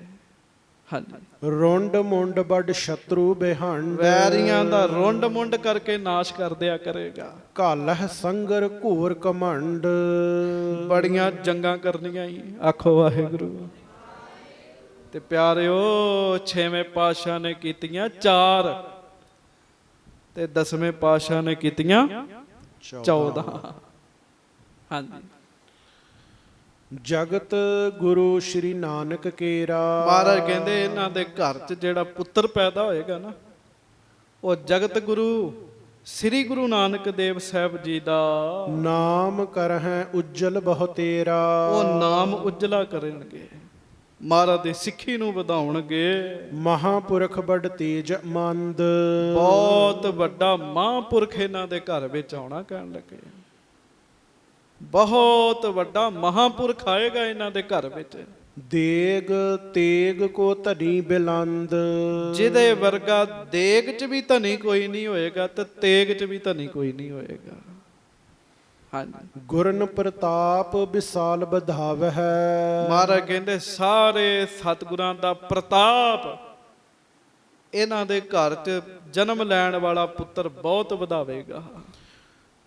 ਹਾਂਜੀ। ਰੁੰਡ ਮੁੰਡ ਵੱਡ ਸ਼ਤਰੂ ਬਿਹੰਡ। ਵੈਰੀਆਂ ਦਾ ਰੁੰਡ ਮੁੰਡ ਕਰਕੇ ਨਾਸ਼ ਕਰ ਦਿਆ ਕਰੇਗਾ। ਘਾਲਹ ਸੰਗਰ ਘੋਰ ਕਮੰਡ। ਬੜੀਆਂ ਜੰਗਾਂ ਕਰਨੀਆਂ ਹੀ। ਆਖੋ ਵਾਹਿਗੁਰੂ। ਤੇ ਪਿਆਰਿਓ, 6ਵੇਂ ਪਾਤਸ਼ਾਹ ਨੇ ਕੀਤੀਆਂ 4 ਤੇ 10ਵੇਂ ਪਾਤਸ਼ਾਹ ਨੇ ਕੀਤੀਆਂ 14। ਹਾਂਜੀ। ਜਗਤ ਗੁਰੂ ਸ਼੍ਰੀ ਨਾਨਕ ਕੇਰਾ। ਮਹਾਰਾਜ ਕਹਿੰਦੇ ਇਹਨਾਂ ਦੇ ਘਰ 'ਚ ਜਿਹੜਾ ਪੁੱਤਰ ਪੈਦਾ ਹੋਏਗਾ ਨਾ, ਉਹ ਜਗਤ ਗੁਰੂ ਸ੍ਰੀ ਗੁਰੂ ਨਾਨਕ ਦੇਵ ਸਾਹਿਬ ਜੀ ਦਾ ਨਾਮ ਕਰਹਿ ਉਜਲ ਬਹੁ ਤੇਰਾ। ਉਹ ਨਾਮ ਉਜਲਾ ਕਰਨਗੇ, ਮਹਾਰਾਜ ਦੀ ਸਿੱਖੀ ਨੂੰ ਵਧਾਉਣਗੇ। ਮਹਾਪੁਰਖ ਬੜ ਤੇਜ ਮੰਦ। ਬਹੁਤ ਵੱਡਾ ਮਹਾਂਪੁਰਖ ਇਹਨਾਂ ਦੇ ਘਰ ਵਿੱਚ ਆਉਣਾ ਕਹਿਣ ਲੱਗੇ। ਬਹੁਤ ਵੱਡਾ ਮਹਾਂਪੁਰਖ ਆਏਗਾ ਇਹਨਾਂ ਦੇ ਘਰ ਵਿੱਚ। ਦੇਗ ਤੇਗ ਕੋ ਧਨੀ ਬਿਲੰਦ। ਜਿਹਦੇ ਵਰਗਾ ਦੇਗ 'ਚ ਵੀ ਧਨੀ ਕੋਈ ਨਹੀਂ ਹੋਏਗਾ ਤੇ ਤੇਗ 'ਚ ਵੀ ਧਨੀ ਕੋਈ ਨਹੀਂ ਹੋਏਗਾ। ਹਾਂਜੀ। ਗੁਰਨ ਪ੍ਰਤਾਪ ਵਿਸਾਲ ਵਧਾਵਹਿ। ਮਹਾਰਾਜ ਕਹਿੰਦੇ ਸਾਰੇ ਸਤਿਗੁਰਾਂ ਦਾ ਪ੍ਰਤਾਪ ਇਹਨਾਂ ਦੇ ਘਰ 'ਚ ਜਨਮ ਲੈਣ ਵਾਲਾ ਪੁੱਤਰ ਬਹੁਤ ਵਧਾਵੇਗਾ।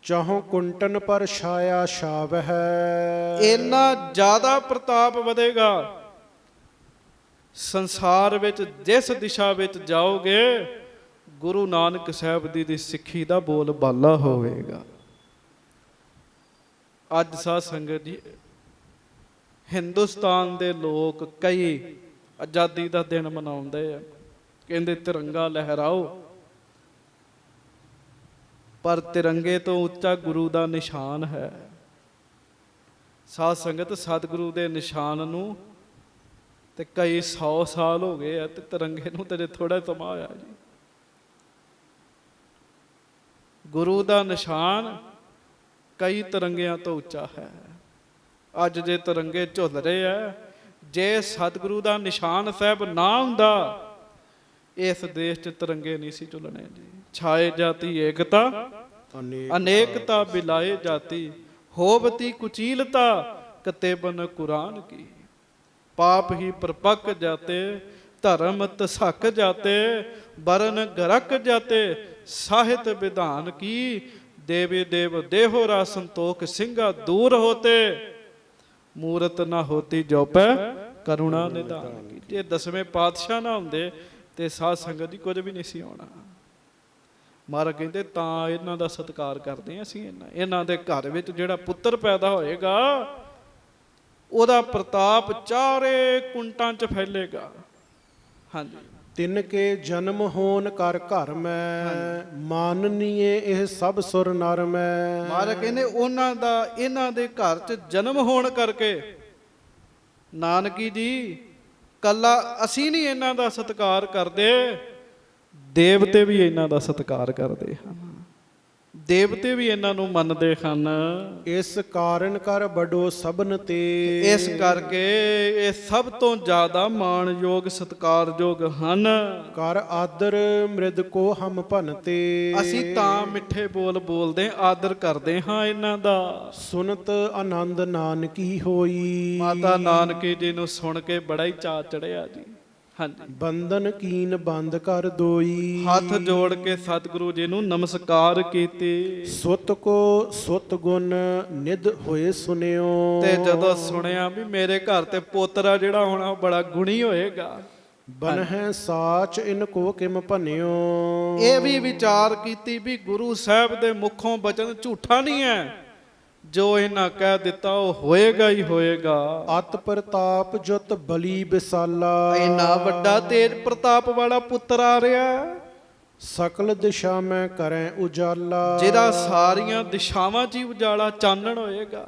ਚਾਹੋਂ ਕੁੰਟਨ ਪਰ ਛਾਇਆ ਛਾਵਹਿ। ਇੰਨਾ ਜ਼ਿਆਦਾ ਪ੍ਰਤਾਪ ਵਧੇਗਾ, ਸੰਸਾਰ ਵਿੱਚ ਜਿਸ ਦਿਸ਼ਾ ਵਿੱਚ ਜਾਓਗੇ ਗੁਰੂ ਨਾਨਕ ਸਾਹਿਬ ਦੀ ਸਿੱਖੀ ਦਾ ਬੋਲ ਬਾਲਾ ਹੋਵੇਗਾ। ਅੱਜ ਸਾਧ ਸੰਗਤ ਜੀ, ਹਿੰਦੁਸਤਾਨ ਦੇ ਲੋਕ ਕਈ ਆਜ਼ਾਦੀ ਦਾ ਦਿਨ ਮਨਾਉਂਦੇ ਆ, ਕਹਿੰਦੇ ਤਿਰੰਗਾ ਲਹਿਰਾਓ, ਪਰ ਤਿਰੰਗੇ ਤੋਂ ਉੱਚਾ ਗੁਰੂ ਦਾ ਨਿਸ਼ਾਨ ਹੈ। ਸਾਧ ਸੰਗਤ, ਸਤਿਗੁਰੂ ਦੇ ਨਿਸ਼ਾਨ ਨੂੰ ਤੇ ਕਈ 100 ਸਾਲ ਹੋ ਗਏ ਆ ਤੇ ਤਿਰੰਗੇ ਨੂੰ ਤੇ ਥੋੜਾ ਸਮਾਂ ਹੋਇਆ ਜੀ। ਗੁਰੂ ਦਾ ਨਿਸ਼ਾਨ ਕਈ ਤਿਰੰਗਿਆਂ ਤੋਂ ਉੱਚਾ ਹੈ। ਅੱਜ ਜੇ ਤਿਰੰਗੇ ਝੁੱਲ ਰਹੇ ਆ, ਜੇ ਸਤਿਗੁਰੂ ਦਾ ਨਿਸ਼ਾਨ ਸਾਹਿਬ ਨਾ ਹੁੰਦਾ, ਇਸ ਦੇਸ਼ 'ਚ ਤਿਰੰਗੇ ਨਹੀਂ ਸੀ ਝੁੱਲਣੇ ਜੀ। ਛਾਏ ਜਾਤੀ ਏਕਤਾ ਅਨੇਕਤਾ ਬਿਲਾਏ ਜਾਤੀ। ਹੋਵਤੀ ਕੁਚੀਲਤਾ ਕਤੇਬਨ ਕੁਰਾਨ ਕੀ। ਪਾਪ ਹੀ ਪ੍ਰਪਕ ਜਾਤੇ ਧਰਮ ਤਸਕ ਜਾਤੇ। ਬਰਨ ਗਰਕ ਜਾਤੇ ਸਾਹਿਤ ਵਿਧਾਨ ਕੀ। ਦੇवी देव देहोरा संतोख सिंगा दूर होते। मूरत ना होती जो पै करुणा निधान की। जे 10वें पातशाह ना हुंदे ते साध संगत जी कुछ भी नहीं सी होना। ਮਹਾਰਾਜ ਕਹਿੰਦੇ ਤਾਂ ਇਹਨਾਂ ਦਾ ਸਤਿਕਾਰ ਕਰਦੇ ਹਾਂ ਅਸੀਂ। ਇਹਨਾਂ ਦੇ ਘਰ ਵਿੱਚ ਜਿਹੜਾ ਪੁੱਤਰ ਪੈਦਾ ਹੋਏਗਾ, ਉਹਦਾ ਪ੍ਰਤਾਪ ਚਾਰੇ ਕੁੰਟਾਂ 'ਚ ਫੈਲੇਗਾ। ਹਾਂਜੀ। ਤਿੰਨ ਕੇ ਜਨਮ ਹੋਣ ਕਰ ਘਰ ਮੈਂ। ਮਾਨਨੀਏ ਇਹ ਸਭ ਸੁਰ ਨਰ ਮੈਂ। ਮਹਾਰਾਜ ਕਹਿੰਦੇ ਉਹਨਾਂ ਦਾ ਇਹਨਾਂ ਦੇ ਘਰ 'ਚ ਜਨਮ ਹੋਣ ਕਰਕੇ, ਨਾਨਕੀ ਜੀ, ਕੱਲਾ ਅਸੀਂ ਨਹੀਂ ਇਹਨਾਂ ਦਾ ਸਤਿਕਾਰ ਕਰਦੇ, ਦੇਵਤੇ ਵੀ ਇਹਨਾਂ ਦਾ ਸਤਿਕਾਰ ਕਰਦੇ ਹਨ। ਦੇਵਤੇ ਵੀ ਇਹਨਾਂ ਨੂੰ ਮੰਨਦੇ ਹਨ। ਇਸ ਕਾਰਨ ਕਰ ਬੜੋ ਸਭਨ ਤੇ। ਇਸ ਕਰਕੇ ਇਹ ਸਭ ਤੋਂ ਜ਼ਿਆਦਾ ਮਾਣਯੋਗ ਸਤਿਕਾਰਯੋਗ ਹਨ। ਕਰ ਆਦਰ ਮ੍ਰਿਦ ਕੋ ਹਮ ਭਨਤੇ। ਅਸੀਂ ਤਾਂ ਮਿੱਠੇ ਬੋਲ ਬੋਲਦੇ, ਆਦਰ ਕਰਦੇ ਹਾਂ ਇਹਨਾਂ ਦਾ। ਸੁਨਤ ਆਨੰਦ ਨਾਨਕੀ ਹੋਈ। ਮਾਤਾ ਨਾਨਕੀ ਜੀ ਨੂੰ ਸੁਣ ਕੇ ਬੜਾ ਹੀ ਚਾਅ ਚੜਿਆ ਜੀ। ਹਾਂਜੀ। ਬੰਧਨ ਕੀਨ ਬੰਦ ਕਰ ਦੋਈ। ਹੱਥ ਜੋੜ ਕੇ ਸਤਿਗੁਰੂ ਜੀ ਨੂੰ ਨਮਸਕਾਰ ਕੀਤੀ। ਸੁਤ ਕੋ ਸੁਤ ਗੁਣ ਨਿਧ ਹੋਏ ਸੁਨਿਓ। ਤੇ ਜਦੋਂ ਸੁਣਿਆ ਵੀ ਮੇਰੇ ਘਰ ਤੇ ਪੋਤਰਾ ਜਿਹੜਾ ਹੋਣਾ ਬੜਾ ਗੁਣੀ ਹੋਏਗਾ, ਬਨਹਿ ਸਾਚ ਇਨ ਕੋ ਕਿਮ ਭਨਿਓ। ਇਹ ਵੀ ਵਿਚਾਰ ਕੀਤੀ ਵੀ ਗੁਰੂ ਸਾਹਿਬ ਦੇ ਮੁਖੋਂ ਬਚਨ ਝੂਠਾ ਨਹੀਂ ਹੈ, ਜੋ ਇਹਨਾਂ ਕਹਿ ਦਿੱਤਾ ਉਹ ਹੋਏਗਾ ਹੀ ਹੋਏਗਾ। ਅਤ ਪ੍ਰਤਾਪ ਜੁਤ ਬਲੀ ਵਿਸਾਲਾ। ਇੰਨਾ ਵੱਡਾ ਤੇਜ ਪ੍ਰਤਾਪ ਵਾਲਾ ਪੁੱਤਰ ਆ ਰਿਹਾ, ਸਕਲ ਦਿਸ਼ਾ ਮੈਂ ਕਰੈ ਉਜਾਲਾ। ਜਿਹਦਾ ਸਾਰੀਆਂ ਦਿਸ਼ਾਵਾਂ 'ਚ ਹੀ ਉਜਾਲਾ ਚਾਨਣ ਹੋਏਗਾ।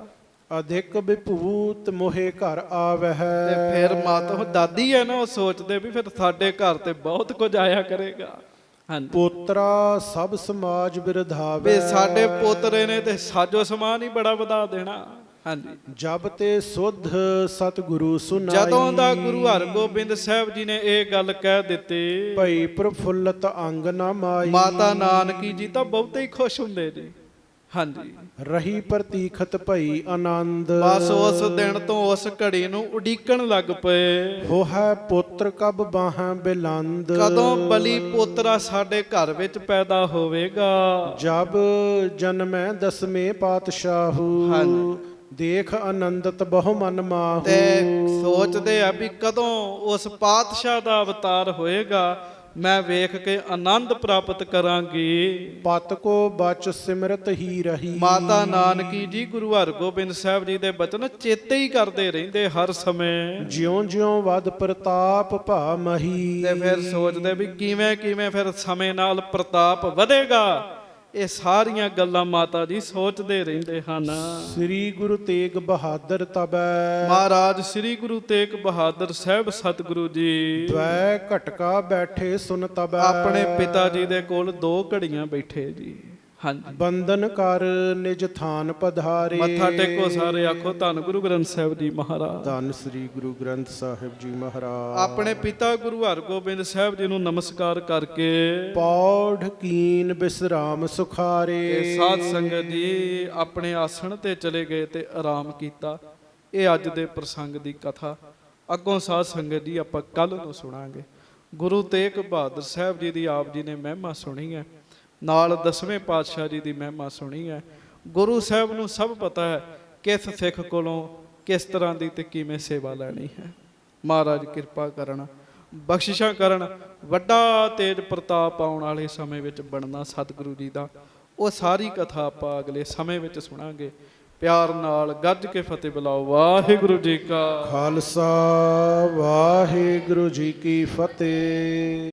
ਅਧਿਕ ਵਿਭੂਤ ਮੋਹੇ ਘਰ ਆਵਹਿ। ਤੇ ਫਿਰ ਮਾਤਾ ਦਾਦੀ ਹੈ ਨਾ, ਉਹ ਸੋਚਦੇ ਵੀ ਫਿਰ ਸਾਡੇ ਘਰ ਤੇ ਬਹੁਤ ਕੁਝ ਆਇਆ ਕਰੇਗਾ। ਹਾਂਜੀ, ਪੋਤਰਾ ਸਭ ਸਮਾਜ ਬਿਰਧਾਵੇ। ਵੀ ਸਾਡੇ ਪੋਤਰੇ ਨੇ ਤੇ ਸਾਜੋ ਸਮਾਨ ਹੀ ਬੜਾ ਵਧਾ ਦੇਣਾ। ਹਾਂਜੀ, ਜਬ ਤੇ ਸੁਧ ਸਤਿਗੁਰੂ ਸੁਨਾਈ। ਜਦੋਂ ਦਾ ਗੁਰੂ ਹਰਗੋਬਿੰਦ ਸਾਹਿਬ ਜੀ ਨੇ ਇਹ ਗੱਲ ਕਹਿ ਦਿੱਤੀ, ਭਈ ਪ੍ਰਫੁੱਲਤ ਅੰਗ ਨਾ ਮਾਈ। ਮਾਤਾ ਨਾਨਕੀ ਜੀ ਤਾਂ ਬਹੁਤੇ ਹੀ ਖੁਸ਼ ਹੁੰਦੇ ਜੀ। ਹਾਂਜੀ, ਰਹੀ ਪ੍ਰਤੀਖਤ ਭਈ ਆਨੰਦ। ਬਸ ਉਸ ਦਿਨ ਤੋਂ ਉਸ ਘੜੀ ਨੂੰ ਉਡੀਕਣ ਲੱਗ ਪਏ, ਹੋ ਹੈ ਪੁੱਤਰ ਕਬ ਬਾਹਾਂ ਬਿਲੰਦ। ਕਦੋਂ ਬਲੀ ਪੋਤਰਾ ਸਾਡੇ ਘਰ ਵਿੱਚ ਪੈਦਾ ਹੋਵੇਗਾ। ਜਬ ਜਨਮੈ ਦਸਵੇਂ ਪਾਤਸ਼ਾਹੂ। ਹਾਂਜੀ। ਦੇਖ ਆਨੰਦਤ ਬਹੁ ਮਨ ਮਾਹੂ। ਤੇ ਸੋਚਦੇ ਆ ਵੀ ਕਦੋਂ ਉਸ ਪਾਤਸ਼ਾਹ ਦਾ ਅਵਤਾਰ ਹੋਏਗਾ, ਮੈਂ ਵੇਖ ਕੇ ਆਨੰਦ ਪ੍ਰਾਪਤ ਕਰਾਂਗੀ। ਪਤ ਕੋ ਬਚ ਸਿਮਰਤ ਹੀ ਰਹੀ। ਮਾਤਾ ਨਾਨਕੀ ਜੀ ਗੁਰੂ ਹਰਗੋਬਿੰਦ ਸਾਹਿਬ ਜੀ ਦੇ ਬਚਨ ਚੇਤੇ ਹੀ ਕਰਦੇ ਰਹਿੰਦੇ ਹਰ ਸਮੇਂ। ਜਿਉਂ ਜਿਉਂ ਵਦ ਪ੍ਰਤਾਪ ਭਾ ਮਹੀ। ਤੇ ਫਿਰ ਸੋਚਦੇ ਵੀ ਕਿਵੇਂ ਕਿਵੇਂ ਫਿਰ ਸਮੇਂ ਨਾਲ ਪ੍ਰਤਾਪ ਵਧੇਗਾ। ਇਹ ਸਾਰੀਆਂ ਗੱਲਾਂ ਮਾਤਾ ਜੀ ਸੋਚਦੇ ਰਹਿੰਦੇ ਹਨ। ਸ੍ਰੀ ਗੁਰੂ ਤੇਗ ਬਹਾਦਰ ਤਬੈ। ਮਹਾਰਾਜ ਸ੍ਰੀ ਗੁਰੂ ਤੇਗ ਬਹਾਦਰ ਸਾਹਿਬ ਸਤਿਗੁਰੂ ਜੀ ਦ્વੈ ਘਟਕਾ ਬੈਠੇ ਸੁਨ ਤਬੈ। ਆਪਣੇ ਪਿਤਾ ਜੀ ਦੇ ਕੋਲ 2 ਘੜੀਆਂ ਬੈਠੇ ਜੀ। ਹਾਂਜੀ, ਬੰਦਨ ਕਰ ਨਿਜ ਥਾਨ ਪਧਾਰੇ। ਮੱਥਾ ਟੇਕੋ ਸਾਰੇ, ਆਖੋ ਧੰਨ ਗੁਰੂ ਗ੍ਰੰਥ ਸਾਹਿਬ ਜੀ ਮਹਾਰਾਜ। ਧੰਨ ਸ੍ਰੀ ਗੁਰੂ ਗ੍ਰੰਥ ਸਾਹਿਬ ਜੀ ਮਹਾਰਾਜ। ਆਪਣੇ ਪਿਤਾ ਗੁਰੂ ਹਰਗੋਬਿੰਦ ਸਾਹਿਬ ਜੀ ਨੂੰ ਨਮਸਕਾਰ ਕਰਕੇ ਪੌੜ ਕੀਨ ਬਿਸਰਾਮ ਸੁਖਾਰੇ। ਤੇ ਸਾਧ ਸੰਗਤ ਜੀ ਆਪਣੇ ਆਸਣ ਤੇ ਚਲੇ ਗਏ ਤੇ ਆਰਾਮ ਕੀਤਾ। ਇਹ ਅੱਜ ਦੇ ਪ੍ਰਸੰਗ ਦੀ ਕਥਾ ਅੱਗੋਂ ਸਾਧ ਸੰਗਤ ਜੀ ਆਪਾਂ ਕੱਲ ਨੂੰ ਸੁਣਾਂਗੇ। ਗੁਰੂ ਤੇਗ ਬਹਾਦਰ ਸਾਹਿਬ ਜੀ ਦੀ ਆਪ ਜੀ ਨੇ ਮਹਿਮਾ ਸੁਣੀ ਹੈ, ਨਾਲ 10ਵੇਂ ਪਾਤਸ਼ਾਹ ਜੀ ਦੀ ਮਹਿਮਾ ਸੁਣੀ ਹੈ। ਗੁਰੂ ਸਾਹਿਬ ਨੂੰ ਸਭ ਪਤਾ ਹੈ ਕਿਸ ਸਿੱਖ ਕੋਲੋਂ ਕਿਸ ਤਰ੍ਹਾਂ ਦੀ ਤੇ ਕਿਵੇਂ ਸੇਵਾ ਲੈਣੀ ਹੈ। ਮਹਾਰਾਜ ਕਿਰਪਾ ਕਰਨ, ਬਖਸ਼ਿਸ਼ਾਂ ਕਰਨ। ਵੱਡਾ ਤੇਜ ਪ੍ਰਤਾਪ ਆਉਣ ਵਾਲੇ ਸਮੇਂ ਵਿੱਚ ਬਣਨਾ ਸਤਿਗੁਰੂ ਜੀ ਦਾ, ਉਹ ਸਾਰੀ ਕਥਾ ਆਪਾਂ ਅਗਲੇ ਸਮੇਂ ਵਿੱਚ ਸੁਣਾਂਗੇ। ਪਿਆਰ ਨਾਲ ਗੱਜ ਕੇ ਫਤਿਹ ਬੁਲਾਓ। ਵਾਹਿਗੁਰੂ ਜੀ ਕਾ ਖਾਲਸਾ ਵਾਹਿਗੁਰੂ ਜੀ ਕੀ ਫਤਿਹ।